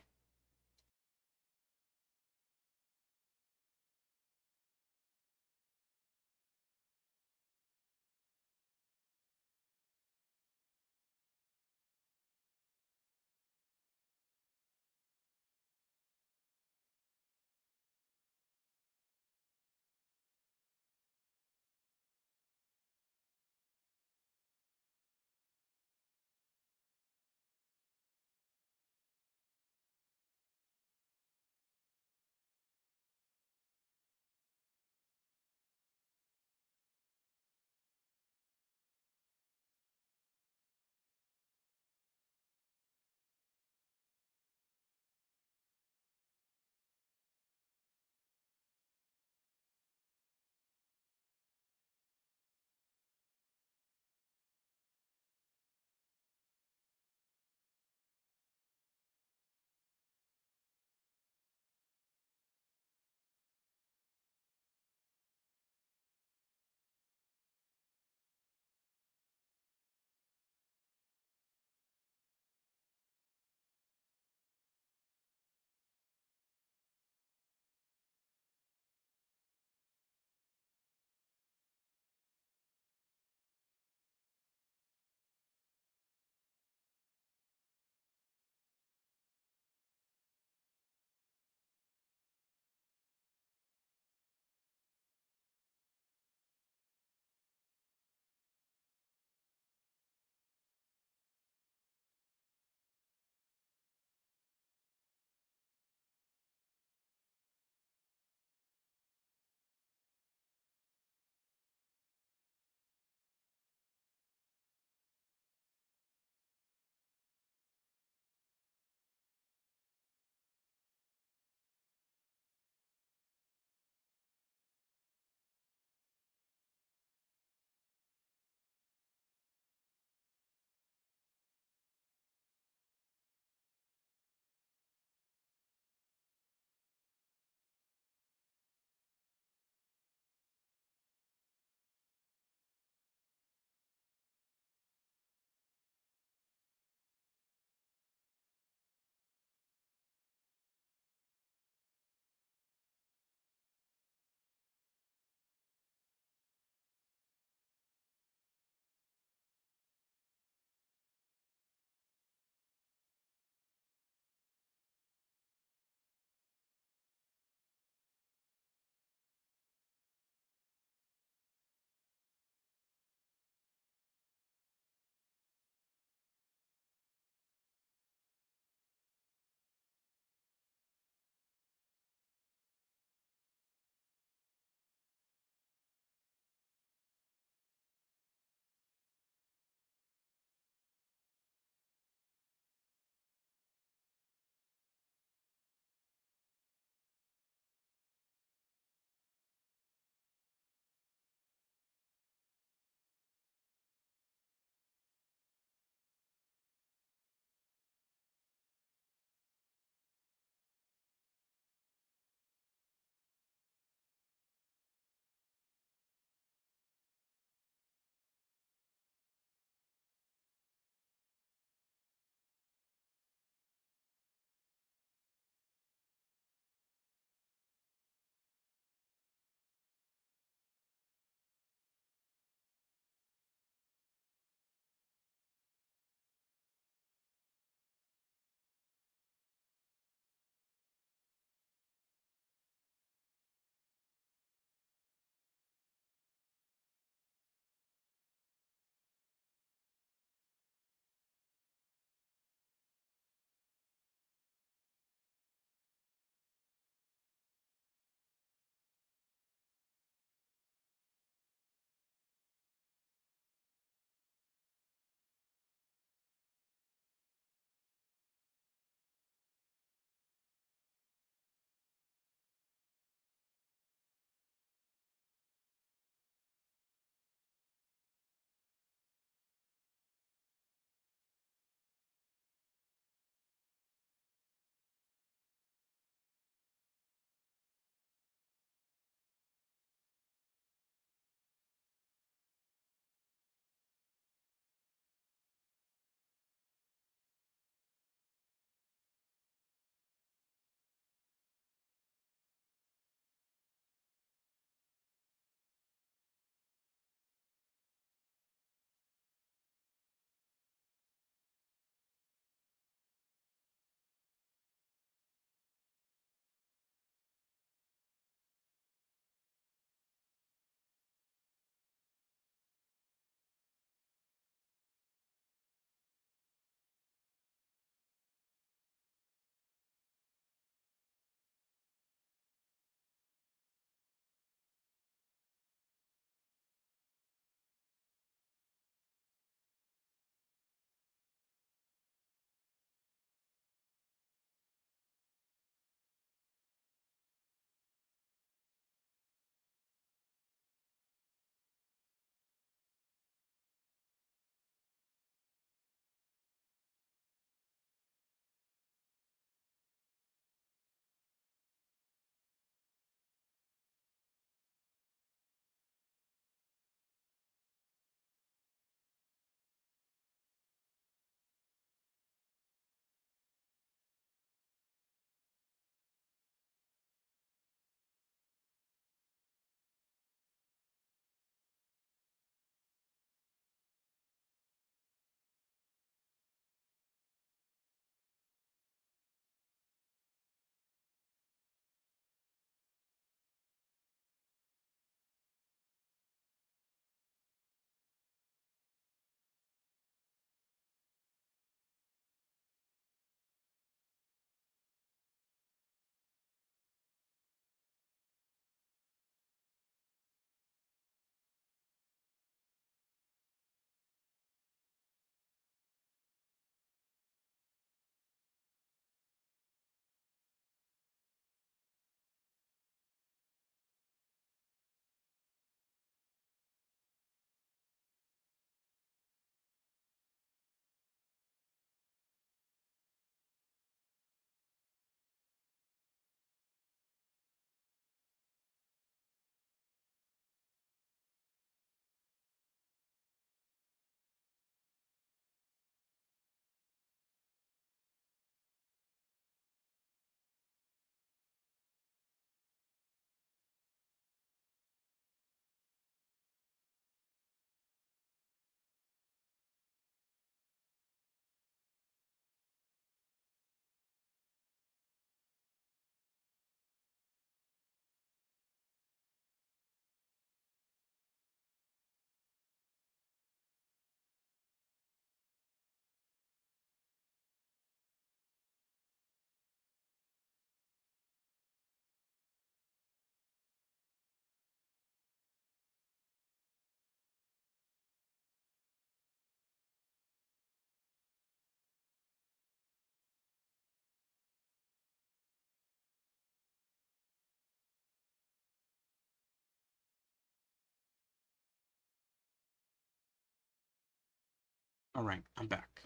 Alright, I'm back.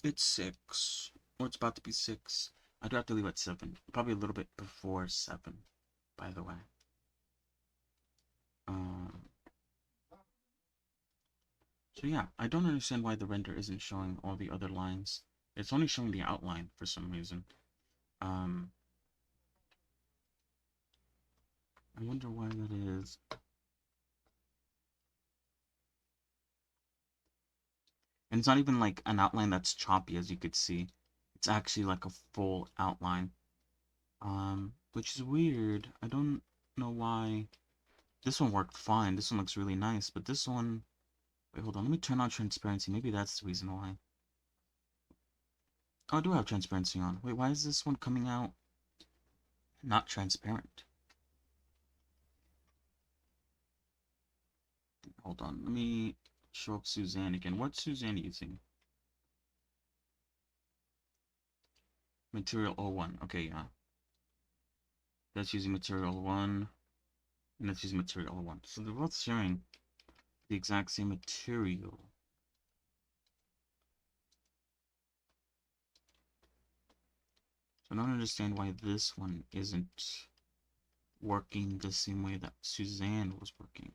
It's 6. Or it's about to be 6. I do have to leave at 7. Probably a little bit before 7, by the way. So yeah, I don't understand why the render isn't showing all the other lines. It's only showing the outline for some reason. I wonder why that is. And it's not even like an outline that's choppy, as you could see. It's actually like a full outline. Which is weird. I don't know why. This one worked fine. This one looks really nice, but this one... Wait, hold on. Let me turn on transparency. Maybe that's the reason why. Oh, I do have transparency on. Wait, why is this one coming out not transparent? Hold on. Let me show up Suzanne again. What's Suzanne using? Material 01. Okay, yeah. That's using material 1. And that's using material 1. So they're both sharing the exact same material. So I don't understand why this one isn't working the same way that Suzanne was working.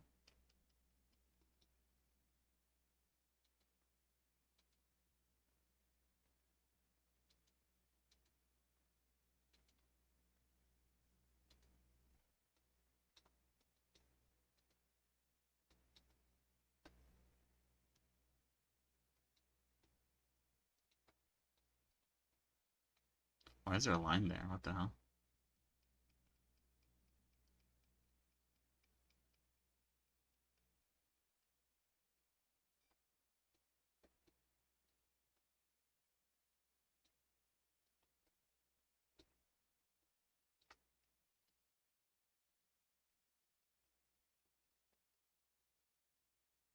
Why is there a line there? What the hell?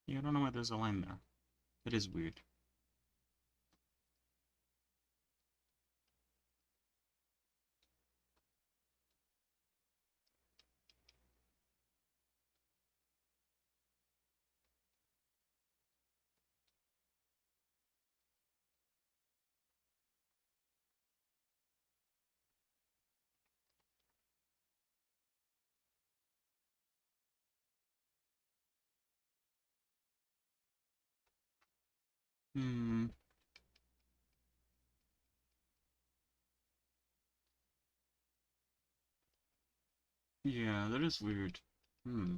Yeah, I don't know why there's a line there. It is weird. Hmm. Yeah, that is weird. Hmm.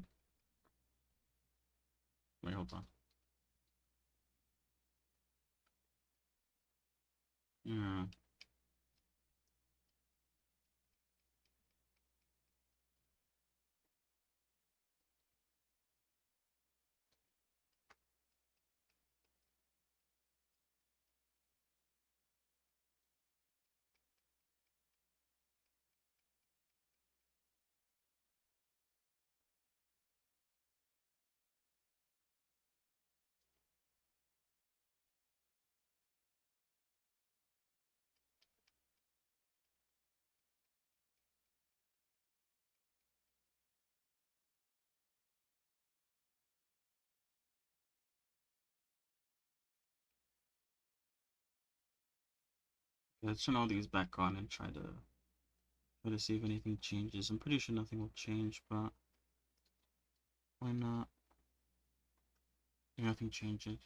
Wait, hold on. Yeah. Let's turn all these back on and try to see if anything changes. I'm pretty sure nothing will change, but why not? Nothing changes.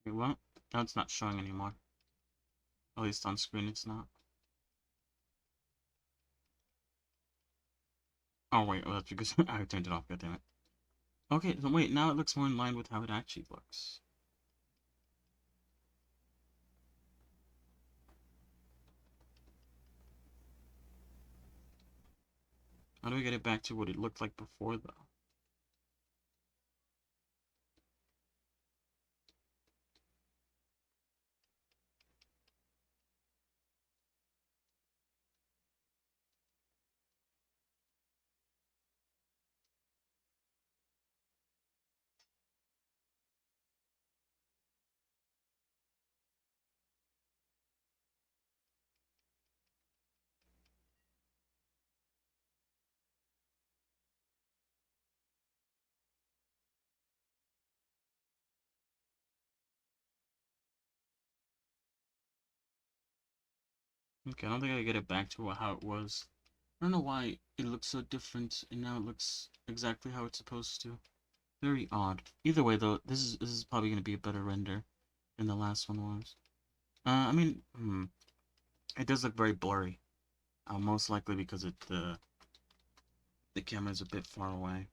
Wait, what? No, it's not showing anymore. At least on screen it's not. Oh wait, oh, that's because I turned it off, goddammit. Okay, so wait, now it looks more in line with how it actually looks. How do we get it back to what it looked like before, though? Okay, I don't think I get it back to how it was. I don't know why it looks so different, and now it looks exactly how it's supposed to. Very odd. Either way, though, this is probably going to be a better render than the last one was. I mean, it does look very blurry. Most likely because the camera's a bit far away.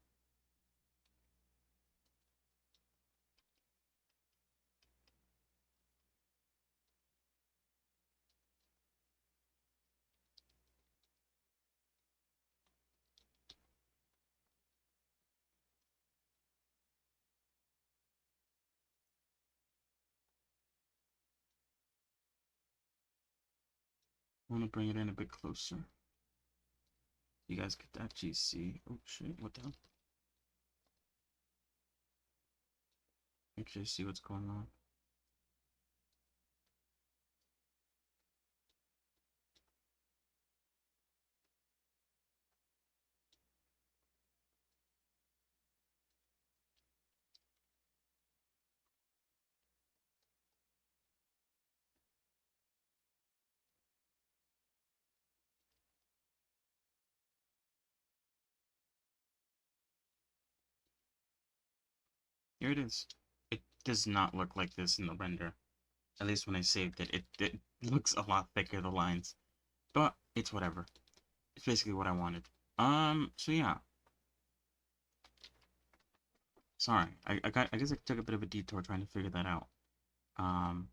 I want to bring it in a bit closer. You guys could actually see. Oh shit! What the hell? Actually, see what's going on. Here it is. It does not look like this in the render. At least when I saved it, it looks a lot thicker, the lines. But it's whatever. It's basically what I wanted. So yeah. Sorry. I guess I took a bit of a detour trying to figure that out. Oh,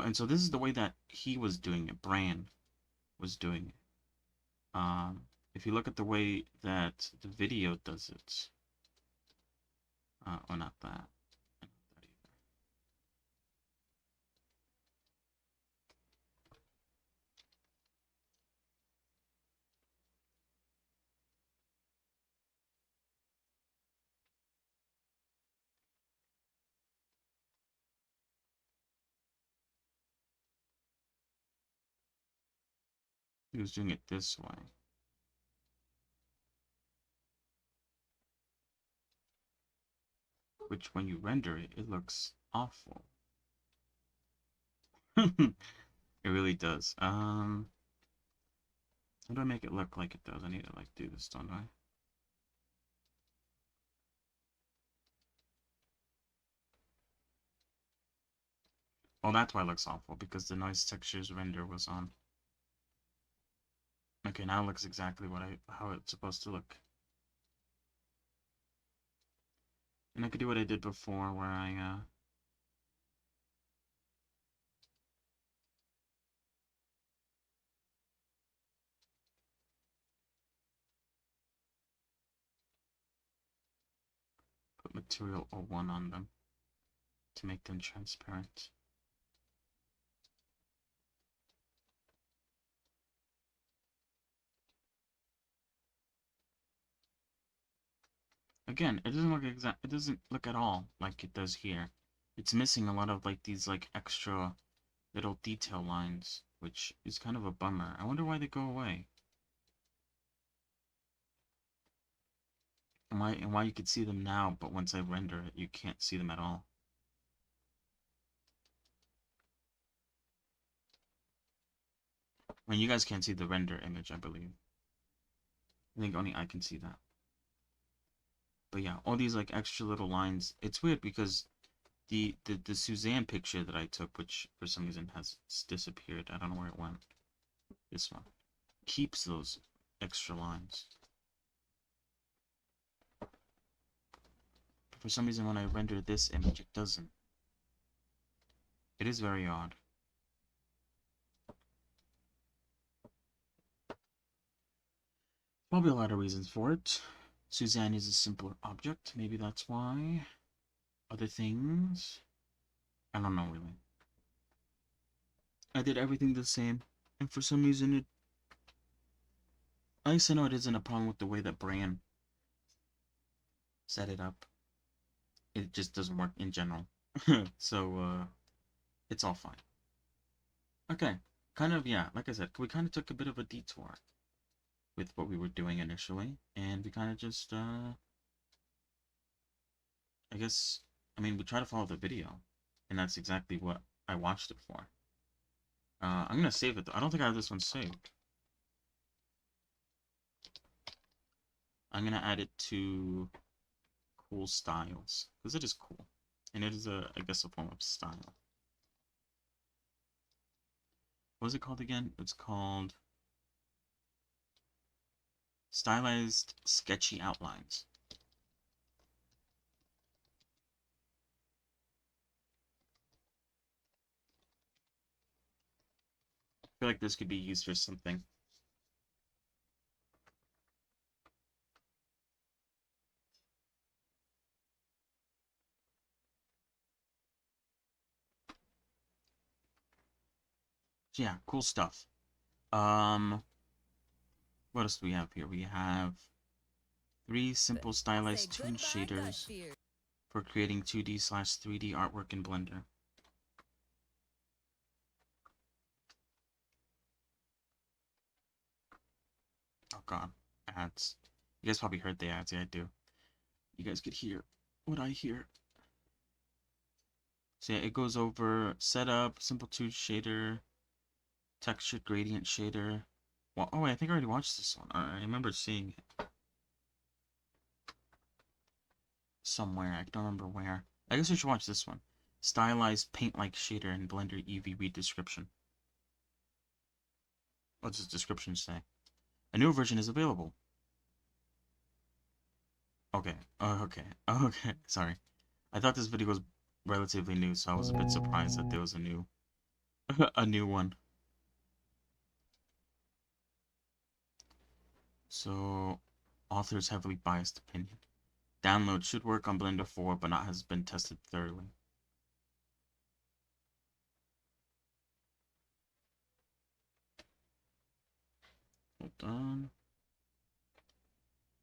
and so this is the way that he was doing it. Bran was doing it. If you look at the way that the video does it, or not that, not that either. He was doing it this way. Which, when you render it, it looks awful. It really does. How do I make it look like it does? I need to like do this, don't I? Well, that's why it looks awful, because the noise textures render was on. Okay, now it looks exactly how it's supposed to look. And I could do what I did before, where I put material 01 on them to make them transparent. Again, it doesn't look it doesn't look at all like it does here. It's missing a lot of like these like extra little detail lines, which is kind of a bummer. I wonder why they go away. And why you could see them now, but once I render it, you can't see them at all. I mean, you guys can't see the render image, I believe. I think only I can see that. But yeah, all these like extra little lines. It's weird because the Suzanne picture that I took, which for some reason has disappeared. I don't know where it went. This one keeps those extra lines. But for some reason, when I render this image, it doesn't. It is very odd. Probably a lot of reasons for it. Suzanne is a simpler object. Maybe that's why. Other things? I don't know, really. I did everything the same. And for some reason, I used to know it isn't a problem with the way that Bran set it up. It just doesn't work in general. So, it's all fine. Okay. Kind of, yeah, like I said, we kind of took a bit of a detour with what we were doing initially. And we kind of just, I guess, I mean, we try to follow the video. And that's exactly what I watched it for. I'm going to save it, though. I don't think I have this one saved. I'm going to add it to cool styles. Because it is cool. And it is, I guess, a form of style. What is it called again? It's called Stylized Sketchy Outlines. I feel like this could be used for something. So yeah, cool stuff. What else do we have here? We have 3 simple stylized toon shaders for creating 2D/3D artwork in Blender. Oh god, ads. You guys probably heard the ads, yeah I do. You guys could hear what I hear. So yeah, it goes over setup, simple toon shader, texture gradient shader. Well, oh, I think I already watched this one. I remember seeing it somewhere. I don't remember where. I guess we should watch this one. Stylized paint-like shader in Blender UV read description. What does the description say? A new version is available. Okay. Oh, okay. Oh, okay. Sorry. I thought this video was relatively new, so I was a bit surprised that there was a new a new one. So, author's heavily biased opinion. Download should work on Blender 4, but not has been tested thoroughly. Hold on.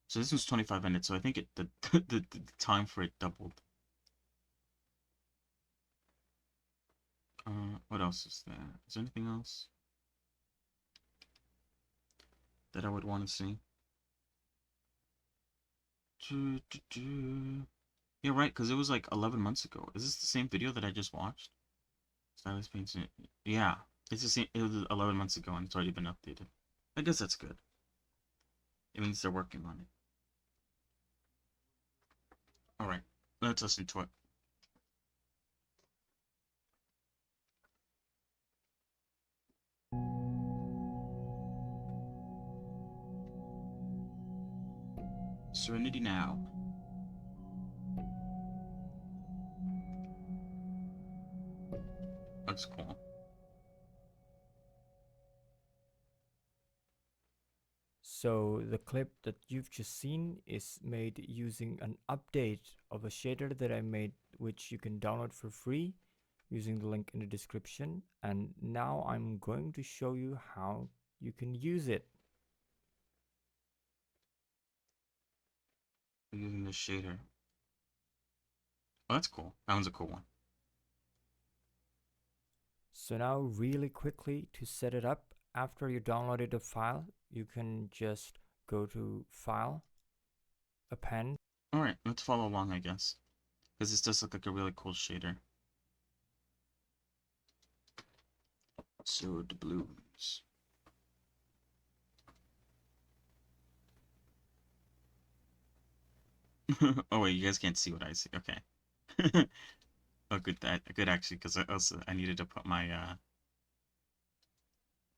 So this was 25 minutes, so I think the time for it doubled. What else is there? Is there anything else that I would want to see? Yeah, right, because it was like 11 months ago. Is this the same video that I just watched? Stylist paints. Yeah, it's the same. It was 11 months ago, and it's already been updated. I guess that's good. It means they're working on it. All right, let's listen to it. Serenity now. Looks cool. So the clip that you've just seen is made using an update of a shader that I made, which you can download for free using the link in the description. And now I'm going to show you how you can use it. Using the shader. Oh, that's cool. That one's a cool one. So now really quickly to set it up, after you downloaded the file, you can just go to File, Append. Alright, let's follow along, I guess. Because this does look like a really cool shader. So, the balloons. Oh wait, you guys can't see what I see. Okay. Oh, good actually, because I needed to put my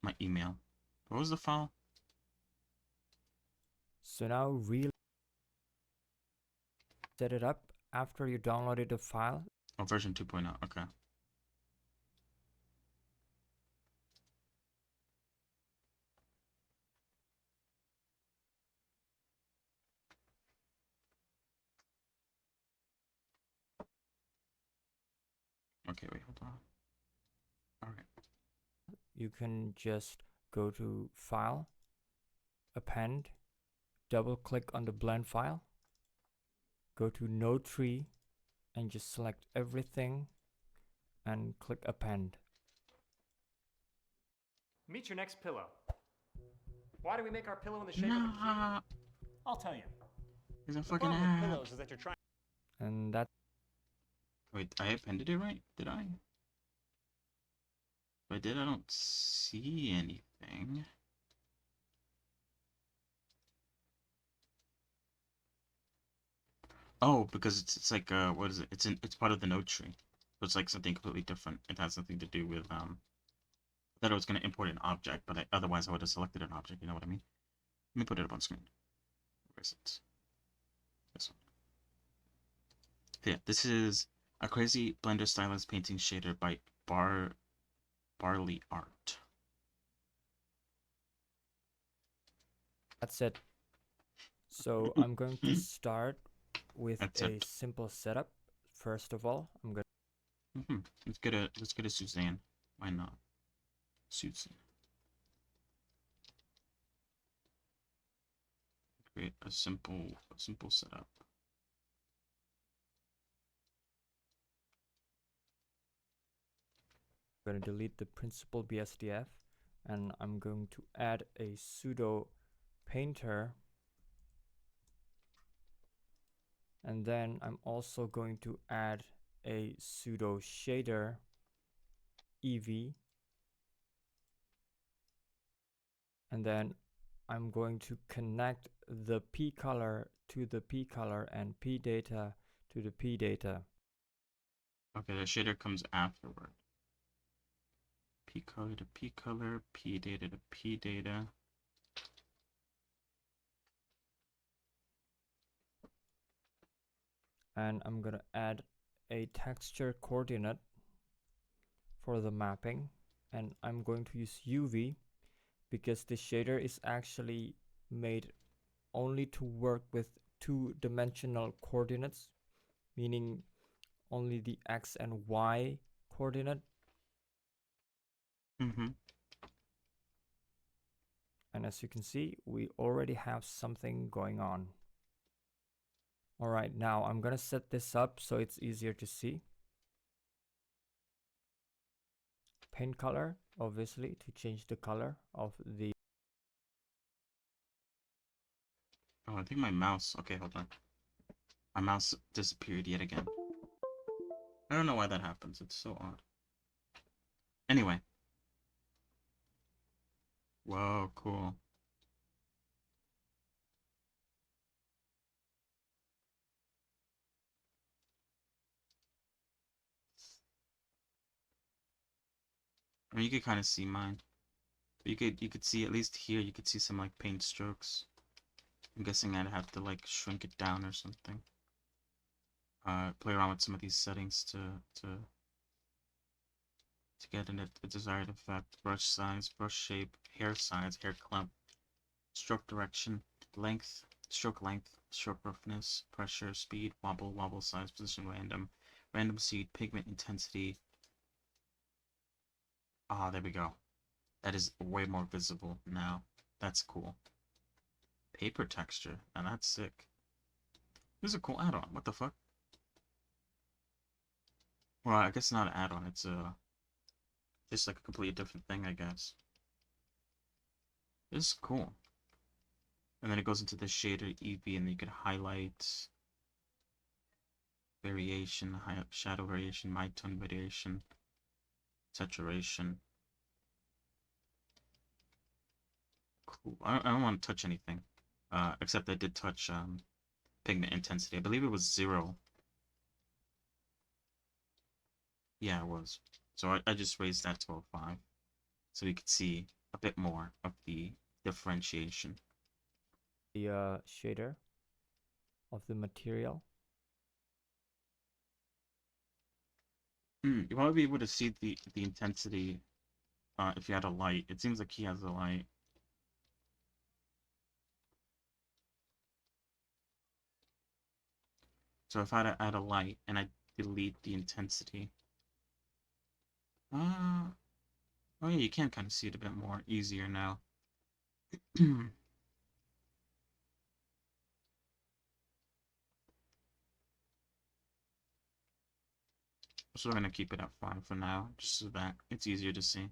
my email. What was the file? So now set it up after you downloaded the file. Oh, version 2.0. Okay. Okay, wait, hold on. All right. You can just go to File, Append, double click on the blend file, go to Node Tree, and just select everything and click Append. Meet your next pillow. Why do we make our pillow in the shape of a cube? I'll tell you. He's a The fucking problem with app. pillows is that you're trying. And that Wait, I appended it right? Did I? If I did, I don't see anything. Oh, because it's like what is it? It's part of the node tree. So it's like something completely different. It has nothing to do with I thought I was gonna import an object, but otherwise I would have selected an object, you know what I mean? Let me put it up on screen. Where is it? This one. Yeah, this is a crazy Blender stylus painting shader by Barley Art. That's it. So I'm going to start with That's a it. simple setup. First of all, I'm going Let's get a Suzanne. Why not? Susan. Create a simple setup. to delete the principal BSDF, and I'm going to add a pseudo painter, and then I'm also going to add a pseudo shader EV, and then I'm going to connect the P color to the P color and P data to the P data. Okay, the shader comes afterward. P color to P color, P data to P data. And I'm gonna add a texture coordinate for the mapping, and I'm going to use UV because the shader is actually made only to work with two-dimensional coordinates, meaning only the X and Y coordinate. And as you can see, we already have something going on. All right, now I'm gonna set this up so it's easier to see. Paint color, obviously, to change the color of the... Oh, I think my mouse... Okay, hold on. My mouse disappeared yet again. I don't know why that happens. It's so odd. Anyway. Whoa, cool. I mean, you could kind of see mine. But you could see, at least here, you could see some, like, paint strokes. I'm guessing I'd have to, like, shrink it down or something. Play around with some of these settings to get a desired effect. Brush size, brush shape, hair size, hair clump, stroke direction, length, stroke roughness, pressure, speed, wobble size, position, random seed, pigment intensity. Ah, there we go. That is way more visible now. That's cool. Paper texture. Now that's sick. This is a cool add-on. What the fuck? Well, I guess not an add-on. It's just like a completely different thing, I guess. This is cool. And then it goes into the shader EV, and then you can highlight variation, shadow variation, midtone variation, saturation. Cool. I don't want to touch anything, except I did touch pigment intensity. I believe it was 0. Yeah, it was. So I just raised that to a 5. So you could see a bit more of the differentiation. The shader of the material. You'll probably be able to see the intensity if you had a light. It seems like he has a light. So if I add a light and I delete the intensity. Oh yeah, you can kind of see it a bit more easier now. So we're gonna keep it at 5 for now, just so that it's easier to see.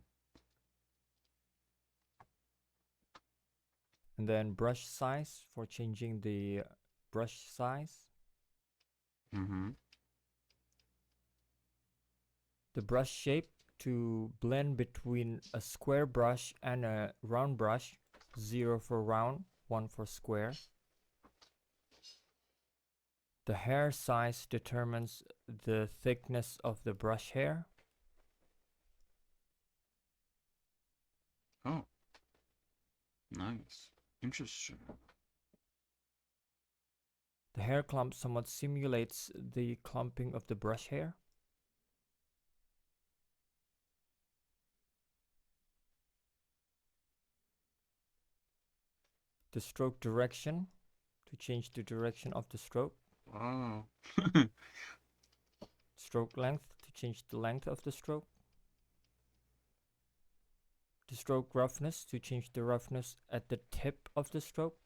And then brush size for changing the brush size. The brush shape to blend between a square brush and a round brush. 0 for round, 1 for square. The hair size determines the thickness of the brush hair. Oh. Nice. Interesting. The hair clump somewhat simulates the clumping of the brush hair. The stroke direction to change the direction of the stroke. Oh. Stroke length to change the length of the stroke. The stroke roughness to change the roughness at the tip of the stroke.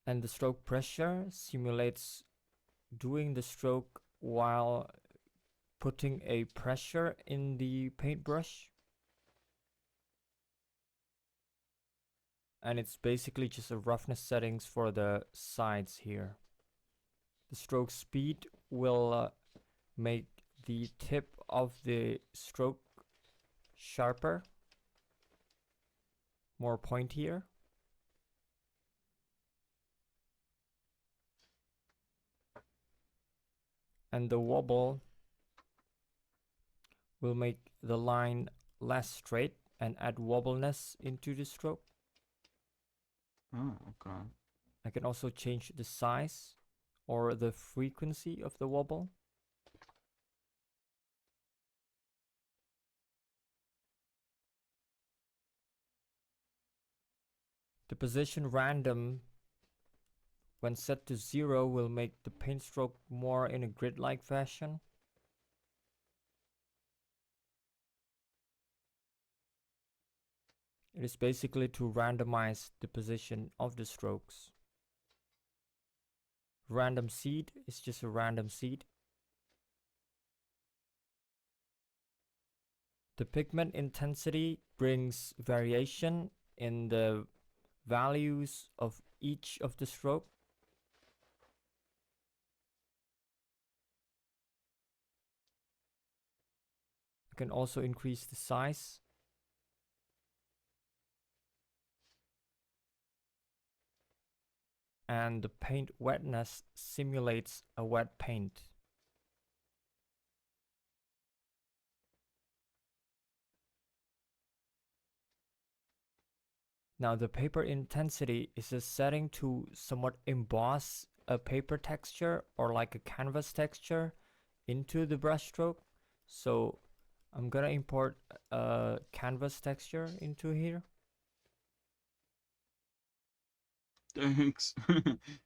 And the stroke pressure simulates doing the stroke while putting a pressure in the paintbrush. And it's basically just a roughness settings for the sides here. The stroke speed will make the tip of the stroke sharper, more pointier. And the wobble will make the line less straight and add wobbleness into the stroke. Oh, okay. I can also change the size or the frequency of the wobble. The position random when set to 0 will make the paint stroke more in a grid-like fashion. It is basically to randomize the position of the strokes. Random seed is just a random seed. The pigment intensity brings variation in the values of each of the stroke. You can also increase the size. And the paint wetness simulates a wet paint. Now the paper intensity is a setting to somewhat emboss a paper texture or like a canvas texture into the brush stroke. So I'm gonna import a canvas texture into here. Thanks.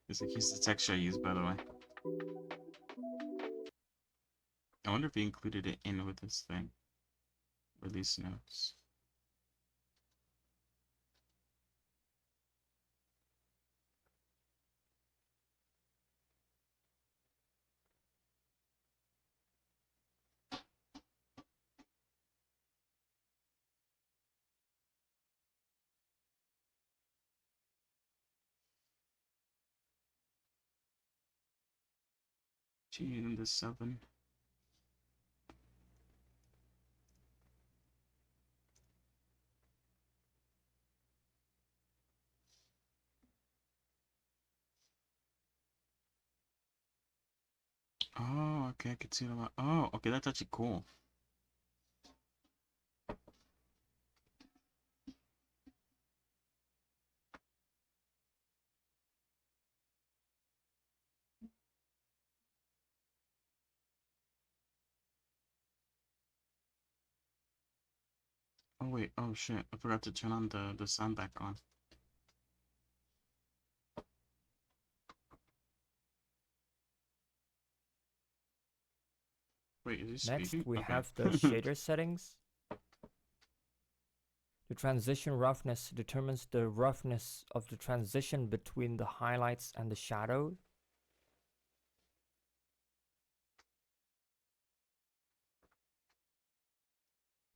It's like, here's the texture I used, by the way. I wonder if he included it in with this thing. Release notes. G the 7. Oh, okay, I can see it a lot. Oh, okay, that's actually cool. Oh wait, oh shit, I forgot to turn on the sound back on. Wait, is he Next, speaking? we Okay. have the shader settings. The transition roughness determines the roughness of the transition between the highlights and the shadow.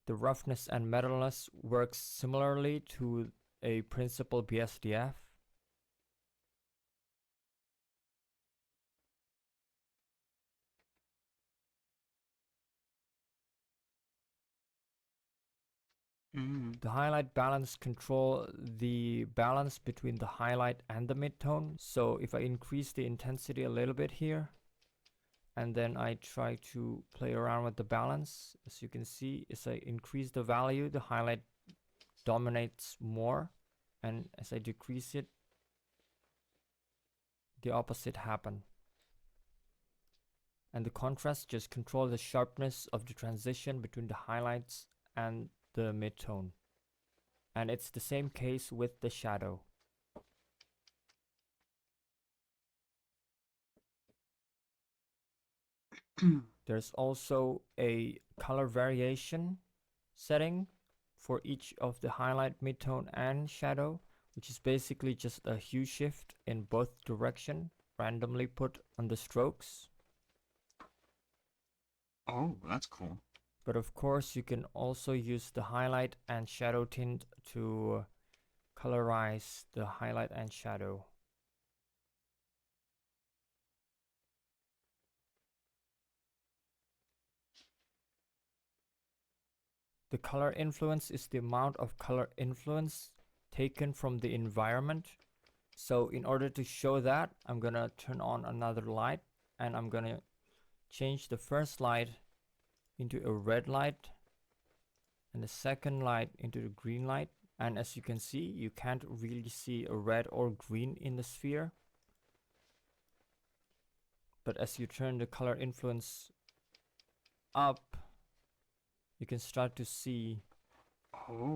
The roughness and metalness works similarly to a principal BSDF. The highlight balance control the balance between the highlight and the midtone. So if I increase the intensity a little bit here, and then I try to play around with the balance, as you can see, as I increase the value, the highlight dominates more, and as I decrease it, the opposite happen. And the contrast just control the sharpness of the transition between the highlights and the midtone. And it's the same case with the shadow. There's also a color variation setting for each of the highlight, midtone, and shadow, which is basically just a hue shift in both direction, randomly put on the strokes. Oh, that's cool. But of course, you can also use the highlight and shadow tint to colorize the highlight and shadow. The color influence is the amount of color influence taken from the environment. So in order to show that, I'm gonna turn on another light, and I'm gonna change the first light into a red light and the second light into the green light. And as you can see, you can't really see a red or green in the sphere. But as you turn the color influence up, you can start to see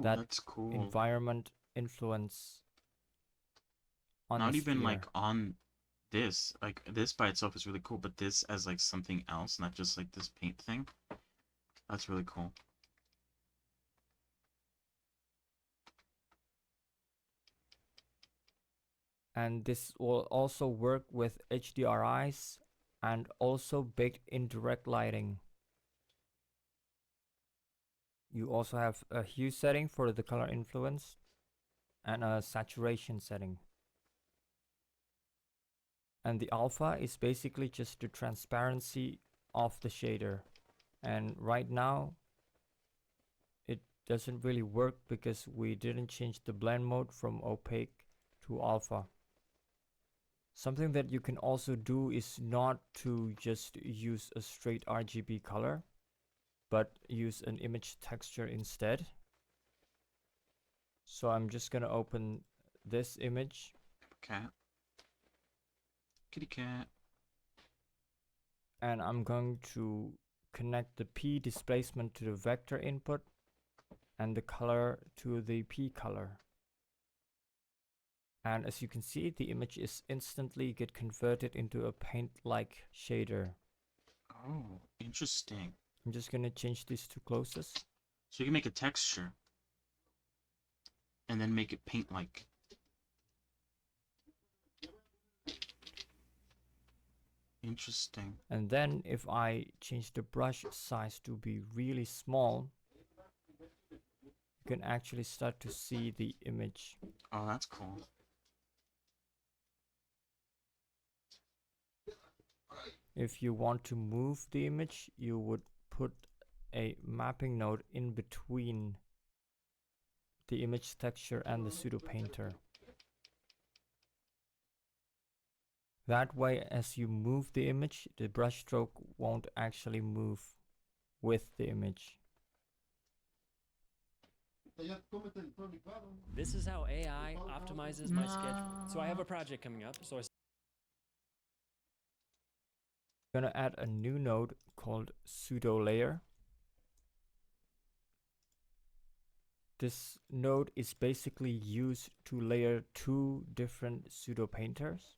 that that's cool. environment influence on Not the even sphere. like on this. Like this by itself is really cool, but this as like something else, not just like this paint thing. That's really cool. And this will also work with HDRIs and also baked in direct lighting. You also have a hue setting for the color influence and a saturation setting. And the alpha is basically just the transparency of the shader. And right now it doesn't really work because we didn't change the blend mode from opaque to alpha. Something that you can also do is not to just use a straight RGB color, but use an image texture instead. So I'm just gonna open this image. Cat. Kitty cat. And I'm going to connect the P displacement to the vector input and the color to the P color. And as you can see, the image is instantly get converted into a paint-like shader. Oh, interesting. I'm just gonna change this to closest. So you can make a texture and then make it paint-like. Interesting. And then if I change the brush size to be really small, you can actually start to see the image. Oh, that's cool. If you want to move the image, you would put a mapping node in between the image texture and the pseudo painter. That way, as you move the image, the brush stroke won't actually move with the image. This is how AI optimizes my schedule. So I have a project coming up, so I'm gonna add a new node called pseudo layer. This node is basically used to layer two different pseudo painters.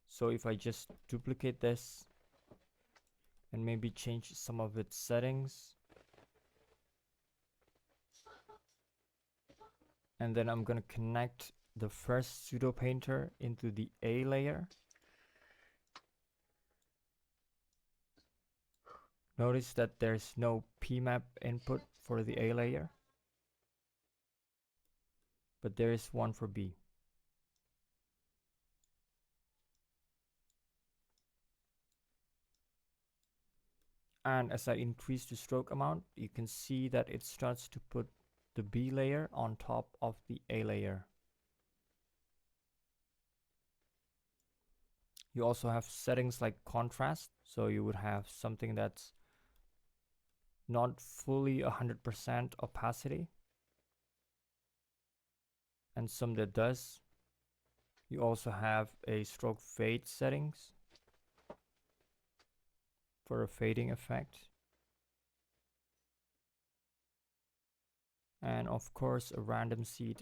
So if I just duplicate this and maybe change some of its settings, and then I'm gonna connect the first pseudo painter into the A layer. Notice that there's no PMap input for the A layer, but there is one for B. And as I increase the stroke amount, you can see that it starts to put the B layer on top of the A layer. You also have settings like contrast, so you would have something that's not fully 100% opacity, and some that does. You also have a stroke fade settings for a fading effect. And of course a random seed,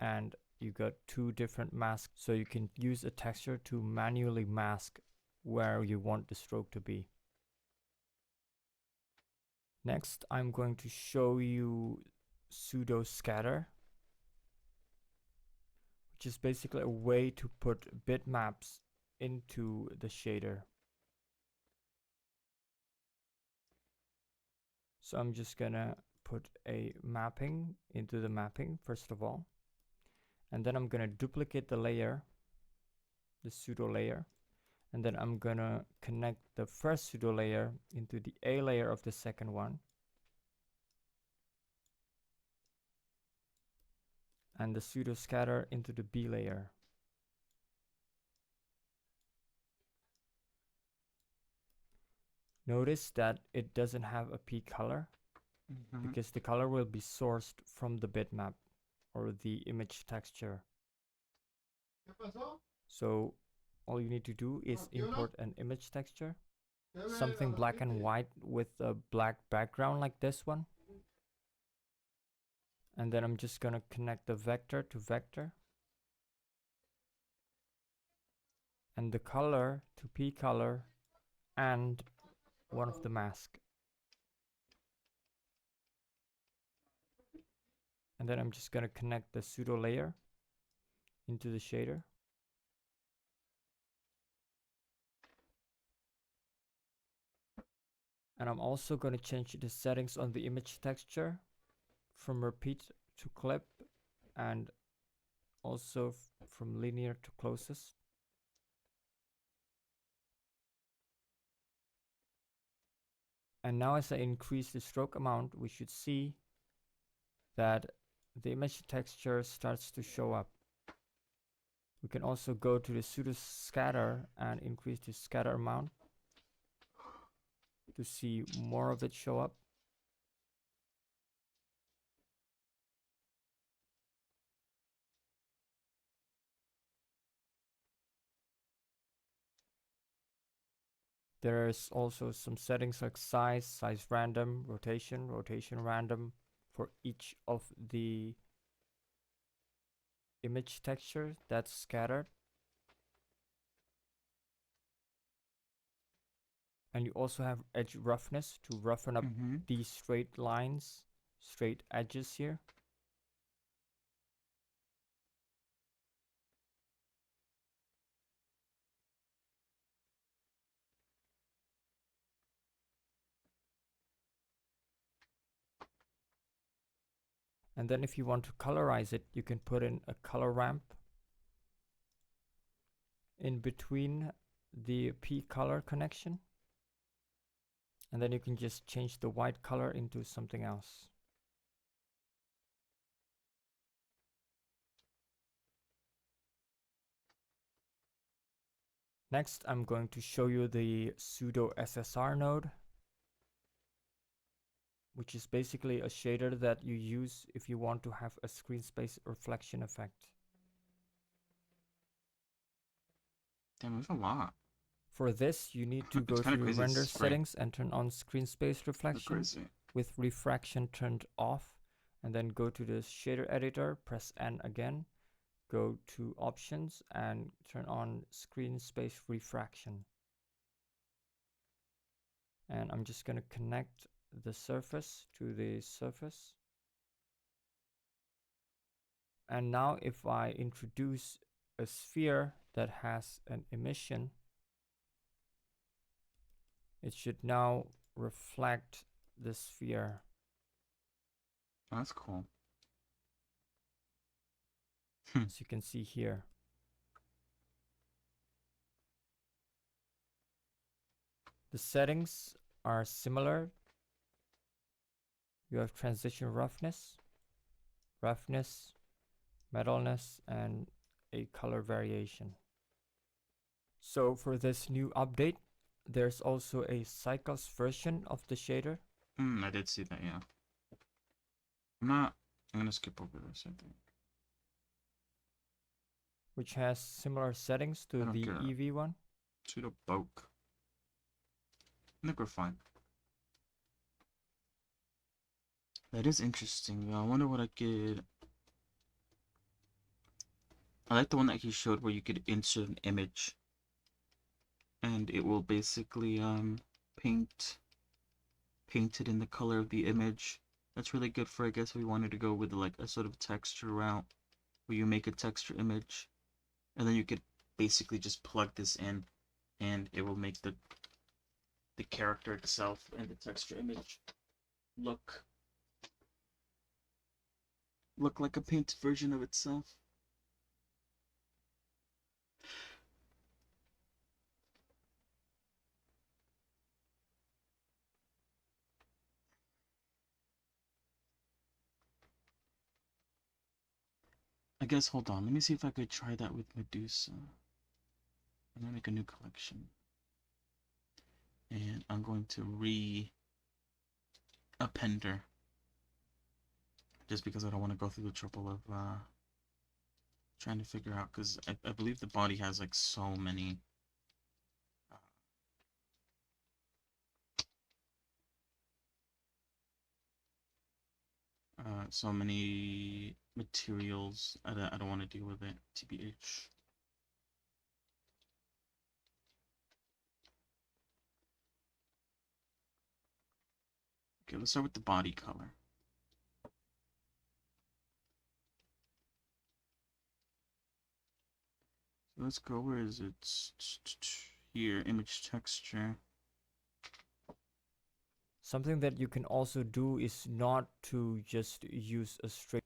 and you got two different masks, so you can use a texture to manually mask where you want the stroke to be. Next, I'm going to show you pseudo scatter, which is basically a way to put bitmaps into the shader. So I'm just gonna put a mapping into the mapping first of all, and then I'm gonna duplicate the layer, the pseudo layer, and then I'm gonna connect the first pseudo layer into the A layer of the second one, and the pseudo scatter into the B layer. Notice that it doesn't have a P color because the color will be sourced from the bitmap or the image texture. So all you need to do is import an image texture, something black and white with a black background like this one. And then I'm just gonna connect the vector to vector and the color to P color and one of the mask. And then I'm just gonna connect the pseudo layer into the shader. And I'm also going to change the settings on the image texture from repeat to clip, and also from linear to closest. And now as I increase the stroke amount, we should see that the image texture starts to show up. We can also go to the pseudo scatter and increase the scatter amount to see more of it show up. There's also some settings like size random, rotation random for each of the image texture that's scattered. And you also have edge roughness to roughen up these straight lines, straight edges here. And then if you want to colorize it, you can put in a color ramp in between the P color connection. And then you can just change the white color into something else. Next, I'm going to show you the pseudo SSR node, which is basically a shader that you use if you want to have a screen space reflection effect. Damn, there's a lot. For this, you need to go to your render settings and turn on screen space reflection with refraction turned off, and then go to the shader editor, press N again, go to options and turn on screen space refraction. And I'm just going to connect the surface to the surface. And now if I introduce a sphere that has an emission, it should now reflect the sphere. That's cool. As you can see here. The settings are similar. You have transition roughness, metalness, and a color variation. So for this new update, there's also a cycles version of the shader. I did see that, yeah. I'm gonna skip over this, I think. Which has similar settings to the EV one. Pseudo bulk. I think we're fine. That is interesting, though. I wonder what I could... I like the one that he showed where you could insert an image. And it will basically paint it in the color of the image. That's really good for, I guess, if we wanted to go with like a sort of texture route where you make a texture image and then you could basically just plug this in and it will make the character itself and the texture image look like a painted version of itself. I guess, hold on, let me see if I could try that with Medusa. I'm gonna make a new collection. And I'm going to append her. Just because I don't want to go through the trouble of trying to figure out, because I believe the body has like so many materials. I don't want to deal with it, TBH. Okay, let's start with the body color. So let's go, where is it? Here, image texture. Something that you can also do is not to just use a straight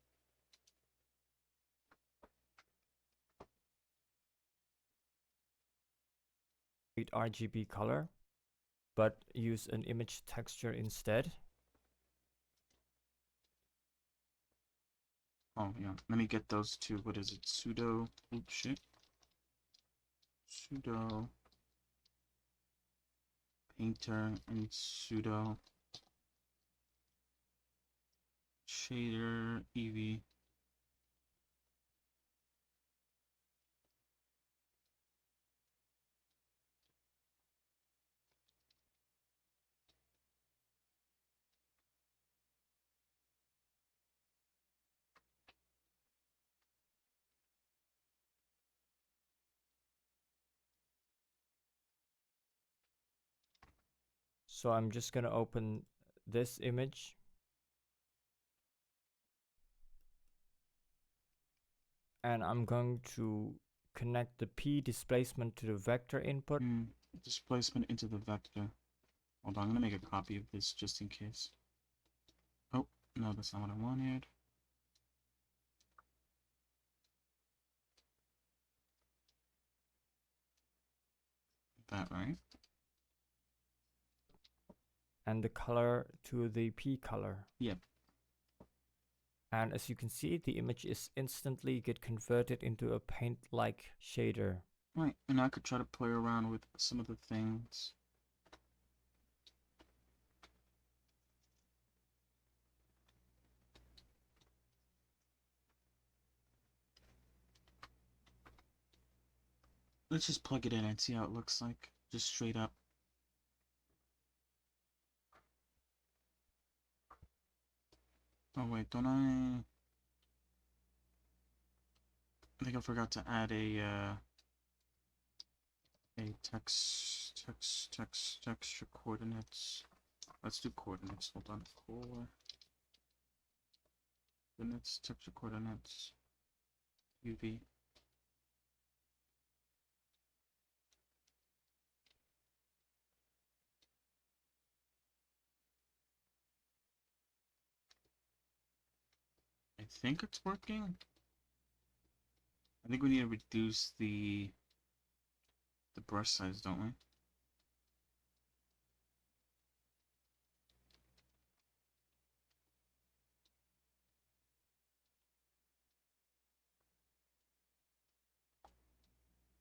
RGB color, but use an image texture instead. Oh yeah, let me get those two. What is it? Pseudo, oops, shit. Pseudo painter and pseudo shader EV. So I'm just going to open this image. And I'm going to connect the P displacement to the vector input. Displacement into the vector. Hold on, I'm going to make a copy of this just in case. Oh, no, that's not what I wanted. That right? And the color to the P color. Yep. And as you can see, the image is instantly get converted into a paint-like shader. Right, and I could try to play around with some of the things. Let's just plug it in and see how it looks like, just straight up. Oh wait, don't I think I forgot to add a texture coordinates. Let's do coordinates. Hold on. Coordinates, texture coordinates, UV. I think it's working. I think we need to reduce the brush size, don't we?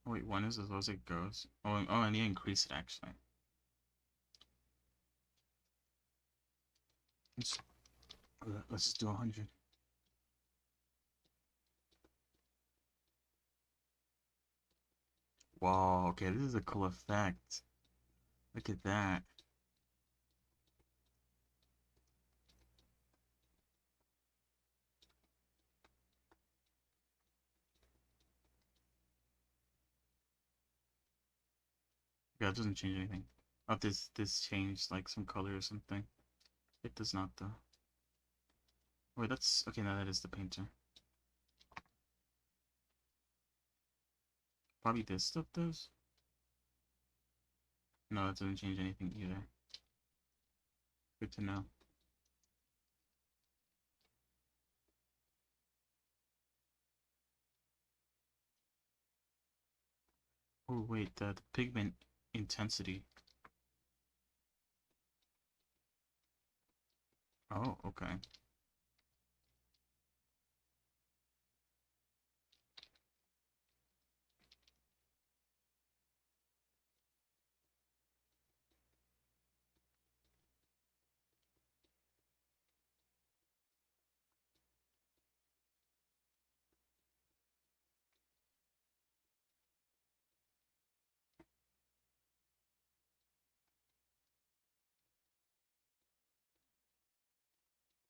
Oh, wait, one is as low as it goes. Oh, I need to increase it actually. Let's just do 100. Wow, okay, this is a cool effect. Look at that. Yeah, it doesn't change anything. Oh, this changed like some color or something. It does not though. Wait, that's okay. Now that is the painter. Probably this stuff does. No, it doesn't change anything either. Good to know. Oh wait, the pigment intensity. Oh, okay.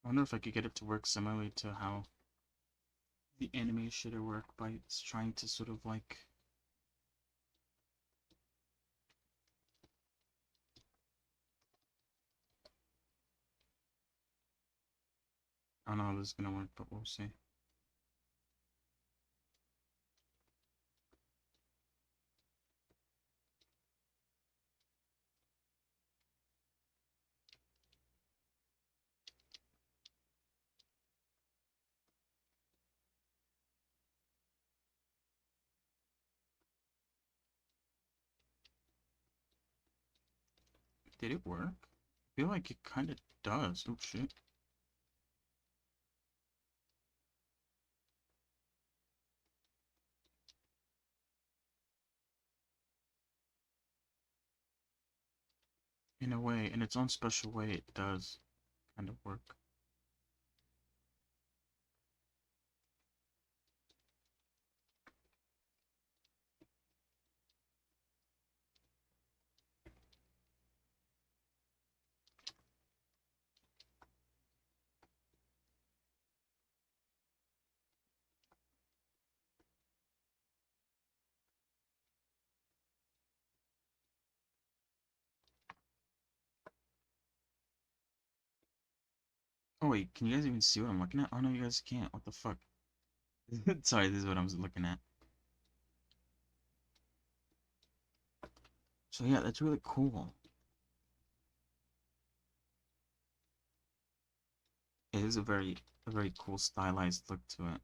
I wonder if I could get it to work similarly to how the anime should work by trying to sort of like. I don't know how this is gonna work, but we'll see. Did it work? I feel like it kind of does. Oh shit. In a way, in its own special way, it does kind of work. Oh wait, can you guys even see what I'm looking at? Oh no, you guys can't. What the fuck? Sorry, this is what I'm looking at. So yeah, that's really cool. It is a very cool stylized look to it.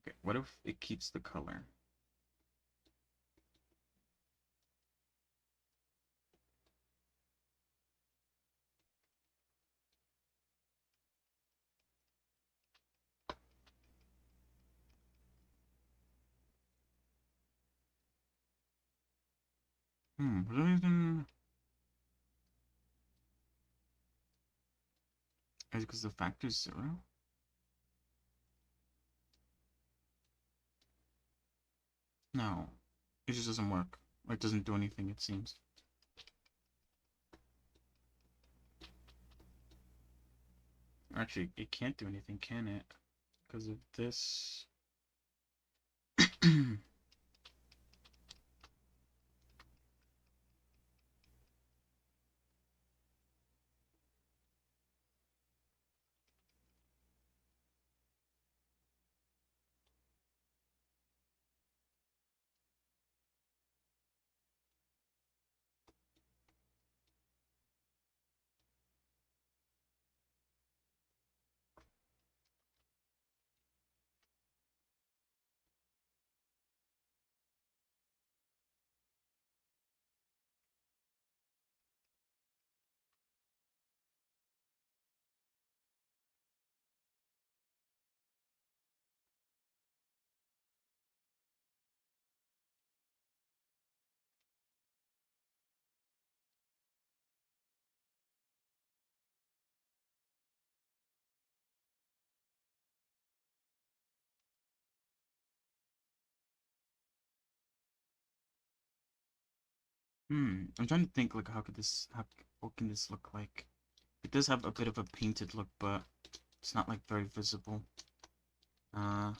Okay, what if it keeps the color? For some reason, is it because the factor is 0? No, it just doesn't work. Or it doesn't do anything, it seems. Actually, it can't do anything, can it? Because of this. I'm trying to think, like, what can this look like? It does have a bit of a painted look, but it's not, like, very visible. Until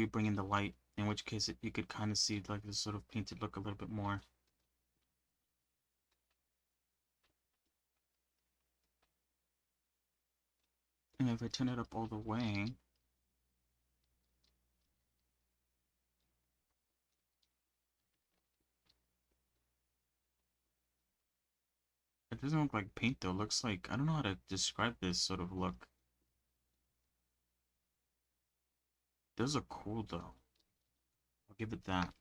you bring in the light, in which case you could kind of see, like, this sort of painted look a little bit more. And if I turn it up all the way, it doesn't look like paint though. It looks like, I don't know how to describe this sort of look. Those are cool though. I'll give it that.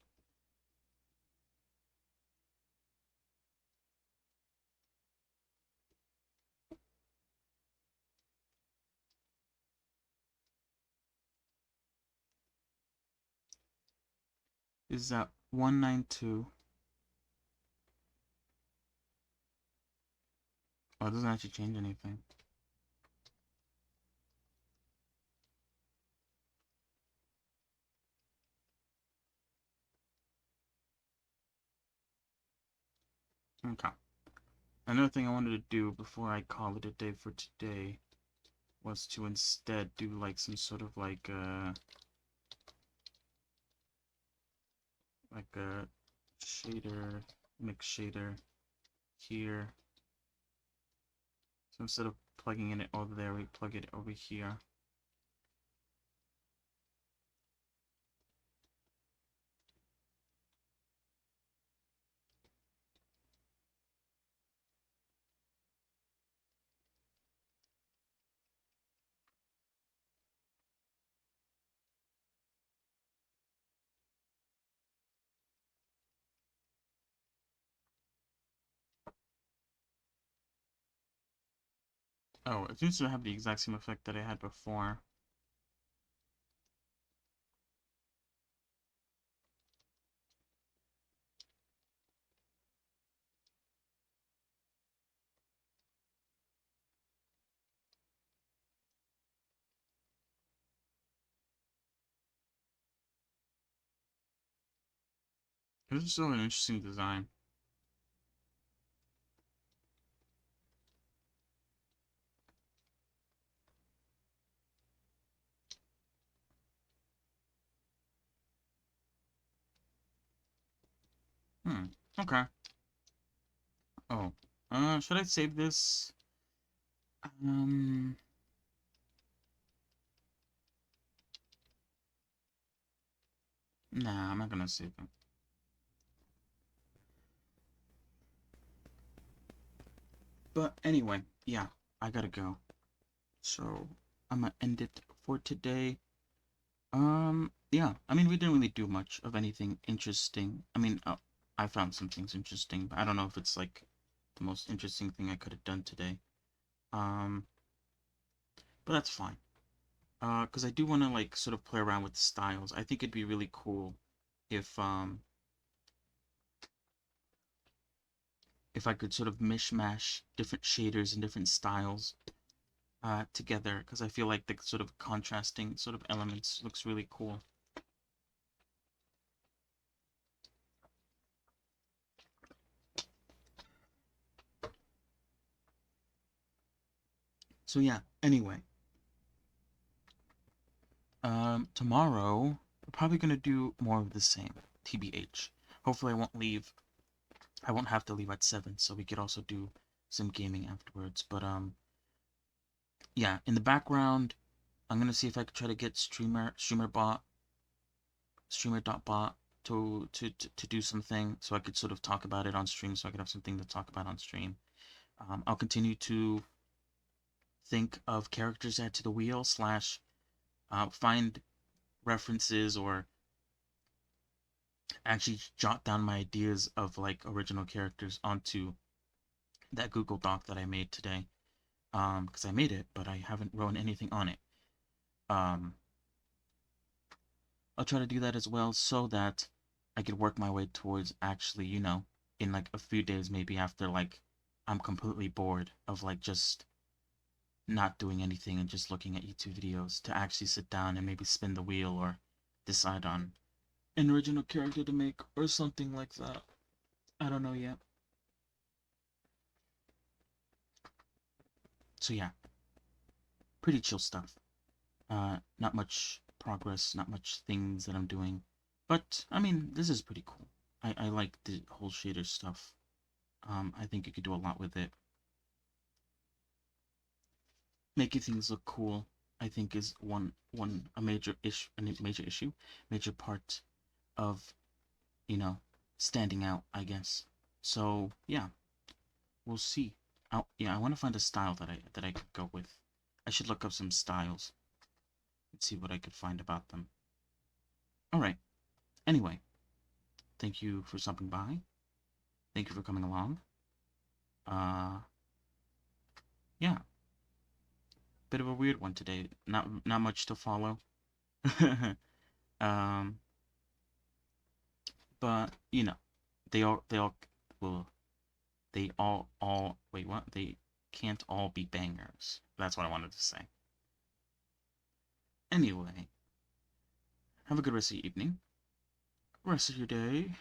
Is that 192? Oh, it doesn't actually change anything. Okay. Another thing I wanted to do before I call it a day for today was to instead do like some sort of like a shader, mix shader here. So instead of plugging in it over there, we plug it over here. Oh, it seems to have the exact same effect that I had before. This is still an interesting design. Okay. Oh, should I save this? Nah, I'm not gonna save it. But anyway, yeah, I gotta go. So I'm gonna end it for today. Yeah, I mean, we didn't really do much of anything interesting. I mean, I found some things interesting, but I don't know if it's like the most interesting thing I could have done today. Um, but that's fine. Because I do want to like sort of play around with the styles. I think it'd be really cool if I could sort of mishmash different shaders and different styles together, because I feel like the sort of contrasting sort of elements looks really cool. So yeah, anyway. Tomorrow, we're probably gonna do more of the same, TBH. Hopefully I won't have to leave at 7, so we could also do some gaming afterwards. But, yeah, in the background, I'm gonna see if I could try to get streamer.bot to do something so I could sort of talk about it on stream, so I could have something to talk about on stream. I'll continue to think of characters add to the wheel slash find references or actually jot down my ideas of like original characters onto that Google Doc that I made today. Because I made it, but I haven't written anything on it. Um, I'll try to do that as well so that I could work my way towards actually, in like a few days, maybe after like I'm completely bored of like just not doing anything and just looking at YouTube videos, to actually sit down and maybe spin the wheel or decide on an original character to make or something like that. I don't know yet. So yeah, pretty chill stuff. Not much progress, not much things that I'm doing. But, I mean, this is pretty cool. I like the whole shader stuff. I think you could do a lot with it. Making things look cool, I think, is a major issue, major part of, standing out, I guess. So, yeah, we'll see. Yeah, I want to find a style that I could go with. I should look up some styles and see what I could find about them. Alright, anyway, thank you for stopping by. Thank you for coming along. Yeah. Bit of a weird one today. Not much to follow. um, but they all well, they all wait, what? They can't all be bangers. That's what I wanted to say. Anyway, have a good rest of your evening, rest of your day,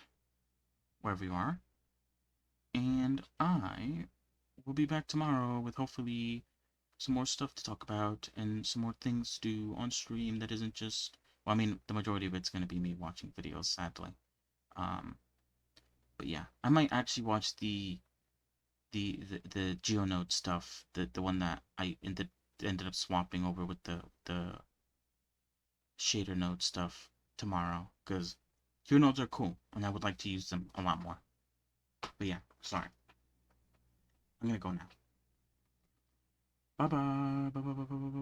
wherever you are. And I will be back tomorrow with hopefully some more stuff to talk about and some more things to do on stream that isn't just, well, I mean, the majority of it's going to be me watching videos, sadly. But yeah, I might actually watch the GeoNode stuff, the one that I ended up swapping over with the shader node stuff tomorrow, because GeoNodes are cool and I would like to use them a lot more. But yeah, sorry. I'm gonna go now. Bye bye. Bye bye bye bye bye.